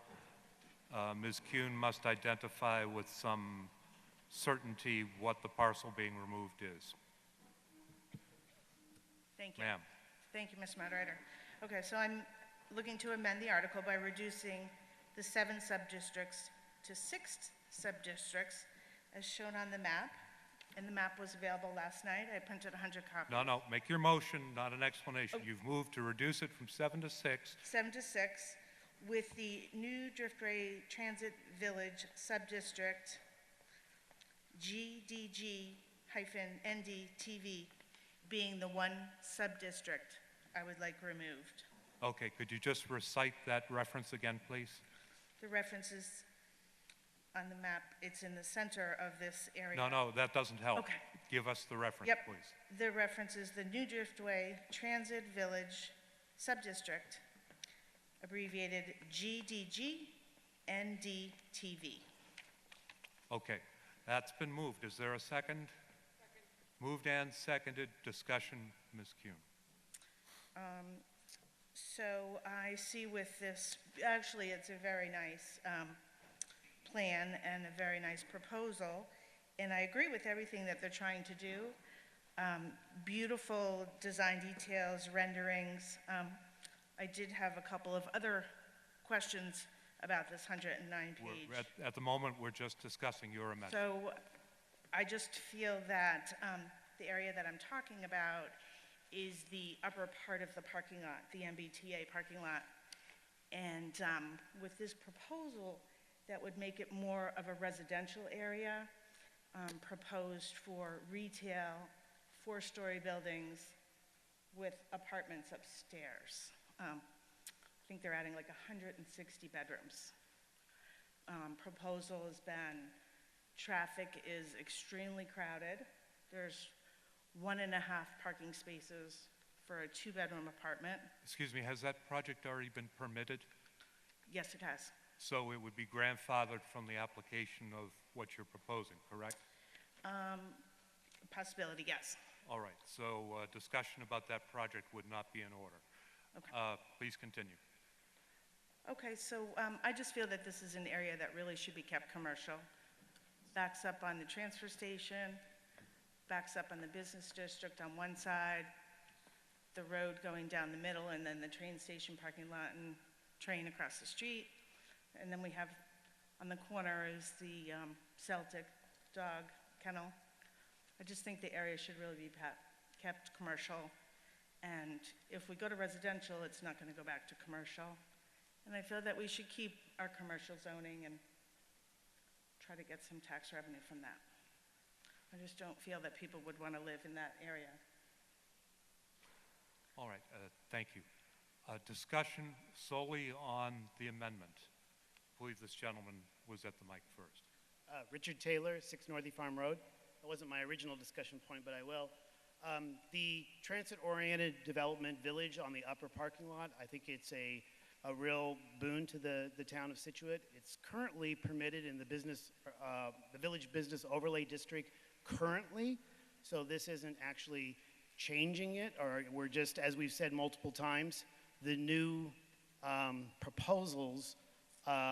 Ms. Kuhn must identify with some certainty what the parcel being removed is. Thank you. Ma'am. Thank you, Mr. Moderator. Okay, so I'm looking to amend the article by reducing the 7 sub-districts to 6 sub-districts as shown on the map. And the map was available last night. I printed 100 copies. No, make your motion, not an explanation. You've moved to reduce it from 7 to 6. 7 to 6, with the new Driftway Transit Village sub-district GDG-NDTV being the one sub-district I would like removed. Okay, could you just recite that reference again, please? The reference is on the map. It's in the center of this area. No, that doesn't help. Okay. Give us the reference, Yep. please. The reference is the New Driftway Transit Village Subdistrict, abbreviated GDG-NDTV. Okay, that's been moved. Is there a second? Moved and seconded. Discussion, Ms. Kuhn. So I see with this, actually, it's a very nice plan and a very nice proposal, and I agree with everything that they're trying to do. Beautiful design details, renderings. I did have a couple of other questions about this 109-page. At the moment, we're just discussing your amendment. So I just feel that the area that I'm talking about is the upper part of the parking lot, the MBTA parking lot. And with this proposal, that would make it more of a residential area, proposed for retail, 4-story buildings with apartments upstairs. I think they're adding like 160 bedrooms. Proposal has been, traffic is extremely crowded. There's 1.5 parking spaces for a 2-bedroom apartment. Excuse me, has that project already been permitted? Yes, it has. So it would be grandfathered from the application of what you're proposing, correct? Possibility, yes. All right, so discussion about that project would not be in order. Okay. Please continue. Okay, so I just feel that this is an area that really should be kept commercial. Backs up on the transfer station, backs up on the business district on one side, the road going down the middle, and then the train station parking lot and train across the street. And then we have, on the corner is the Celtic dog kennel. I just think the area should really be kept commercial. And if we go to residential, it's not going to go back to commercial. And I feel that we should keep our commercial zoning and try to get some tax revenue from that. I just don't feel that people would want to live in that area. All right, thank you. Discussion solely on the amendment. I believe this gentleman was at the mic first. Richard Taylor, 6 Northie Farm Road. That wasn't my original discussion point, but I will. The transit-oriented development village on the upper parking lot, I think it's a real boon to the town of Scituate. It's currently permitted in the village business overlay district currently, so this isn't actually changing it, or we're just, as we've said multiple times, the new proposals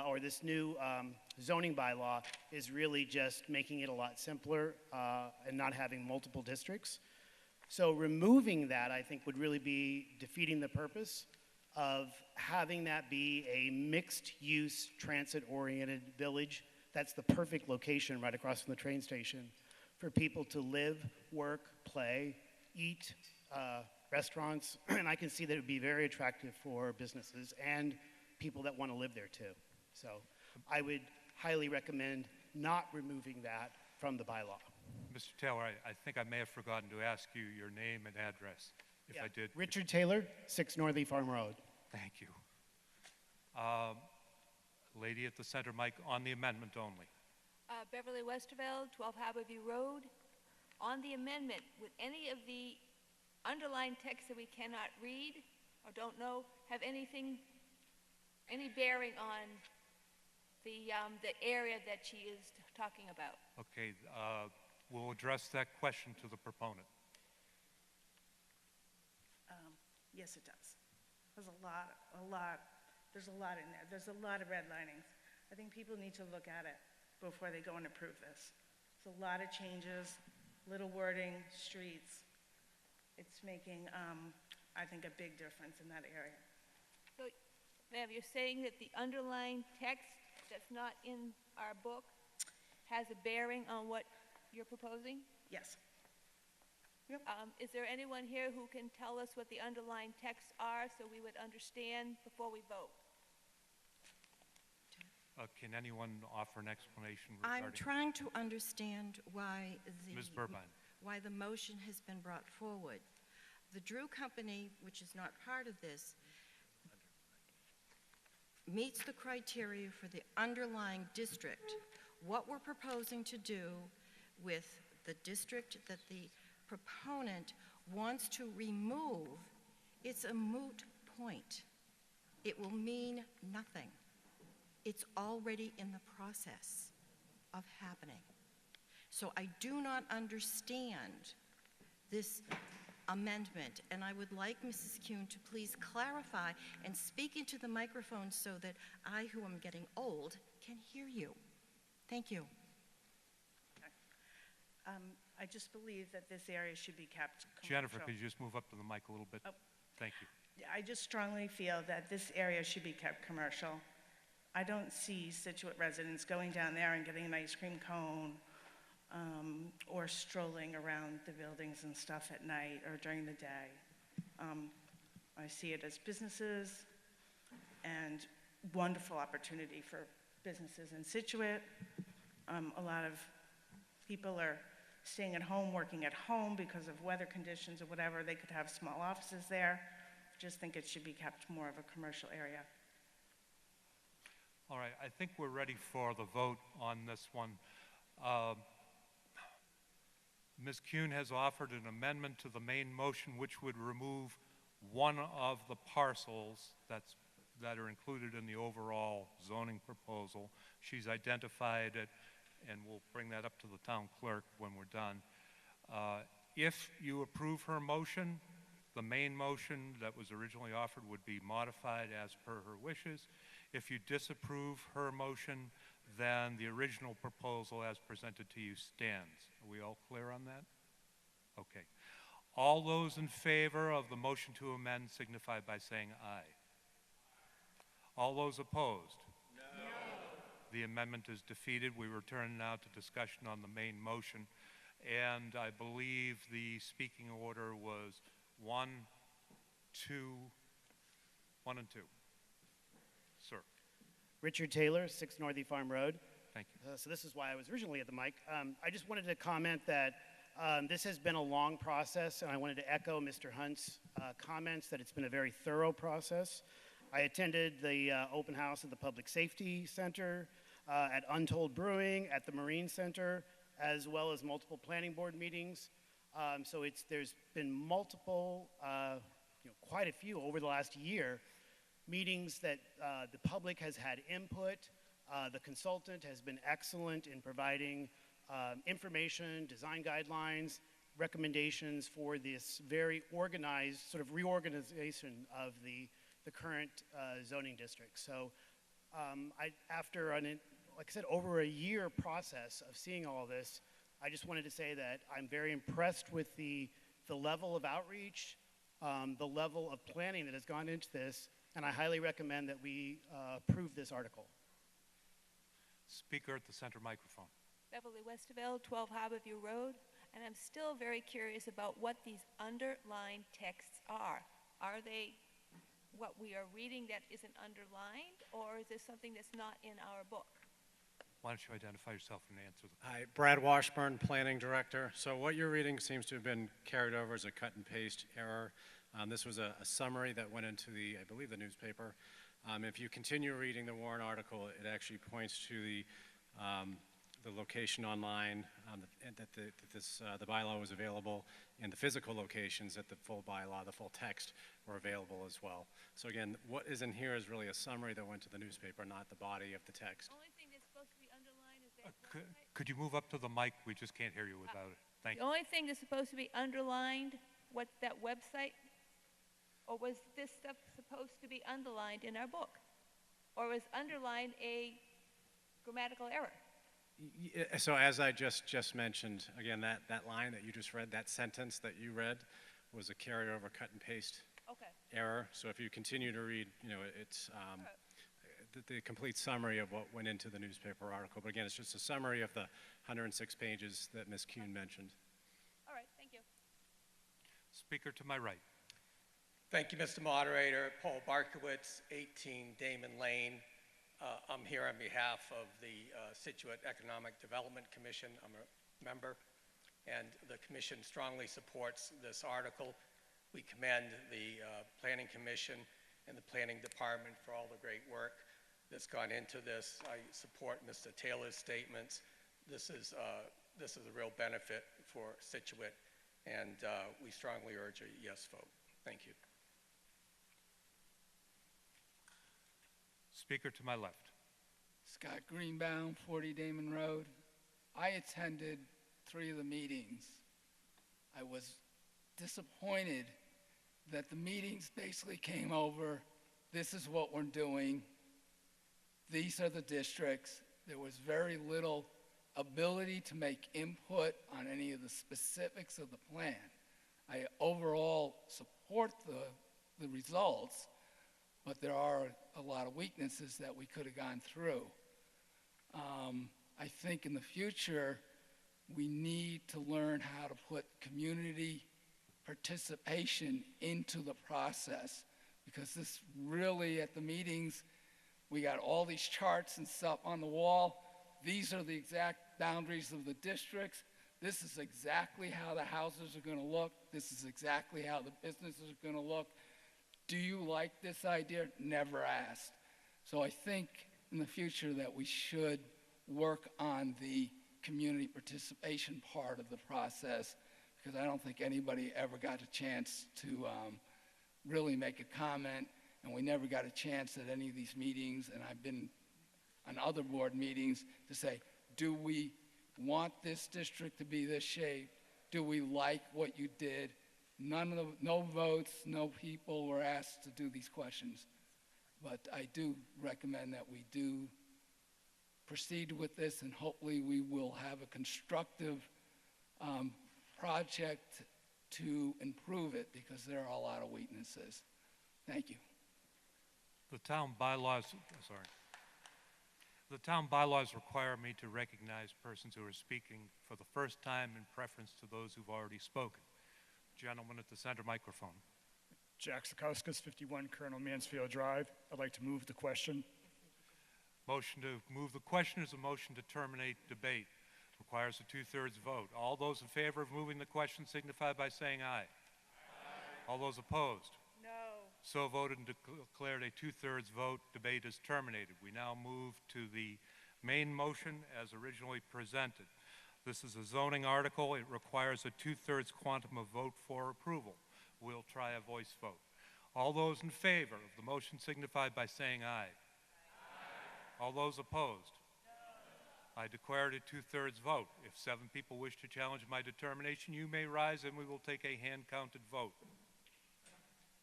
or this new zoning bylaw is really just making it a lot simpler and not having multiple districts. So removing that, I think, would really be defeating the purpose of having that be a mixed-use, transit-oriented village. That's the perfect location right across from the train station for people to live, work, play, eat, restaurants, and I can see that it would be very attractive for businesses and people that want to live there too. So I would highly recommend not removing that from the bylaw. Mr. Taylor, I think I may have forgotten to ask you your name and address. If I did. Richard Taylor, 6 Northie Farm Road. Thank you. Lady at the center mic on the amendment only. Beverly Westerveld, 12 Harborview Road. on the amendment, would any of the underlined text that we cannot read or don't know have any bearing on the area that she is talking about? Okay, we'll address that question to the proponent. Yes, it does. There's a lot in there. There's a lot of redlinings. I think people need to look at it before they go and approve this. There's a lot of changes, little wording, streets. It's making, I think, a big difference in that area. So, ma'am, you're saying that the underlined text that's not in our book has a bearing on what you're proposing? Yes. Is there anyone here who can tell us what the underlined texts are so we would understand before we vote? Can anyone offer an explanation regarding? I'm trying to understand why Ms. Burbine. why the motion has been brought forward. The Drew Company, which is not part of this, meets the criteria for the underlying district. What we're proposing to do with the district that the proponent wants to remove, it's a moot point. It will mean nothing. It's already in the process of happening. So I do not understand this amendment, and I would like Mrs. Kuhn to please clarify and speak into the microphone so that I, who am getting old, can hear you. Thank you. I just believe that this area should be kept commercial. Jennifer, could you just move up to the mic a little bit? Oh. Thank you. I just strongly feel that this area should be kept commercial. I don't see Scituate residents going down there and getting an ice cream cone or strolling around the buildings and stuff at night or during the day. I see it as businesses and wonderful opportunity for businesses in Scituate. A lot of people are staying at home, working at home because of weather conditions or whatever. They could have small offices there. I just think it should be kept more of a commercial area. All right, I think we're ready for the vote on this one. Ms. Kuhn has offered an amendment to the main motion which would remove one of the parcels that are included in the overall zoning proposal. She's identified it, and we'll bring that up to the town clerk when we're done. If you approve her motion, the main motion that was originally offered would be modified as per her wishes. If you disapprove her motion, then the original proposal as presented to you stands. Are we all clear on that? Okay. All those in favor of the motion to amend signify by saying aye. All those opposed? No. The amendment is defeated. We return now to discussion on the main motion. And I believe the speaking order was 1, 2, 1 and 2. Sir. Richard Taylor, 6 Northie Farm Road. Thank you. So this is why I was originally at the mic. I just wanted to comment that this has been a long process, and I wanted to echo Mr. Hunt's comments that it's been a very thorough process. I attended the open house at the Public Safety Center, at Untold Brewing, at the Marine Center, as well as multiple planning board meetings. So there's been multiple, quite a few over the last year, meetings that the public has had input. The consultant has been excellent in providing information, design guidelines, recommendations for this very organized sort of reorganization of the current zoning district. So after, like I said, over a year process of seeing all this, I just wanted to say that I'm very impressed with the level of outreach, the level of planning that has gone into this, and I highly recommend that we approve this article. Speaker at the center microphone. Beverly Westerveld, 12 Harborview Road, and I'm still very curious about what these underlined texts are. Are they what we are reading that isn't underlined, or is this something that's not in our book? Why don't you identify yourself and answer the question? Hi, Brad Washburn, Planning Director. So what you're reading seems to have been carried over as a cut and paste error. This was a summary that went into I believe, the newspaper. If you continue reading the warrant article, it actually points to the location online, and that the bylaw was available, and the physical locations that the full bylaw, the full text, were available as well. So again, what is in here is really a summary that went to the newspaper, not the body of the text. Only thing that's supposed to be underlined is that Could you move up to the mic? We just can't hear you without it. Thank the you. only thing that's supposed to be underlined, what's that website? Or was this stuff supposed to be underlined in our book? Or was underlined a grammatical error? So as I just mentioned, again, that line that you just read, that sentence that you read was a carryover cut and paste error. So if you continue to read, it's the complete summary of what went into the newspaper article. But again, it's just a summary of the 106 pages that Ms. Kuhn mentioned. All right, thank you. Speaker to my right. Thank you, Mr. Moderator. Paul Barkowitz, 18 Damon Lane. I'm here on behalf of the Scituate Economic Development Commission. I'm a member, and the commission strongly supports this article. We commend the Planning Commission and the Planning Department for all the great work that's gone into this. I support Mr. Taylor's statements. This is a real benefit for Scituate, and we strongly urge a yes vote. Thank you. Speaker to my left. Scott Greenbaum, 40 Damon Road. I attended 3 of the meetings. I was disappointed that the meetings basically came over, this is what we're doing, these are the districts. There was very little ability to make input on any of the specifics of the plan. I overall support the results, but there are a lot of weaknesses that we could have gone through. I think in the future, we need to learn how to put community participation into the process, because this really, at the meetings, we got all these charts and stuff on the wall. These are the exact boundaries of the districts. This is exactly how the houses are going to look. This is exactly how the businesses are going to look. Do you like this idea? Never asked. So I think in the future that we should work on the community participation part of the process, because I don't think anybody ever got a chance to really make a comment, and we never got a chance at any of these meetings, and I've been on other board meetings to say, do we want this district to be this shape? Do we like what you did? No votes, no people were asked to do these questions. But I do recommend that we do proceed with this, and hopefully we will have a constructive project to improve it, because there are a lot of weaknesses. Thank you. The town bylaws, The town bylaws require me to recognize persons who are speaking for the first time in preference to those who've already spoken. Gentleman at the center microphone. Jack Sikouskas, 51 Colonel Mansfield Drive. I'd like to move the question. Motion to move the question is a motion to terminate debate. Requires a 2/3 vote. All those in favor of moving the question signify by saying aye. Aye. All those opposed? No. So voted and declared a 2/3 vote. Debate is terminated. We now move to the main motion as originally presented. This is a zoning article. It requires a 2/3 quantum of vote for approval. We'll try a voice vote. All those in favor of the motion signify by saying aye. Aye. All those opposed? No. I declare it a 2/3 vote. If 7 people wish to challenge my determination, you may rise and we will take a hand-counted vote.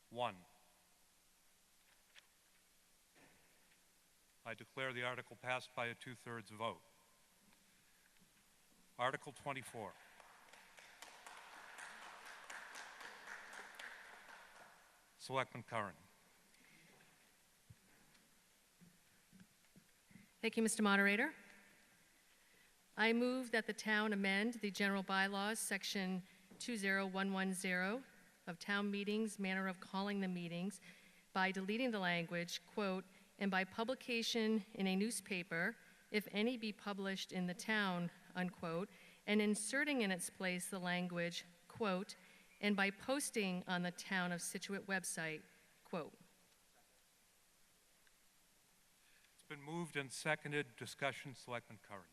1. I declare the article passed by a 2/3 vote. Article 24. Selectman Curran. Thank you, Mr. Moderator. I move that the town amend the general bylaws, section 20110 of town meetings, manner of calling the meetings, by deleting the language, quote, and by publication in a newspaper, if any be published in the town, unquote, and inserting in its place the language, quote, and by posting on the town of Scituate website, quote. It's been moved and seconded. Discussion, Selectman Curran.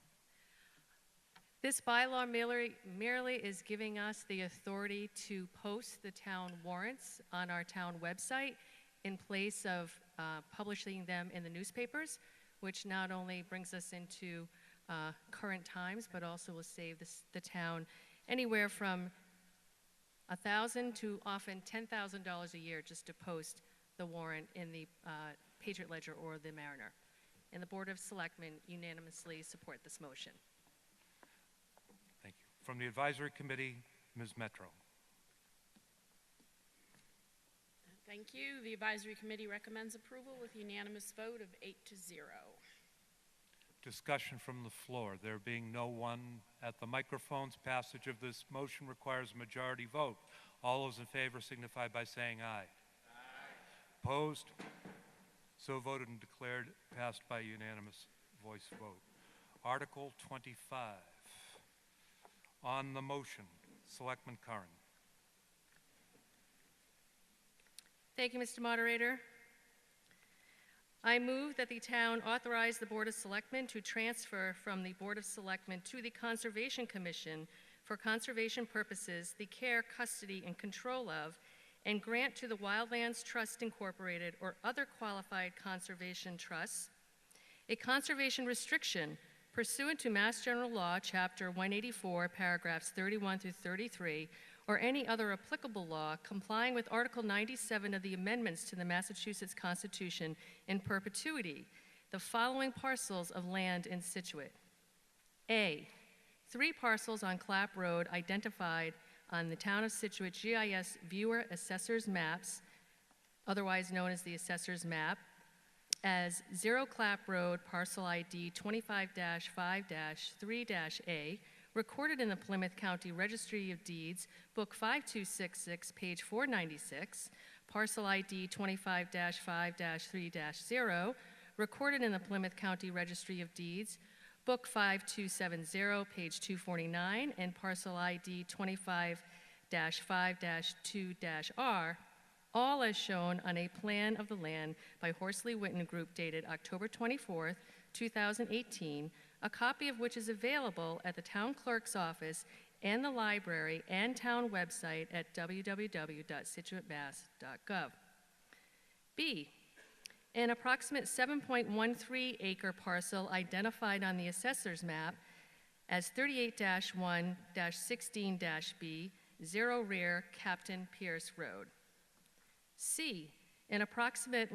This bylaw merely is giving us the authority to post the town warrants on our town website in place of publishing them in the newspapers, which not only brings us into current times, but also will save the town anywhere from $1,000 to often $10,000 a year just to post the warrant in the Patriot Ledger or the Mariner. And the Board of Selectmen unanimously support this motion. Thank you. From the Advisory Committee, Ms. Metro. Thank you. The Advisory Committee recommends approval with unanimous vote of 8-0. Discussion from the floor. There being no one at the microphones, passage of this motion requires a majority vote. All those in favor signify by saying aye. Aye. Opposed? So voted and declared passed by unanimous voice vote. Article 25. On the motion, Selectman Curran. Thank you, Mr. Moderator. I move that the town authorize the Board of Selectmen to transfer from the Board of Selectmen to the Conservation Commission for conservation purposes the care, custody, and control of, and grant to the Wildlands Trust Incorporated or other qualified conservation trusts a conservation restriction pursuant to Mass General Law, Chapter 184, paragraphs 31 through 33, or any other applicable law complying with Article 97 of the amendments to the Massachusetts Constitution in perpetuity, the following parcels of land in Scituate. A, 3 parcels on Clapp Road identified on the Town of Scituate GIS Viewer Assessor's Maps, otherwise known as the Assessor's Map, as 0 Clapp Road, parcel ID 25-5-3-A, recorded in the Plymouth County Registry of Deeds, Book 5266, page 496, parcel ID 25-5-3-0, recorded in the Plymouth County Registry of Deeds, Book 5270, page 249, and parcel ID 25-5-2-R, all as shown on a plan of the land by Horsley Witten Group dated October 24th, 2018, a copy of which is available at the town clerk's office and the library and town website at www.situatemass.gov. B, an approximate 7.13 acre parcel identified on the assessor's map as 38-1-16-B, 0 rear Captain Pierce Road. C, an approximate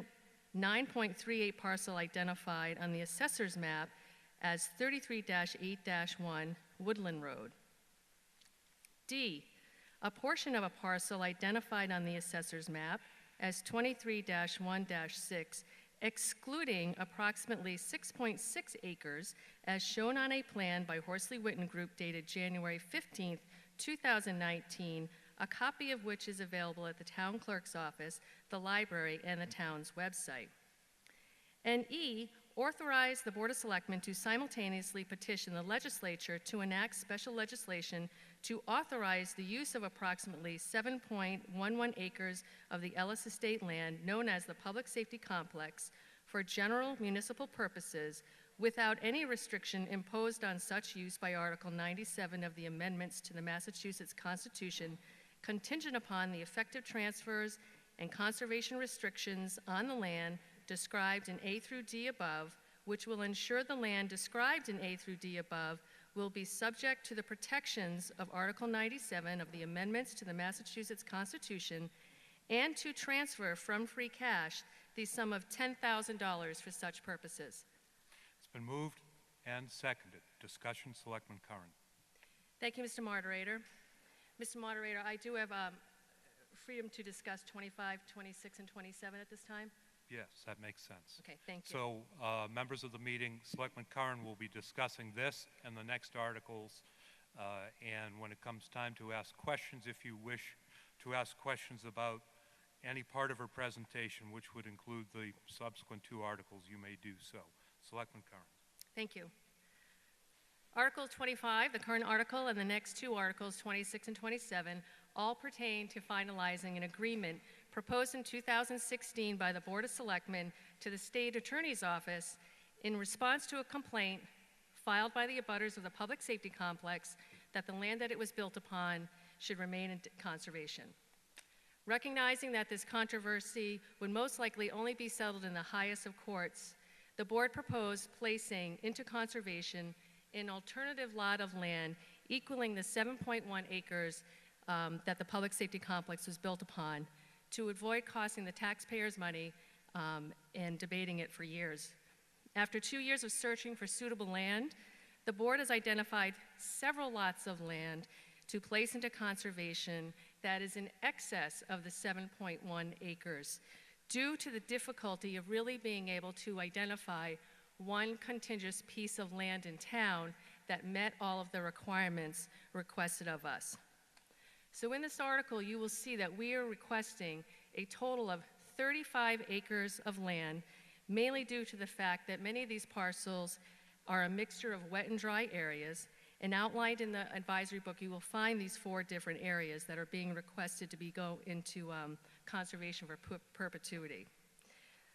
9.38 parcel identified on the assessor's map as 33-8-1 Woodland Road. D, a portion of a parcel identified on the assessor's map as 23-1-6, excluding approximately 6.6 acres as shown on a plan by Horsley Witten Group dated January 15th, 2019, a copy of which is available at the town clerk's office, the library, and the town's website. And E, authorize the Board of Selectmen to simultaneously petition the legislature to enact special legislation to authorize the use of approximately 7.11 acres of the Ellis Estate land known as the Public Safety Complex for general municipal purposes without any restriction imposed on such use by Article 97 of the amendments to the Massachusetts Constitution, contingent upon the effective transfers and conservation restrictions on the land described in A through D above, which will ensure the land described in A through D above will be subject to the protections of Article 97 of the amendments to the Massachusetts Constitution, and to transfer from free cash the sum of $10,000 for such purposes. It's been moved and seconded. Discussion, Selectman Curran. Thank you, Mr. Moderator. Mr. Moderator, I do have freedom to discuss 25, 26, and 27 at this time. Yes, that makes sense. Okay, thank you. So, members of the meeting, Selectman Curran will be discussing this and the next articles. And when it comes time to ask questions, if you wish to ask questions about any part of her presentation, which would include the subsequent 2 articles, you may do so. Selectman Curran. Thank you. Article 25, the current article, and the next 2 articles, 26 and 27, all pertain to finalizing an agreement proposed in 2016 by the Board of Selectmen to the State Attorney's Office in response to a complaint filed by the abutters of the public safety complex that the land that it was built upon should remain in conservation. Recognizing that this controversy would most likely only be settled in the highest of courts, the board proposed placing into conservation an alternative lot of land equaling the 7.1 acres that the public safety complex was built upon to avoid costing the taxpayers money and debating it for years. After 2 years of searching for suitable land, the board has identified several lots of land to place into conservation that is in excess of the 7.1 acres due to the difficulty of really being able to identify one contiguous piece of land in town that met all of the requirements requested of us. So in this article, you will see that we are requesting a total of 35 acres of land, mainly due to the fact that many of these parcels are a mixture of wet and dry areas, and outlined in the advisory book, you will find these 4 different areas that are being requested to go into conservation for perpetuity.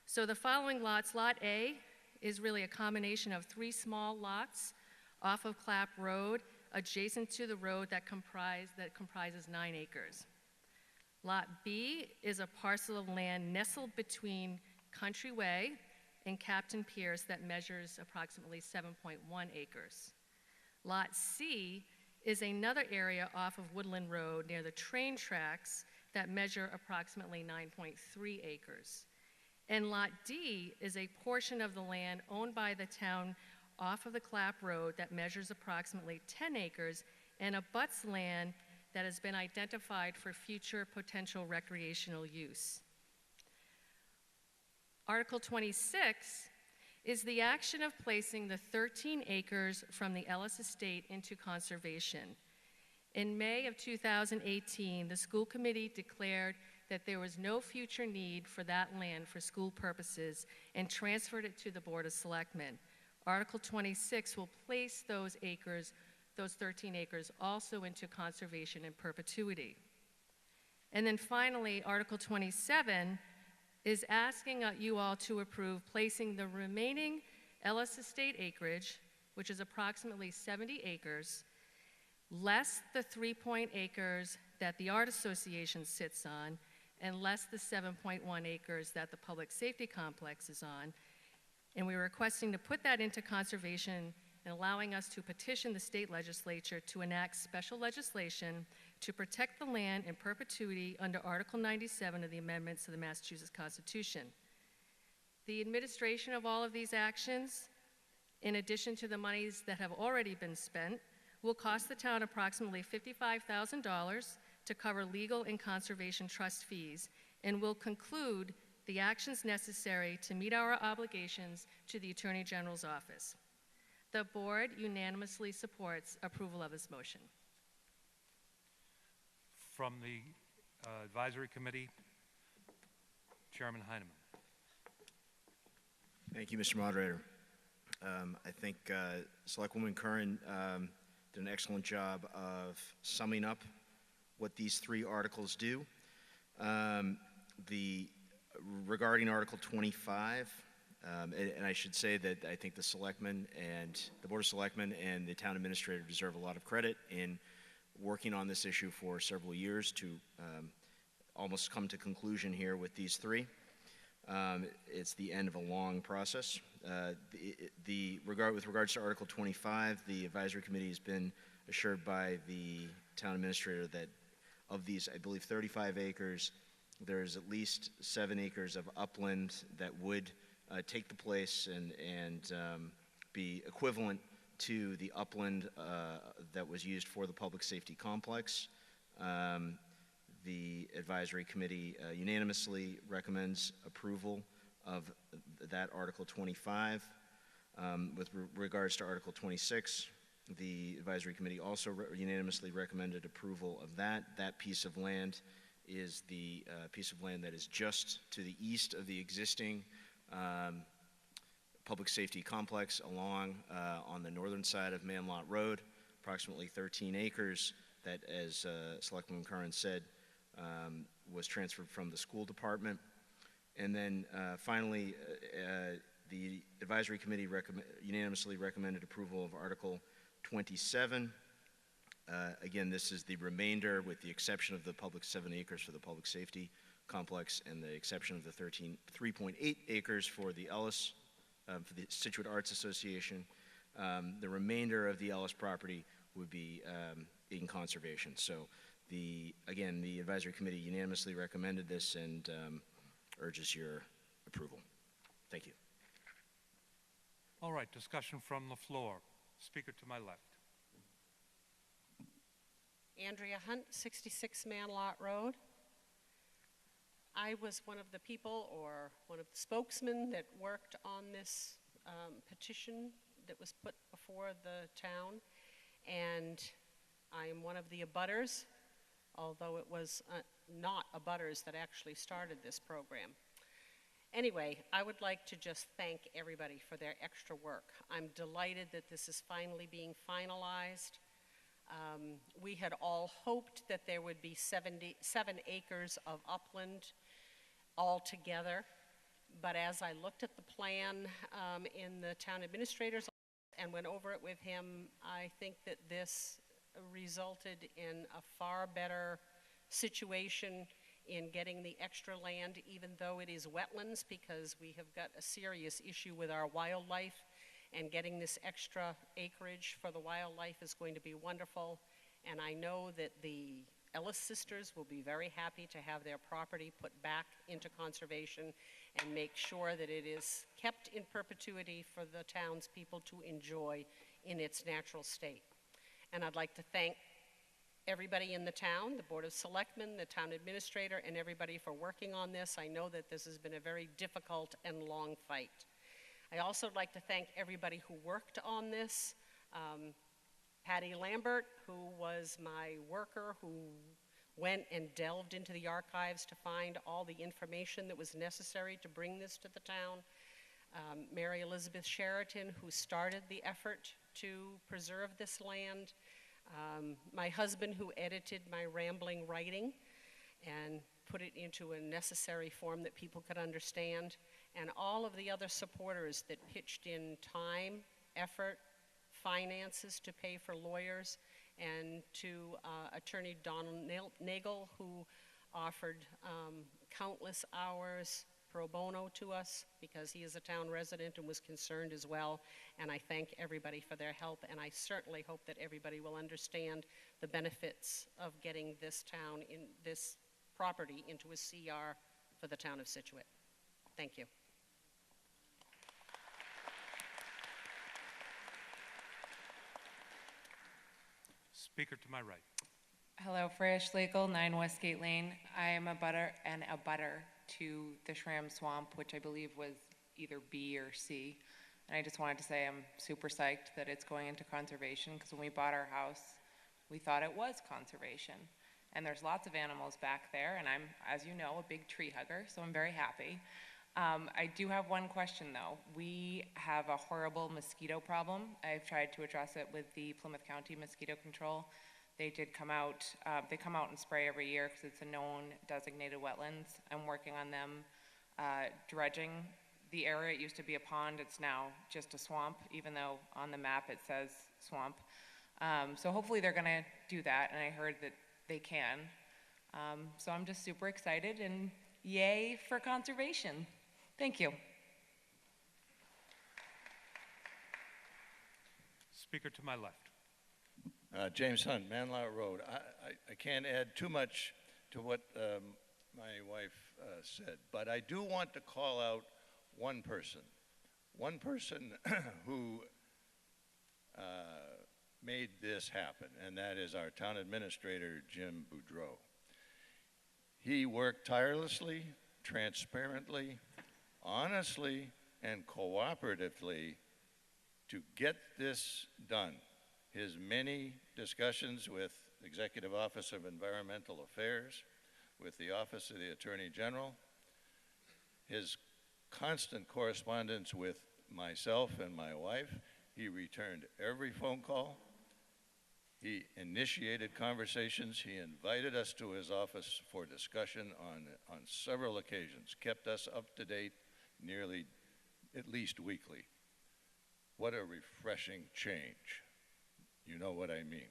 So the following lots, Lot A is really a combination of 3 small lots off of Clapp Road, adjacent to the road that comprises 9 acres. Lot B is a parcel of land nestled between Country Way and Captain Pierce that measures approximately 7.1 acres. Lot C is another area off of Woodland Road near the train tracks that measure approximately 9.3 acres. And Lot D is a portion of the land owned by the town off of the Clapp Road that measures approximately 10 acres and abuts land that has been identified for future potential recreational use. Article 26 is the action of placing the 13 acres from the Ellis Estate into conservation. In May of 2018, the school committee declared that there was no future need for that land for school purposes and transferred it to the Board of Selectmen. Article 26 will place those acres, those 13 acres, also into conservation in perpetuity. And then finally, Article 27 is asking you all to approve placing the remaining Ellis Estate acreage, which is approximately 70 acres, less the 3 acres that the Art Association sits on, and less the 7.1 acres that the Public Safety Complex is on. And we're requesting to put that into conservation and allowing us to petition the state legislature to enact special legislation to protect the land in perpetuity under Article 97 of the amendments to the Massachusetts Constitution. The administration of all of these actions, in addition to the monies that have already been spent, will cost the town approximately $55,000 to cover legal and conservation trust fees, and will conclude the actions necessary to meet our obligations to the Attorney General's office. The board unanimously supports approval of this motion. From the advisory committee, Chairman Heineman. Thank you, Mr. Moderator. I think Selectwoman Curran did an excellent job of summing up what these 3 articles do. Regarding Article 25, and I should say that I think the Selectmen and the Board of Selectmen and the Town Administrator deserve a lot of credit in working on this issue for several years to almost come to conclusion here with these 3. It's the end of a long process. With regards to Article 25, the Advisory Committee has been assured by the Town Administrator that of these, I believe, 35 acres, there's at least 7 acres of upland that would take the place and be equivalent to the upland that was used for the public safety complex. The Advisory Committee unanimously recommends approval of that Article 25. With regards to Article 26, the Advisory Committee also unanimously recommended approval of that. That piece of land is the piece of land that is just to the east of the existing public safety complex along on the northern side of Manlot Road, approximately 13 acres that, as Selectwoman Curran said, was transferred from the school department. And then finally, the Advisory Advisory Committee unanimously recommended approval of Article 27. Again, this is the remainder with the exception of the public 7 acres for the public safety complex and the exception of the 3.8 acres for the Ellis, for the Scituate Arts Association. The remainder of the Ellis property would be in conservation. So again, the Advisory Committee unanimously recommended this and urges your approval. Thank you. All right, discussion from the floor. Speaker to my left. Andrea Hunt, 66 Manlot Road. I was one of the people or one of the spokesmen that worked on this petition that was put before the town, and I am one of the abutters, although it was not abutters that actually started this program. Anyway, I would like to just thank everybody for their extra work. I'm delighted that this is finally being finalized. We had all hoped that there would be 7 acres of upland altogether, but as I looked at the plan in the town administrator's office and went over it with him, I think that this resulted in a far better situation in getting the extra land, even though it is wetlands, because we have got a serious issue with our wildlife, and getting this extra acreage for the wildlife is going to be wonderful. And I know that the Ellis sisters will be very happy to have their property put back into conservation and make sure that it is kept in perpetuity for the townspeople to enjoy in its natural state. And I'd like to thank everybody in the town, the Board of Selectmen, the town administrator, and everybody for working on this. I know that this has been a very difficult and long fight. I also like to thank everybody who worked on this. Patty Lambert, who was my worker, who went and delved into the archives to find all the information that was necessary to bring this to the town. Mary Elizabeth Sheraton, who started the effort to preserve this land. My husband, who edited my rambling writing and put it into a necessary form that people could understand, and all of the other supporters that pitched in time, effort, finances to pay for lawyers, and to Attorney Donald Nagel, who offered countless hours pro bono to us because he is a town resident and was concerned as well. And I thank everybody for their help, and I certainly hope that everybody will understand the benefits of getting this town, in this property, into a CR for the town of Scituate. Thank you. Speaker to my right. Hello, Freya Schlegel, 9 Westgate Lane. I am a butter to the Shram Swamp, which I believe was either B or C. And I just wanted to say I'm super psyched that it's going into conservation, because when we bought our house, we thought it was conservation. And there's lots of animals back there, and I'm, as you know, a big tree hugger, so I'm very happy. I do have one question, though. We have a horrible mosquito problem. I've tried to address it with the Plymouth County Mosquito Control. They did come out, they come out and spray every year because it's a known designated wetlands. I'm working on them dredging the area. It used to be a pond, it's now just a swamp, even though on the map it says swamp. So hopefully they're gonna do that, and I heard that they can. So I'm just super excited, and yay for conservation. Thank you. Speaker to my left. James Hunt, Manlot Road. I can't add too much to what my wife said, but I do want to call out one person who made this happen, and that is our town administrator, Jim Boudreau. He worked tirelessly, transparently, honestly, and cooperatively to get this done. His many discussions with the Executive Office of Environmental Affairs, with the Office of the Attorney General, his constant correspondence with myself and my wife. He returned every phone call. He initiated conversations. He invited us to his office for discussion on several occasions, kept us up to date nearly at least weekly. What a refreshing change. You know what I mean.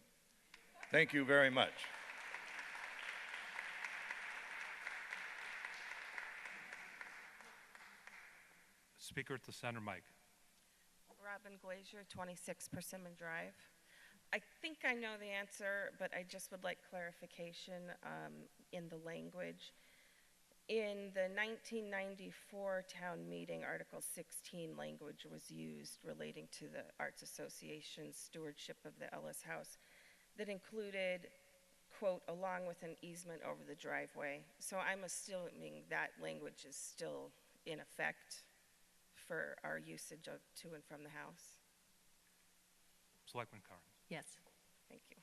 Thank you very much. Speaker at the center mic. Robin Glazier, 26 Persimmon Drive. I think I know the answer, but I just would like clarification in the language. In the 1994 town meeting, Article 16 language was used relating to the Arts Association's stewardship of the Ellis House that included, quote, along with an easement over the driveway. So I'm assuming that language is still in effect for our usage of to and from the house. Selectman Curran. Yes. Thank you.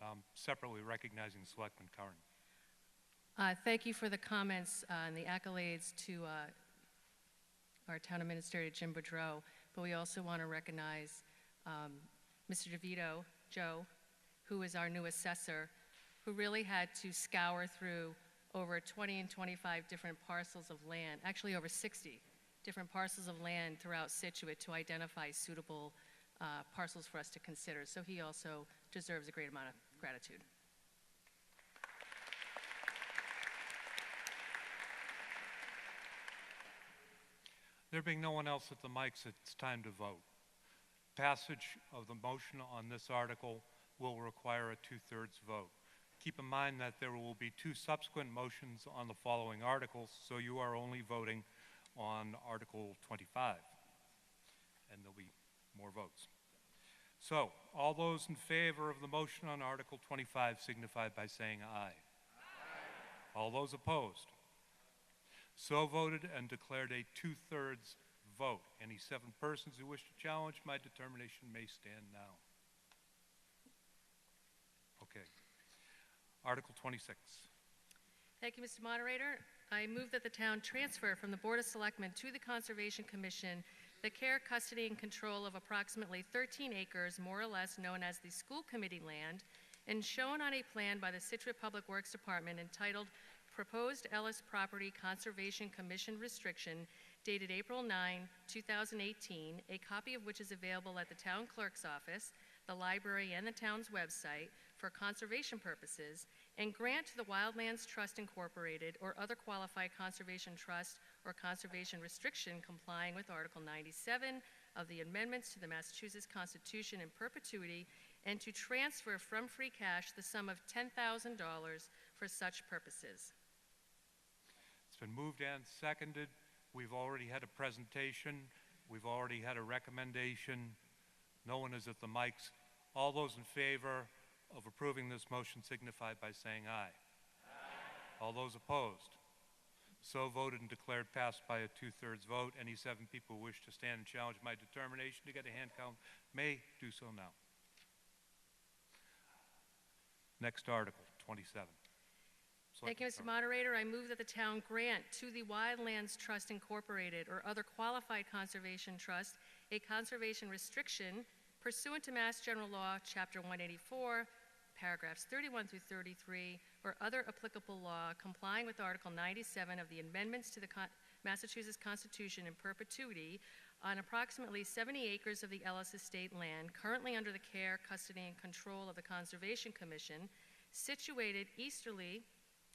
I'm separately recognizing Selectman Curran. Thank you for the comments and the accolades to our town administrator, Jim Boudreau, but we also want to recognize Mr. DeVito, Joe, who is our new assessor, who really had to scour through over 20 and 25 different parcels of land, actually over 60 different parcels of land throughout Scituate to identify suitable parcels for us to consider. So he also deserves a great amount of gratitude. There being no one else at the mics, it's time to vote. Passage of the motion on this article will require a 2/3 vote. Keep in mind that there will be 2 subsequent motions on the following articles, so you are only voting on Article 25, and there'll be more votes. So, all those in favor of the motion on Article 25 signify by saying aye. Aye. All those opposed? So voted and declared a 2/3 vote. Any 7 persons who wish to challenge my determination may stand now. Okay. Article 26. Thank you, Mr. Moderator. I move that the town transfer from the Board of Selectmen to the Conservation Commission the care, custody, and control of approximately 13 acres, more or less known as the school committee land, and shown on a plan by the Scituate Public Works Department entitled Proposed Ellis Property Conservation Commission Restriction, dated April 9, 2018, a copy of which is available at the town clerk's office, the library, and the town's website for conservation purposes, and grant to the Wildlands Trust Incorporated or other qualified conservation trust or conservation restriction complying with Article 97 of the amendments to the Massachusetts Constitution in perpetuity, and to transfer from free cash the sum of $10,000 for such purposes. It's been moved and seconded. We've already had a presentation. We've already had a recommendation. No one is at the mics. All those in favor of approving this motion signify by saying aye. Aye. All those opposed? So voted and declared passed by a 2/3 vote. Any 7 people who wish to stand and challenge my determination to get a hand count may do so now. Next article, 27. Thank you, Mr. Moderator. I move that the town grant to the Wildlands Trust Incorporated or other qualified conservation trust a conservation restriction pursuant to Mass General Law, Chapter 184, paragraphs 31 through 33, or other applicable law complying with Article 97 of the amendments to the Massachusetts Constitution in perpetuity on approximately 70 acres of the Ellis Estate land currently under the care, custody, and control of the Conservation Commission, situated easterly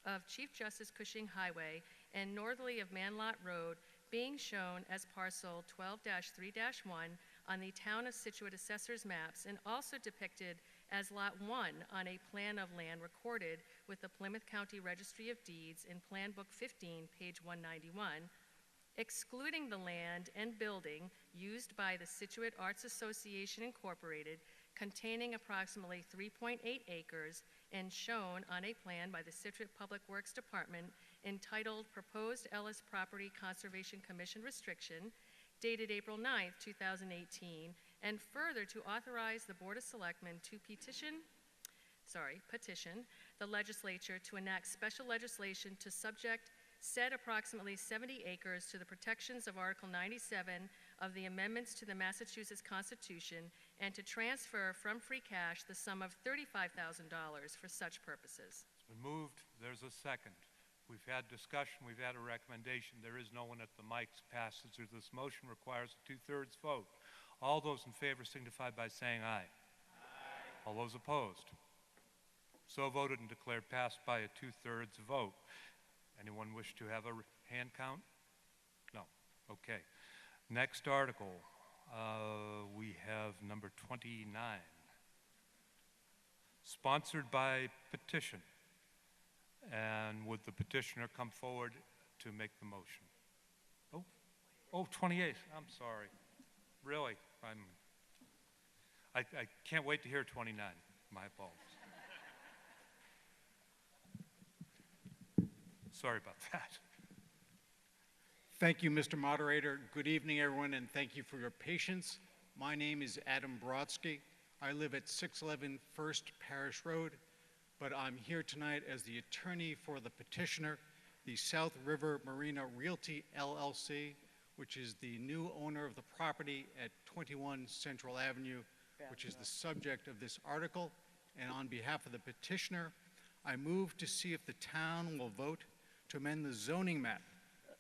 of Chief Justice Cushing Highway and northerly of Manlot Road, being shown as parcel 12-3-1 on the Town of Scituate Assessor's maps, and also depicted as Lot 1 on a plan of land recorded with the Plymouth County Registry of Deeds in Plan Book 15, page 191, excluding the land and building used by the Scituate Arts Association Incorporated, containing approximately 3.8 acres, and shown on a plan by the Scituate Public Works Department entitled Proposed Ellis Property Conservation Commission Restriction, dated April 9, 2018, and further to authorize the Board of Selectmen to petition the legislature to enact special legislation to subject said approximately 70 acres to the protections of Article 97 of the amendments to the Massachusetts Constitution, and to transfer from free cash the sum of $35,000 for such purposes. It's been moved. There's a second. We've had discussion, we've had a recommendation. There is no one at the mics. Passes or this motion requires a 2/3 vote. All those in favor signify by saying aye. Aye. All those opposed? So voted and declared passed by a 2/3 vote. Anyone wish to have a hand count? No. Okay. Next article, we have number 29. Sponsored by petition. And would the petitioner come forward to make the motion? Oh, 28, I'm sorry. Really, I can't wait to hear 29. My apologies. Sorry about that. Thank you, Mr. Moderator. Good evening, everyone, and thank you for your patience. My name is Adam Brodsky. I live at 611 First Parish Road, but I'm here tonight as the attorney for the petitioner, the South River Marina Realty LLC, which is the new owner of the property at 21 Central Avenue, which is the subject of this article. And on behalf of the petitioner, I move to see if the town will vote to amend the zoning map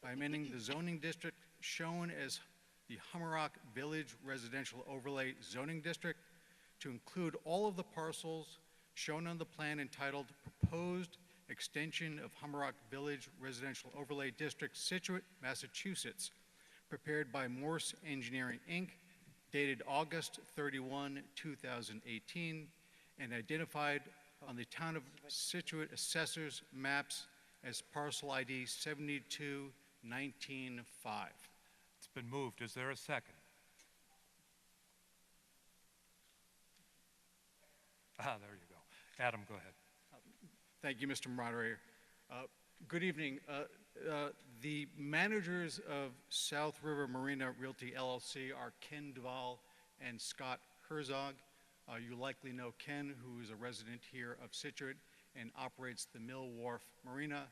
by amending the zoning district shown as the Hummerock Village Residential Overlay Zoning District to include all of the parcels shown on the plan entitled Proposed Extension of Hummerock Village Residential Overlay District, Scituate, Massachusetts, prepared by Morse Engineering, Inc., dated August 31, 2018, and identified on the Town of Scituate Assessor's maps as parcel ID 72195. It's been moved. Is there a second? There you go. Adam, go ahead. Thank you, Mr. Moderator. Good evening. The managers of South River Marina Realty LLC are Ken Duvall and Scott Herzog. You likely know Ken, who is a resident here of Scituate and operates the Mill Wharf Marina.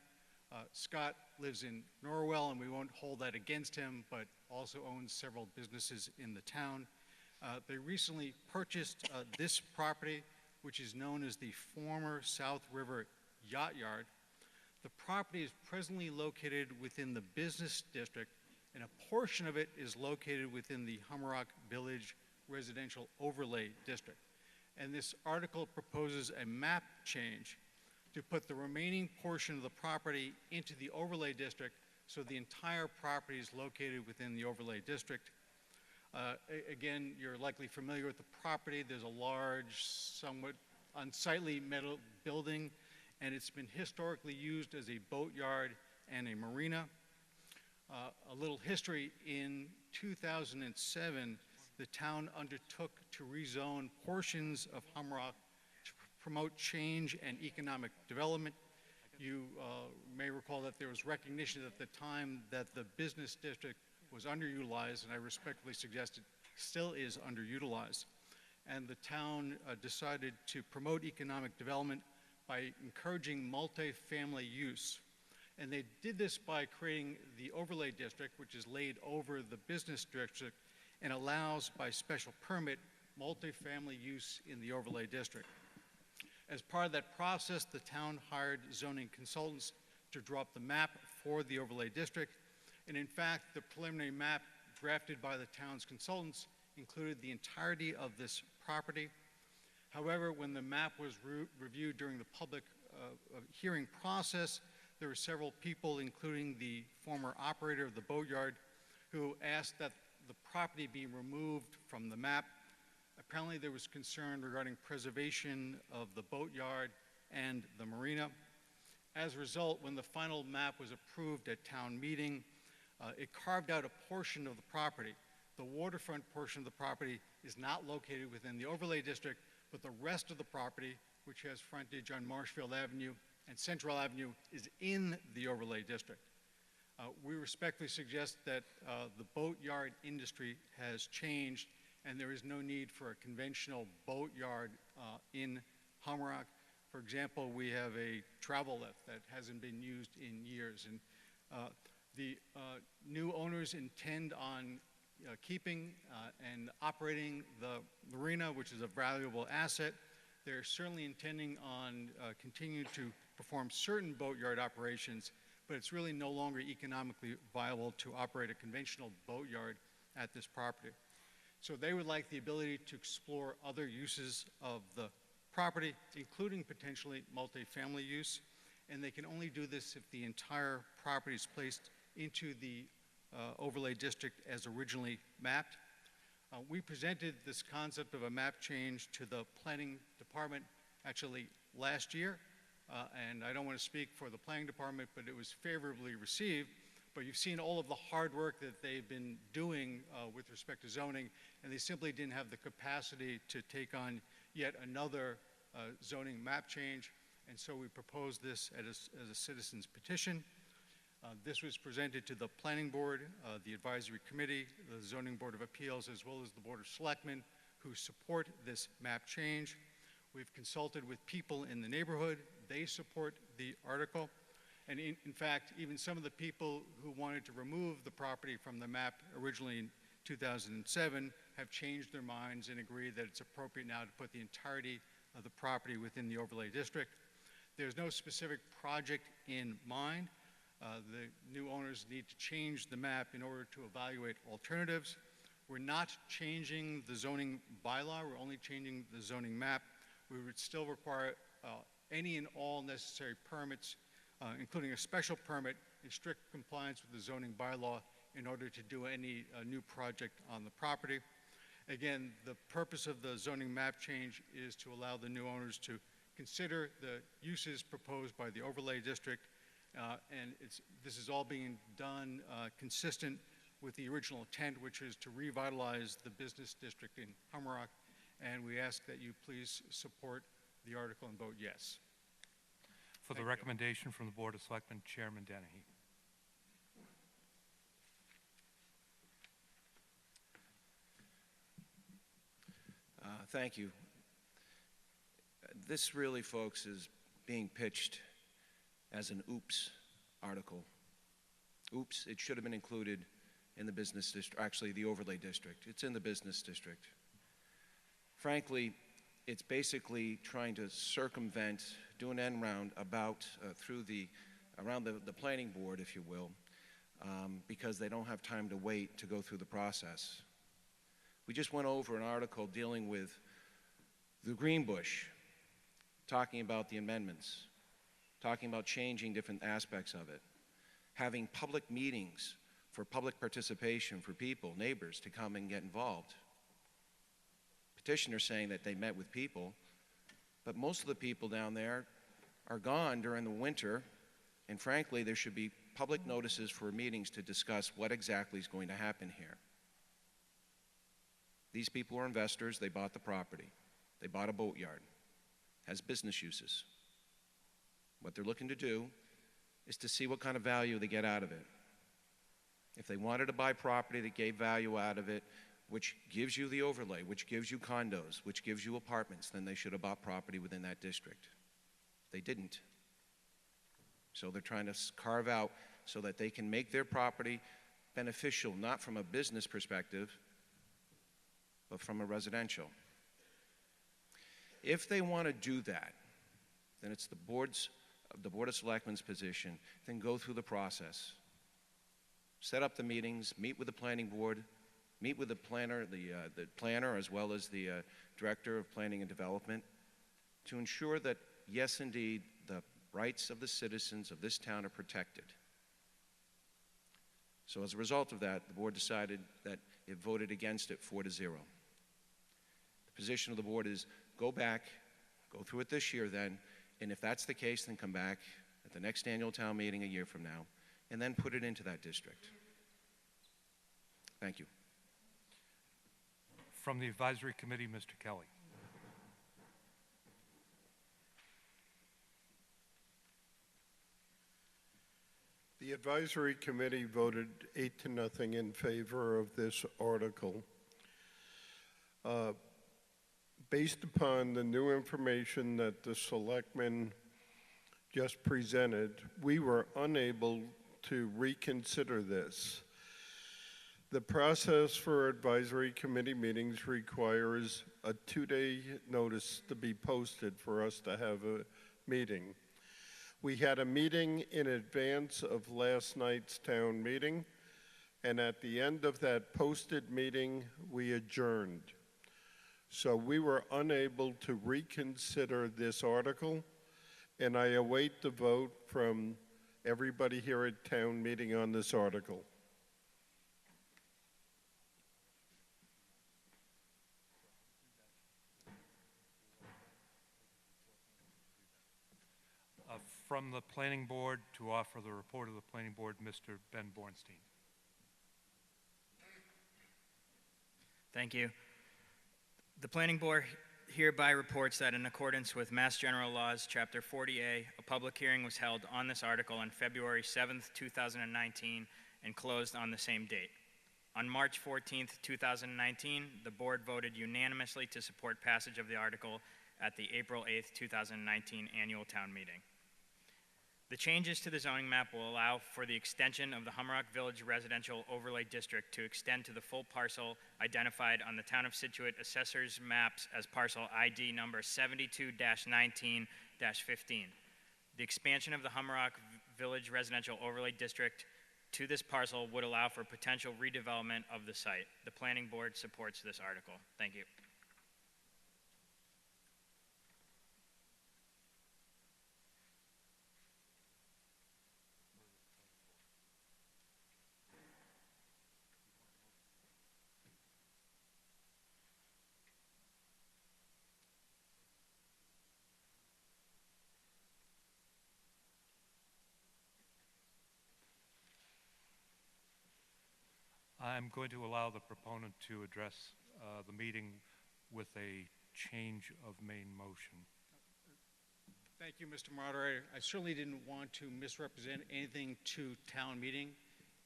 Scott lives in Norwell, and we won't hold that against him, but also owns several businesses in the town. They recently purchased this property, which is known as the former South River Yacht Yard. The property is presently located within the business district, and a portion of it is located within the Hummerock Village Residential Overlay District. And this article proposes a map change to put the remaining portion of the property into the overlay district, so the entire property is located within the overlay district. Again, you're likely familiar with the property. There's a large, somewhat unsightly metal building, and it's been historically used as a boatyard and a marina. A little history: in 2007, the town undertook to rezone portions of Hummerock to promote change and economic development. You may recall that there was recognition at the time that the business district was underutilized, and I respectfully suggest it still is underutilized. And the town decided to promote economic development by encouraging multifamily use. And they did this by creating the overlay district, which is laid over the business district and allows, by special permit, multifamily use in the overlay district. As part of that process, the town hired zoning consultants to draw up the map for the overlay district. And in fact, the preliminary map drafted by the town's consultants included the entirety of this property. However, when the map was reviewed during the public hearing process, there were several people, including the former operator of the boatyard, who asked that the property be removed from the map. Apparently, there was concern regarding preservation of the boatyard and the marina. As a result, when the final map was approved at town meeting, it carved out a portion of the property. The waterfront portion of the property is not located within the overlay district, but the rest of the property, which has frontage on Marshfield Avenue and Central Avenue, is in the overlay district. We respectfully suggest that the boatyard industry has changed, and there is no need for a conventional boatyard in Hummerock. For example, we have a travel lift that hasn't been used in years, and the new owners intend on keeping and operating the marina, which is a valuable asset. They're certainly intending on continuing to perform certain boatyard operations, but it's really no longer economically viable to operate a conventional boatyard at this property. So they would like the ability to explore other uses of the property, including potentially multifamily use, and they can only do this if the entire property is placed into the overlay district as originally mapped. We presented this concept of a map change to the planning department actually last year, and I don't want to speak for the planning department, but it was favorably received. But you've seen all of the hard work that they've been doing with respect to zoning, and they simply didn't have the capacity to take on yet another zoning map change, and so we proposed this as a citizen's petition. This was presented to the Planning Board, the Advisory Committee, the Zoning Board of Appeals, as well as the Board of Selectmen, who support this map change. We've consulted with people in the neighborhood. They support the article. And in fact, even some of the people who wanted to remove the property from the map originally in 2007 have changed their minds and agree that it's appropriate now to put the entirety of the property within the overlay district. There's no specific project in mind. The new owners need to change the map in order to evaluate alternatives. We're not changing the zoning bylaw, we're only changing the zoning map. We would still require any and all necessary permits, including a special permit, in strict compliance with the zoning bylaw in order to do any new project on the property. Again, the purpose of the zoning map change is to allow the new owners to consider the uses proposed by the overlay district, and this is all being done consistent with the original intent, which is to revitalize the business district in Hummerock, and we ask that you please support the article and vote yes. For the recommendation from the Board of Selectmen, Chairman Dennehy. Thank you. This really, folks, is being pitched as an oops article. Oops, it should have been included in the business district, actually the overlay district. It's in the business district. Frankly, it's basically trying to circumvent, do an end round about around the planning board, if you will, because they don't have time to wait to go through the process. We just went over an article dealing with the Green Bush, talking about the amendments, talking about changing different aspects of it, having public meetings for public participation for people, neighbors, to come and get involved. Petitioners saying that they met with people, but most of the people down there are gone during the winter, and frankly, there should be public notices for meetings to discuss what exactly is going to happen here. These people are investors. They bought the property. They bought a boatyard. Has business uses. What they're looking to do is to see what kind of value they get out of it. If they wanted to buy property that gave value out of it, which gives you the overlay, which gives you condos, which gives you apartments, then they should have bought property within that district. They didn't. So they're trying to carve out so that they can make their property beneficial, not from a business perspective, but from a residential. If they want to do that, then it's the Board of Selectmen's position, then go through the process. Set up the meetings, meet with the planning board, meet with the planner as well as the director of planning and development to ensure that, yes, indeed, the rights of the citizens of this town are protected. So as a result of that, the board decided that it voted against it 4-0. The position of the board is go back, go through it this year then, and if that's the case, then come back at the next annual town meeting a year from now, and then put it into that district. Thank you. From the Advisory Committee, Mr. Kelly. The Advisory Committee voted 8-0 in favor of this article. Based upon the new information that the selectmen just presented, we were unable to reconsider this. The process for advisory committee meetings requires a 2-day notice to be posted for us to have a meeting. We had a meeting in advance of last night's town meeting, and at the end of that posted meeting, we adjourned. So we were unable to reconsider this article, and I await the vote from everybody here at town meeting on this article. From the planning board, to offer the report of the planning board, Mr. Ben Bornstein. Thank you. The planning board hereby reports that in accordance with Mass General Laws, Chapter 40A, a public hearing was held on this article on February 7th, 2019, and closed on the same date. On March 14th, 2019, the board voted unanimously to support passage of the article at the April 8th, 2019 annual town meeting. The changes to the zoning map will allow for the extension of the Hummerock Village Residential Overlay District to extend to the full parcel identified on the Town of Scituate Assessor's Maps as parcel ID number 72-19-15. The expansion of the Hummerock Village Residential Overlay District to this parcel would allow for potential redevelopment of the site. The planning board supports this article. Thank you. I'm going to allow the proponent to address the meeting with a change of main motion. Thank you, Mr. Moderator. I certainly didn't want to misrepresent anything to town meeting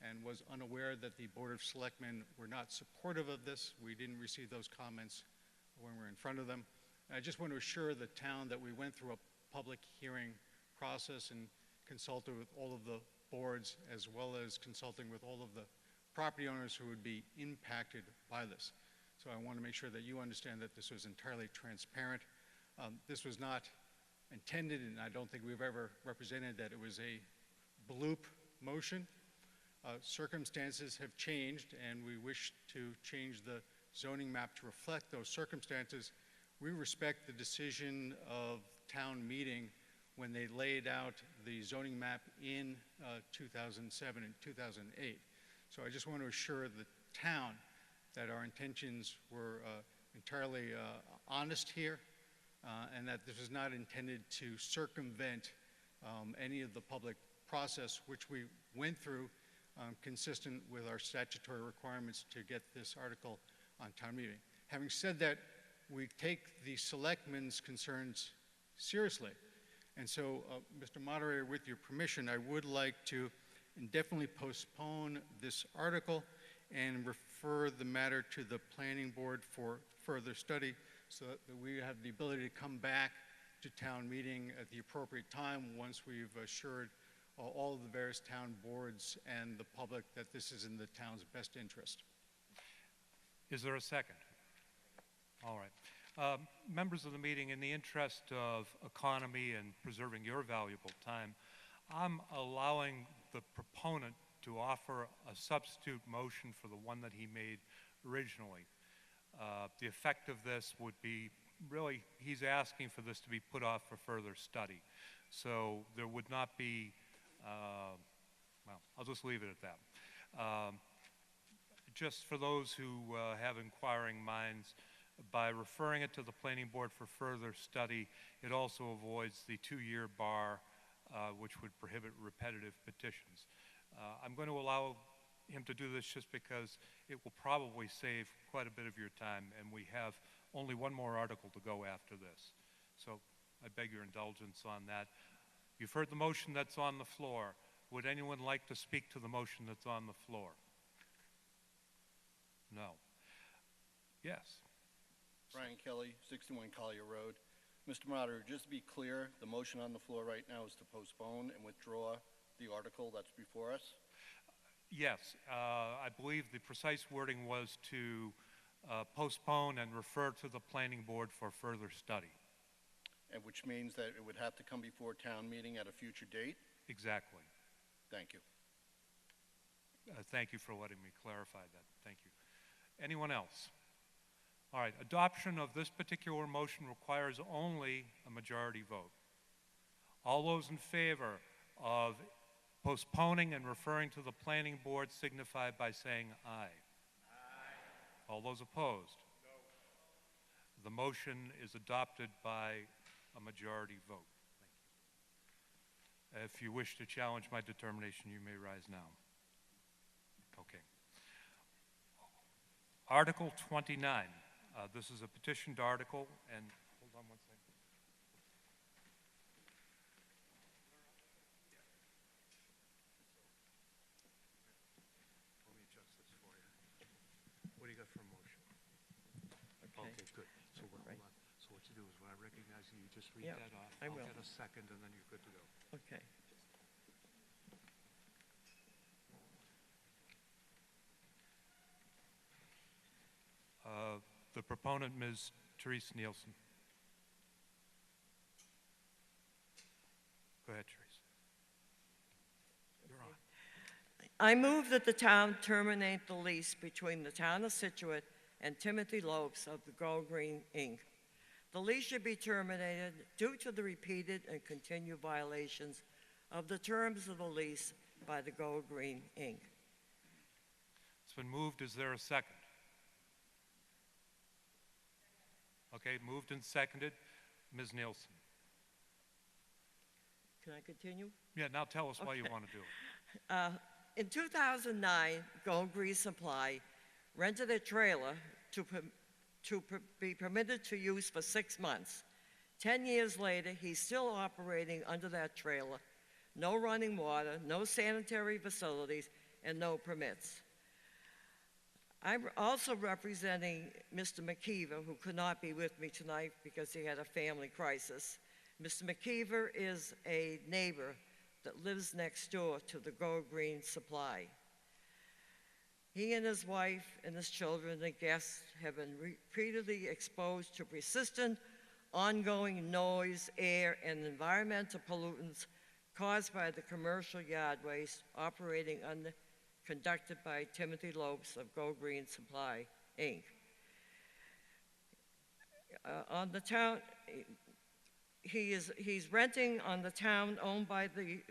and was unaware that the Board of Selectmen were not supportive of this. We didn't receive those comments when we were in front of them. I just want to assure the town that we went through a public hearing process and consulted with all of the boards, as well as consulting with all of the property owners who would be impacted by this. So I want to make sure that you understand that this was entirely transparent. This was not intended, and I don't think we've ever represented that it was a bloop motion. Circumstances have changed, and we wish to change the zoning map to reflect those circumstances. We respect the decision of town meeting when they laid out the zoning map in 2007 and 2008. So I just want to assure the town that our intentions were entirely honest here, and that this was not intended to circumvent any of the public process which we went through, consistent with our statutory requirements to get this article on town meeting. Having said that, we take the selectmen's concerns seriously. And so, Mr. Moderator, with your permission, I would like to indefinitely postpone this article and refer the matter to the planning board for further study so that we have the ability to come back to town meeting at the appropriate time once we've assured all of the various town boards and the public that this is in the town's best interest. Is there a second? All right. Members of the meeting, in the interest of economy and preserving your valuable time, I'm allowing the proponent to offer a substitute motion for the one that he made originally. The effect of this would be, really, he's asking for this to be put off for further study. So there would not be, well, I'll just leave it at that. Just for those who have inquiring minds, by referring it to the planning board for further study, it also avoids the 2-year bar, which would prohibit repetitive petitions. I'm going to allow him to do this just because it will probably save quite a bit of your time, and we have only one more article to go after this. So I beg your indulgence on that. You've heard the motion that's on the floor. Would anyone like to speak to the motion that's on the floor? No. Yes. Brian Kelly, 61 Collier Road. Mr. Moderator, just to be clear, the motion on the floor right now is to postpone and withdraw the article that's before us? Yes. I believe the precise wording was to postpone and refer to the planning board for further study. and which means that it would have to come before town meeting at a future date? Exactly. Thank you. Thank you for letting me clarify that. Thank you. Anyone else? All right, adoption of this particular motion requires only a majority vote. All those in favor of postponing and referring to the planning board signify by saying aye. Aye. All those opposed? No. The motion is adopted by a majority vote. Thank you. If you wish to challenge my determination, you may rise now. Okay. Article 29. This is a petitioned article, and hold on one second. Let me adjust this for you. What do you got for a motion? Okay, good. So hold on. So what you do is when I recognize you, you just read Yep, that off. I I'll will. get a second, and then you're good to go. Okay. The proponent, Ms. Therese Nielsen. Go ahead, Therese. You're on. I move that the town terminate the lease between the town of Scituate and Timothy Lopes of the Go Green, Inc. The lease should be terminated due to the repeated and continued violations of the terms of the lease by the Go Green, Inc. It's been moved. Is there a second? Okay, moved and seconded. Ms. Nielsen. Can I continue? Yeah, now tell us why you want to do it. In 2009, Go Green Supply rented a trailer to be permitted to use for 6 months. 10 years later, he's still operating under that trailer. No running water, no sanitary facilities, and no permits. I'm also representing Mr. McKeever, who could not be with me tonight because he had a family crisis. Mr. McKeever is a neighbor that lives next door to the Go Green Supply. He and his wife and his children and guests have been repeatedly exposed to persistent, ongoing noise, air, and environmental pollutants caused by the commercial yard waste operating conducted by Timothy Lopes of Go Green Supply, Inc. On the town, he's renting on the town owned by the,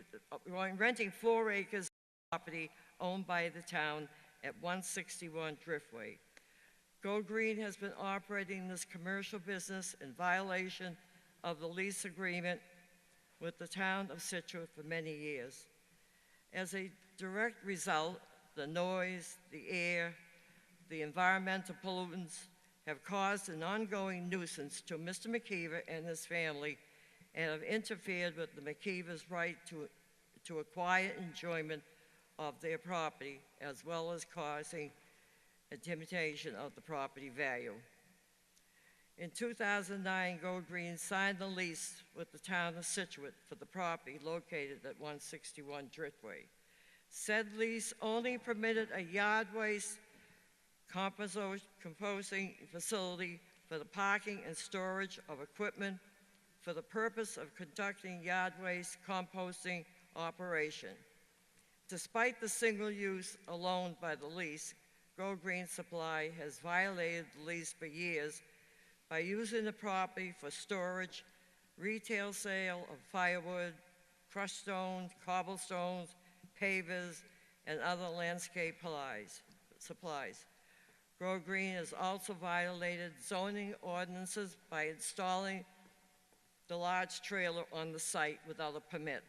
renting 4 acres of property owned by the town at 161 Driftway. Go Green has been operating this commercial business in violation of the lease agreement with the town of Scituate for many years. As a direct result, the noise, the air, the environmental pollutants have caused an ongoing nuisance to Mr. McKeever and his family and have interfered with the McKeever's right to a quiet enjoyment of their property, as well as causing intimidation of the property value. In 2009, Go Green signed the lease with the town of Scituate for the property located at 161 Driftway. Said lease only permitted a yard waste composting facility for the parking and storage of equipment for the purpose of conducting yard waste composting operation. Despite the single use alone by the lease, Go Green Supply has violated the lease for years by using the property for storage, retail sale of firewood, crushed stones, cobblestones, pavers, and other landscape supplies. Go Green has also violated zoning ordinances by installing the large trailer on the site without a permit.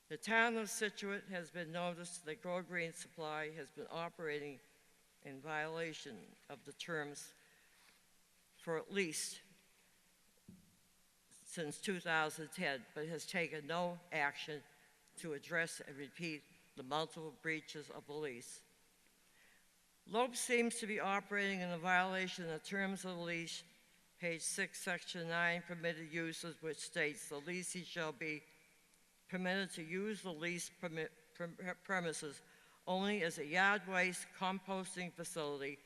The town of Scituate has been noticed that Go Green Supply has been operating in violation of the terms for at least since 2010, but has taken no action to address and repeat the multiple breaches of the lease. Lopes seems to be operating in a violation of the terms of the lease, page 6, section 9, permitted uses, which states the leasee shall be permitted to use the lease premises only as a yard waste composting facility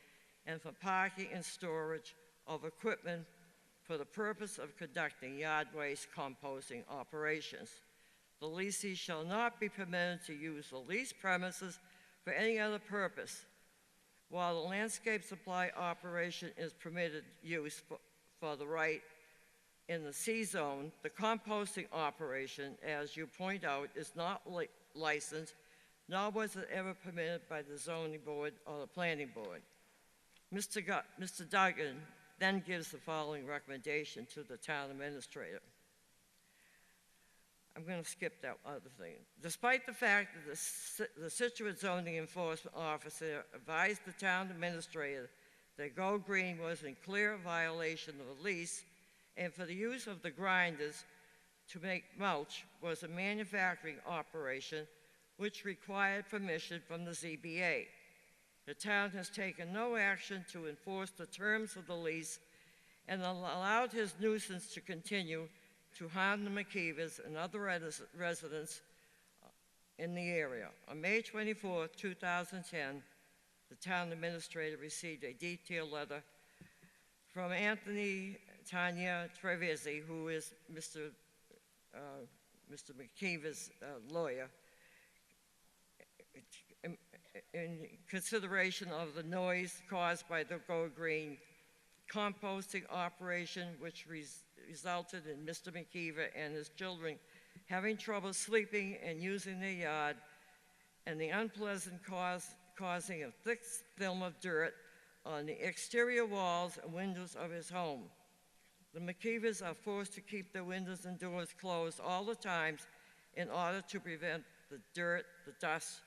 and for parking and storage of equipment for the purpose of conducting yard waste composting operations. The leasee shall not be permitted to use the leased premises for any other purpose. While the landscape supply operation is permitted use for the right in the C zone, the composting operation, as you point out, is not licensed, nor was it ever permitted by the zoning board or the planning board. Mr. Duggan then gives the following recommendation to the town administrator. I'm going to skip that other thing. Despite the fact that the Scituate zoning enforcement officer advised the town administrator that Go Green was in clear violation of the lease, and for the use of the grinders to make mulch was a manufacturing operation which required permission from the ZBA. The town has taken no action to enforce the terms of the lease and allowed his nuisance to continue to harm the McKeevers and other residents in the area. On May 24, 2010, the town administrator received a detailed letter from Anthony Tanya Trevisi, who is Mr. McKeever's lawyer, in consideration of the noise caused by the Go Green composting operation, which resulted in Mr. McKeever and his children having trouble sleeping and using their yard, and the unpleasant causing of thick film of dirt on the exterior walls and windows of his home. The McKeevers are forced to keep their windows and doors closed all the time in order to prevent the dirt, the dust,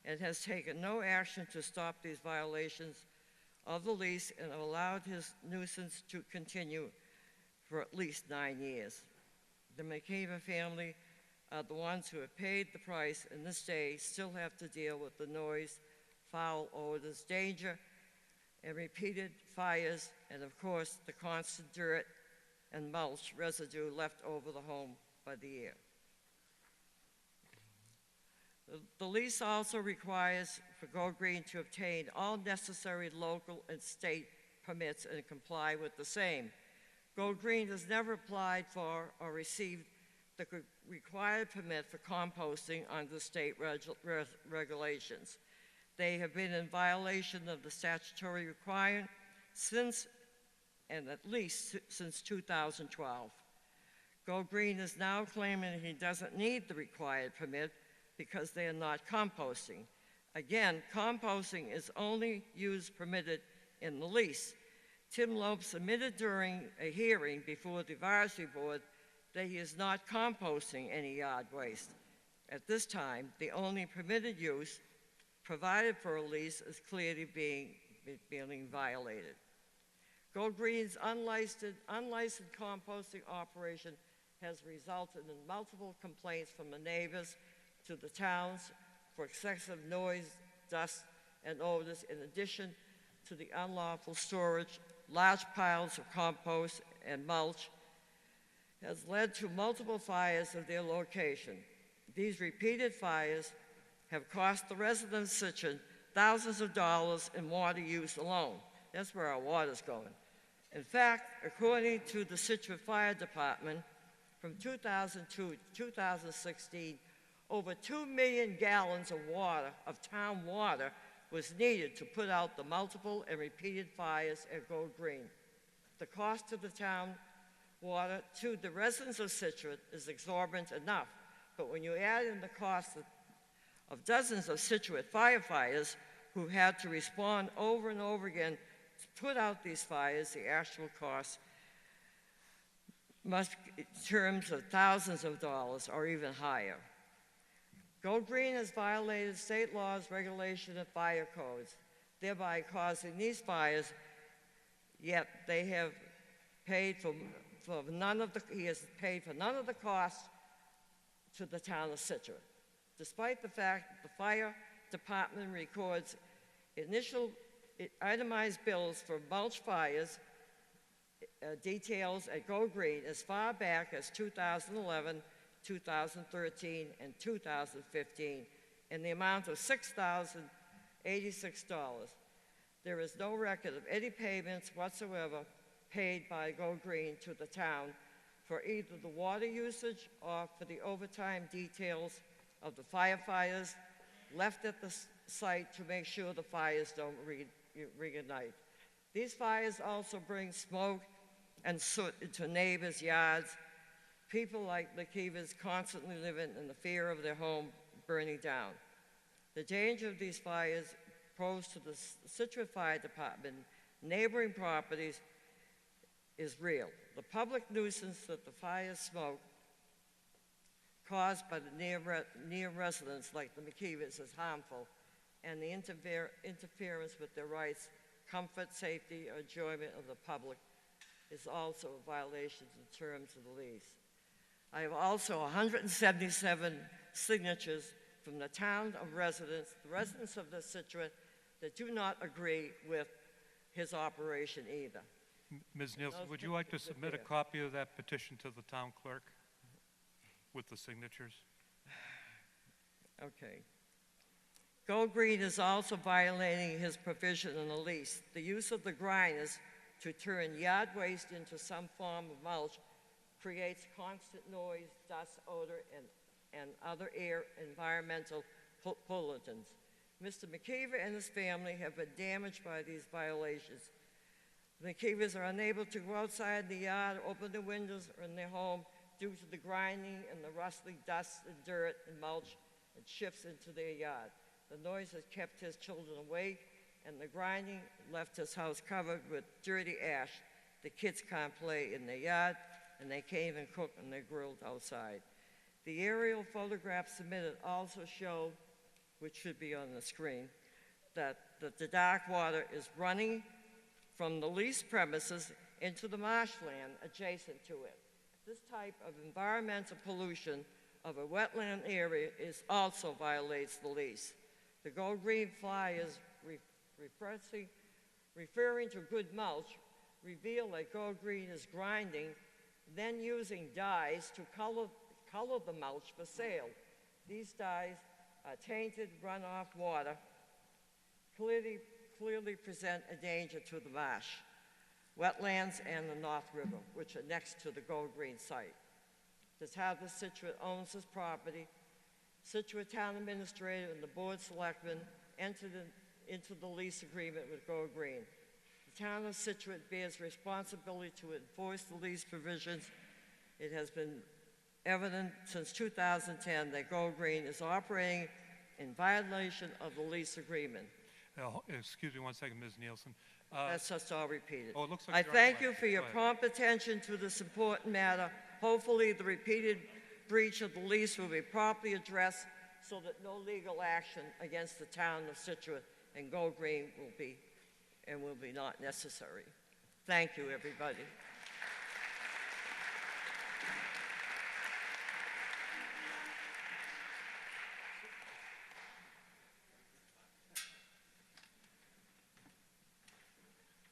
and has taken no action to stop these violations of the lease and allowed his nuisance to continue for at least 9 years. The McKeever family are the ones who have paid the price, and this day still have to deal with the noise, foul odors, danger, and repeated fires, and of course, the constant dirt and mulch residue left over the home by the year. The lease also requires for Go Green to obtain all necessary local and state permits and comply with the same. Go Green has never applied for or received the required permit for composting under state regulations. They have been in violation of the statutory requirement since, and at least since 2012. Go Green is now claiming he doesn't need the required permit because they are not composting. Again, composting is only use permitted in the lease. Tim Lopes admitted during a hearing before the advisory board that he is not composting any yard waste. At this time, the only permitted use provided for a lease is clearly being violated. Go Green's unlicensed composting operation has resulted in multiple complaints from the neighbors to the towns for excessive noise, dust, and odors, in addition to the unlawful storage, large piles of compost and mulch, has led to multiple fires of their location. These repeated fires have cost the residents of Scituate thousands of dollars in water use alone. That's where our water's going. In fact, according to the Scituate Fire Department, from 2002 to 2016, over 2 million gallons of water, of town water, was needed to put out the multiple and repeated fires at Go Green. The cost of the town water to the residents of Scituate is exorbitant enough, but when you add in the cost of dozens of Scituate firefighters who had to respond over and over again to put out these fires, the actual cost must be in terms of thousands of dollars or even higher. Go Green has violated state laws, regulation, and fire codes, thereby causing these fires, yet they have paid he has paid for none of the costs to the town of Scituate. Despite the fact that the fire department records initial itemized bills for mulch fires, details at Go Green as far back as 2011, 2013, and 2015 in the amount of $6,086. There is no record of any payments whatsoever paid by Go Green to the town for either the water usage or for the overtime details of the firefighters left at the site to make sure the fires don't reignite. These fires also bring smoke and soot into neighbors' yards. People like the Kivas constantly living in the fear of their home burning down. The danger of these fires posed to the Scituate Fire Department, neighboring properties, is real. The public nuisance that the fire smoke caused by the near residents like the McKeevers is harmful, and the interference with their rights, comfort, safety, or enjoyment of the public is also a violation in terms of the lease. I have also 177 signatures from the town of residents, the residents of the Scituate, that do not agree with his operation either. Ms. Nielsen, would you like to submit a copy of that petition to the town clerk with the signatures? Okay. Go Green is also violating his provision in the lease. The use of the grinders to turn yard waste into some form of mulch creates constant noise, dust, odor, and other air environmental pollutants. Mr. McKeever and his family have been damaged by these violations. The McKeevers are unable to go outside the yard, open the windows in their home due to the grinding and the rustling dust and dirt and mulch that shifts into their yard. The noise has kept his children awake, and the grinding left his house covered with dirty ash. The kids can't play in their yard, and they can't even cook on their grills outside. The aerial photographs submitted also show, which should be on the screen, that the dark water is running from the leased premises into the marshland adjacent to it. This type of environmental pollution of a wetland area also violates the lease. The Go Green flyers referring to good mulch reveal that Go Green is grinding, then using dyes to color the mulch for sale. These dyes are tainted runoff water, clearly present a danger to the marsh, wetlands, and the North River, which are next to the Go Green site. The town of Scituate owns this property. Scituate Town Administrator and the Board of Selectmen entered into the lease agreement with Go Green. The town of Scituate bears responsibility to enforce the lease provisions. It has been evident since 2010 that Go Green is operating in violation of the lease agreement. Excuse me one second, Ms. Nielsen. That's just all repeated. Oh, it looks like I you're on thank the you line. for your Go ahead. prompt attention to this important matter. Hopefully, the repeated breach of the lease will be properly addressed so that no legal action against the town of Scituate and Go Green will be not necessary. Thank you, everybody.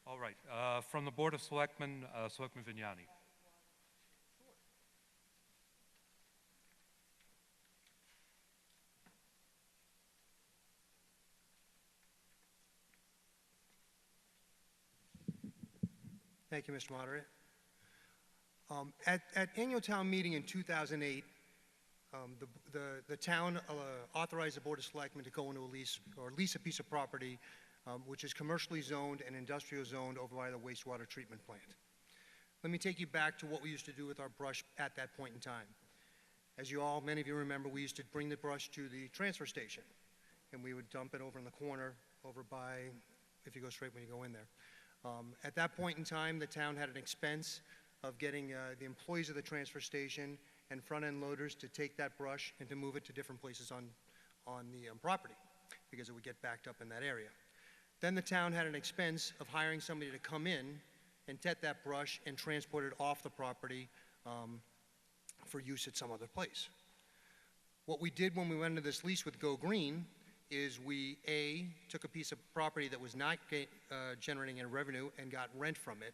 All right. From the Board of Selectmen, Selectman Vignani. Thank you, Mr. Moderator. At annual town meeting in 2008, the town authorized the Board of Selectmen to go into a lease or lease a piece of property which is commercially zoned and industrial zoned over by the wastewater treatment plant. Let me take you back to what we used to do with our brush at that point in time. As many of you remember, we used to bring the brush to the transfer station, and we would dump it over in the corner over by, if you go straight when you go in there. At that point in time, the town had an expense of getting the employees of the transfer station and front-end loaders to take that brush and to move it to different places on the property because it would get backed up in that area. Then the town had an expense of hiring somebody to come in and take that brush and transport it off the property for use at some other place. What we did when we went into this lease with Go Green is we, A, took a piece of property that was not generating any revenue and got rent from it.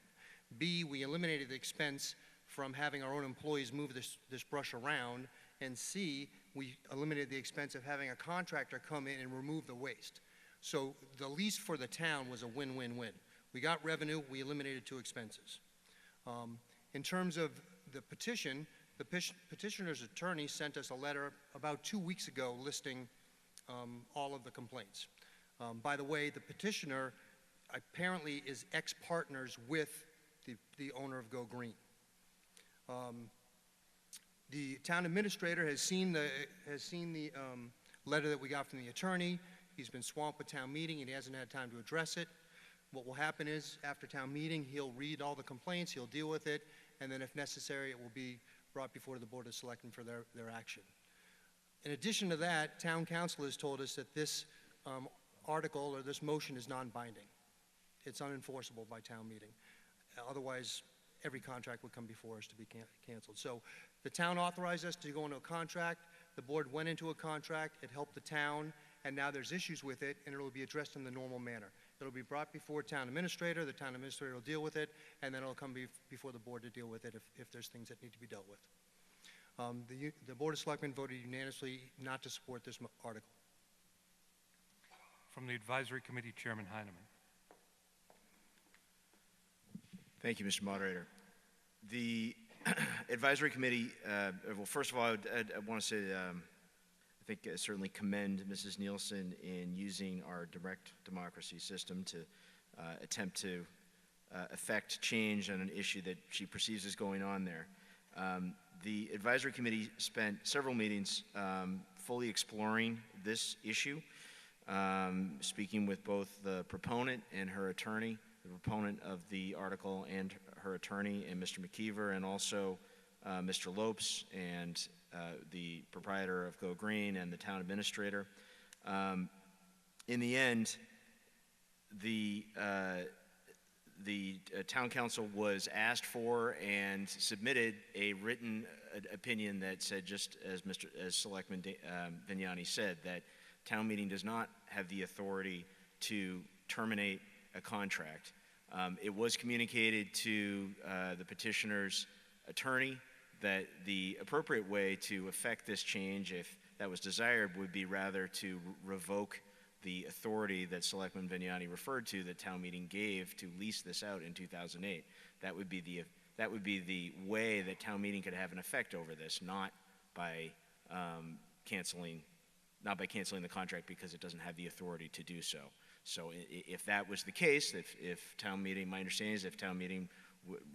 B, we eliminated the expense from having our own employees move this brush around. And C, we eliminated the expense of having a contractor come in and remove the waste. So the lease for the town was a win-win-win. We got revenue, we eliminated two expenses. In terms of the petition, the petitioner's attorney sent us a letter about 2 weeks ago listing all of the complaints. By the way, the petitioner apparently is ex-partners with the owner of Go Green. The town administrator has seen the letter that we got from the attorney. He's been swamped with town meeting and he hasn't had time to address it. What will happen is, after town meeting, he'll read all the complaints, he'll deal with it, and then if necessary, it will be brought before the Board of Selectmen for their action. In addition to that, town council has told us that this article or this motion is non-binding. It's unenforceable by town meeting. Otherwise, every contract would come before us to be canceled. So the town authorized us to go into a contract. The board went into a contract. It helped the town, and now there's issues with it, and it will be addressed in the normal manner. It'll be brought before town administrator. The town administrator will deal with it, and then it'll come before the board to deal with it if there's things that need to be dealt with. The Board of Selectmen voted unanimously not to support this article. From the Advisory Committee, Chairman Heineman. Thank you, Mr. Moderator. The Advisory Committee, well, first of all, I want to say, I think certainly commend Mrs. Nielsen in using our direct democracy system to attempt to affect change on an issue that she perceives is going on there. The Advisory Committee spent several meetings fully exploring this issue, speaking with both the proponent and her attorney, the proponent of the article and her attorney, and Mr. McKeever, and also Mr. Lopes and the proprietor of Go Green and the town administrator. In the end, the town council was asked for and submitted a written opinion that said, just as Selectman Vignani said, that town meeting does not have the authority to terminate a contract. It was communicated to the petitioner's attorney that the appropriate way to effect this change, if that was desired, would be rather to revoke the authority that Selectman Vignani referred to that town meeting gave to lease this out in 2008. That would be the way that town meeting could have an effect over this, not by canceling the contract because it doesn't have the authority to do so. So if that was the case, if town meeting, my understanding is if town meeting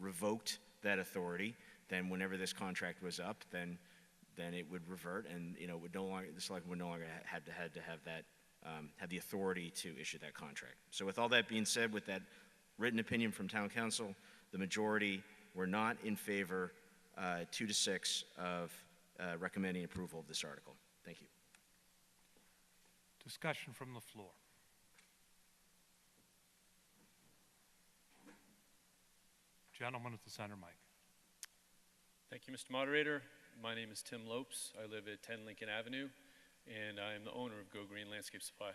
revoked that authority, then whenever this contract was up, then it would revert, and would no longer, the selectmen would no longer had to have that have the authority to issue that contract. So with all that being said, with that written opinion from town council, the majority were not in favor, 2-6, of recommending approval of this article. Thank you. Discussion from the floor. Gentleman at the center mic. Thank you, Mr. Moderator. My name is Tim Lopes. I live at 10 Lincoln Avenue, and I am the owner of Go Green Landscape Supply.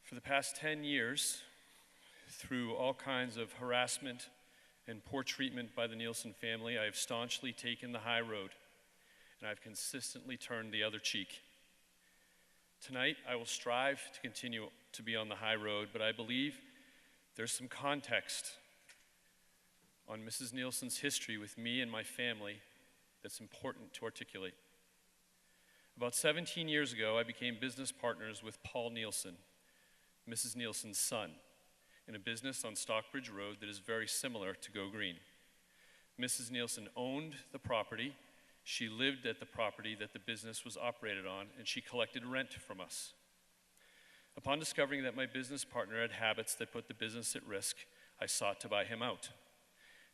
For the past 10 years, through all kinds of harassment and poor treatment by the Nielsen family, I have staunchly taken the high road, and I've consistently turned the other cheek. Tonight, I will strive to continue to be on the high road, but I believe there's some context on Mrs. Nielsen's history with me and my family that's important to articulate. About 17 years ago, I became business partners with Paul Nielsen, Mrs. Nielsen's son, in a business on Stockbridge Road that is very similar to Go Green. Mrs. Nielsen owned the property, she lived at the property that the business was operated on, and she collected rent from us. Upon discovering that my business partner had habits that put the business at risk, I sought to buy him out.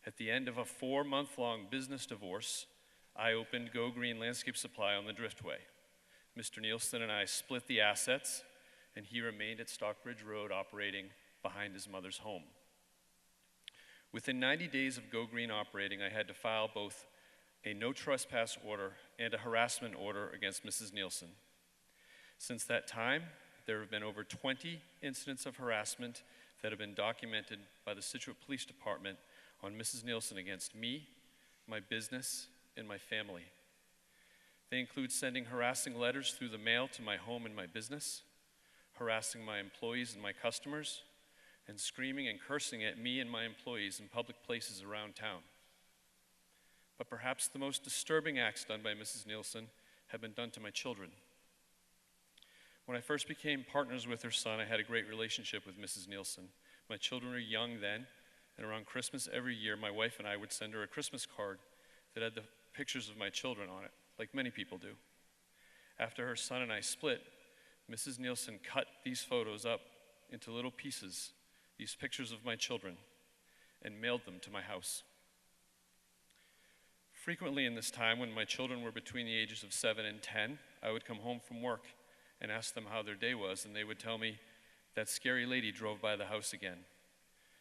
At the end of a 4-month-long business divorce, I opened Go Green Landscape Supply on the Driftway. Mr. Nielsen and I split the assets, and he remained at Stockbridge Road operating behind his mother's home. Within 90 days of Go Green operating, I had to file both a no trespass order and a harassment order against Mrs. Nielsen. Since that time, there have been over 20 incidents of harassment that have been documented by the Scituate Police Department on Mrs. Nielsen against me, my business, and my family. They include sending harassing letters through the mail to my home and my business, harassing my employees and my customers, and screaming and cursing at me and my employees in public places around town. But perhaps the most disturbing acts done by Mrs. Nielsen have been done to my children. When I first became partners with her son, I had a great relationship with Mrs. Nielsen. My children were young then, and around Christmas every year, my wife and I would send her a Christmas card that had the pictures of my children on it, like many people do. After her son and I split, Mrs. Nielsen cut these photos up into little pieces, these pictures of my children, and mailed them to my house. Frequently in this time, when my children were between the ages of 7 and 10, I would come home from work and ask them how their day was, and they would tell me, "That scary lady drove by the house again."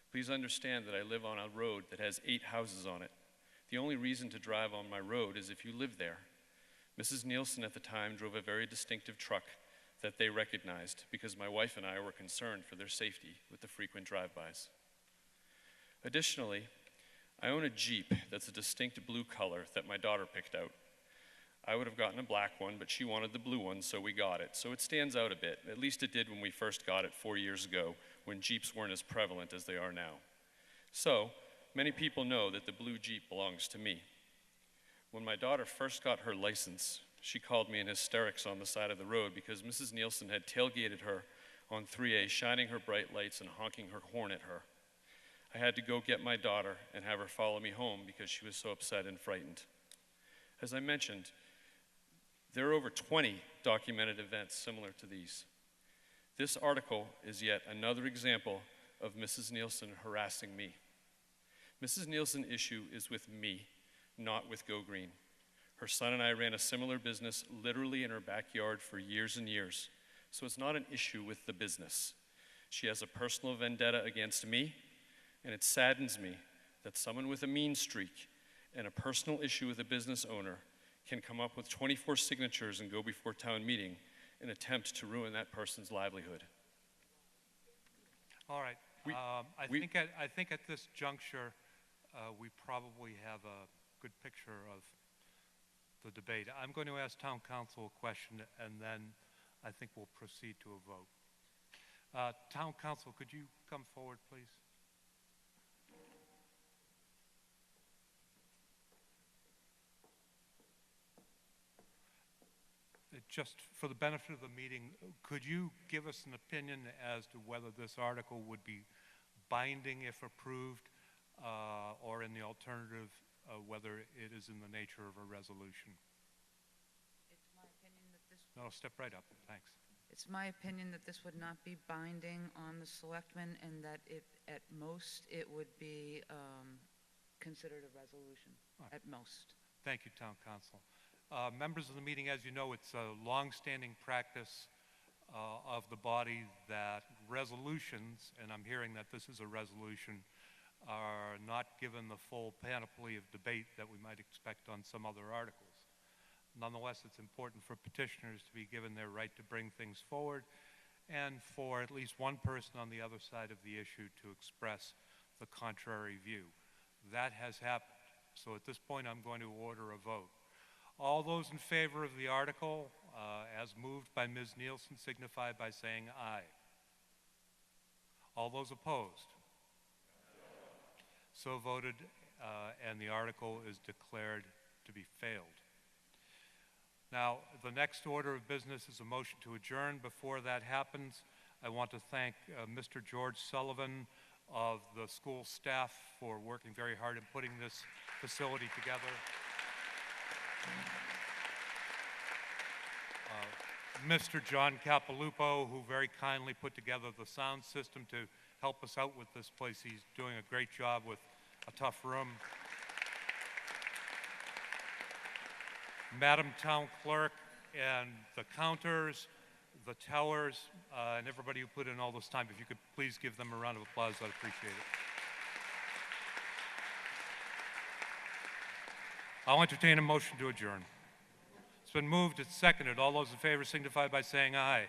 Please understand that I live on a road that has 8 houses on it. The only reason to drive on my road is if you live there. Mrs. Nielsen at the time drove a very distinctive truck that they recognized because my wife and I were concerned for their safety with the frequent drive-bys. Additionally, I own a Jeep that's a distinct blue color that my daughter picked out. I would have gotten a black one, but she wanted the blue one, so we got it. So it stands out a bit. At least it did when we first got it 4 years ago, when Jeeps weren't as prevalent as they are now. So, many people know that the blue Jeep belongs to me. When my daughter first got her license, she called me in hysterics on the side of the road because Mrs. Nielsen had tailgated her on 3A, shining her bright lights and honking her horn at her. I had to go get my daughter and have her follow me home because she was so upset and frightened. As I mentioned, there are over 20 documented events similar to these. This article is yet another example of Mrs. Nielsen harassing me. Mrs. Nielsen's issue is with me, not with Go Green. Her son and I ran a similar business literally in her backyard for years and years, so it's not an issue with the business. She has a personal vendetta against me, and it saddens me that someone with a mean streak and a personal issue with a business owner can come up with 24 signatures and go before town meeting in an attempt to ruin that person's livelihood. All right. I think at this juncture, we probably have a good picture of the debate. I'm going to ask Town Council a question, and then I think we'll proceed to a vote. Town Council, could you come forward, please? Just for the benefit of the meeting, could you give us an opinion as to whether this article would be binding if approved, or in the alternative, whether it is in the nature of a resolution? It's my opinion that this... No, step right up. Thanks. It's my opinion that this would not be binding on the selectmen and that at most it would be considered a resolution, at most. Thank you, Town Council. Members of the meeting, as you know, it's a long-standing practice of the body that resolutions, and I'm hearing that this is a resolution, are not given the full panoply of debate that we might expect on some other articles. Nonetheless, it's important for petitioners to be given their right to bring things forward and for at least one person on the other side of the issue to express the contrary view. That has happened. So at this point, I'm going to order a vote. All those in favor of the article, as moved by Ms. Nielsen, signify by saying aye. All those opposed? So voted, and the article is declared to be failed. Now, the next order of business is a motion to adjourn. Before that happens, I want to thank Mr. George Sullivan of the school staff for working very hard in putting this facility together. Mr. John Capilupo, who very kindly put together the sound system to help us out with this place. He's doing a great job with a tough room. Madam Town Clerk and the counters, the tellers, and everybody who put in all this time. If you could please give them a round of applause, I'd appreciate it. I'll entertain a motion to adjourn. It's been moved, it's seconded. All those in favor signify by saying aye. Aye.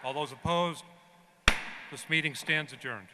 All those opposed, this meeting stands adjourned.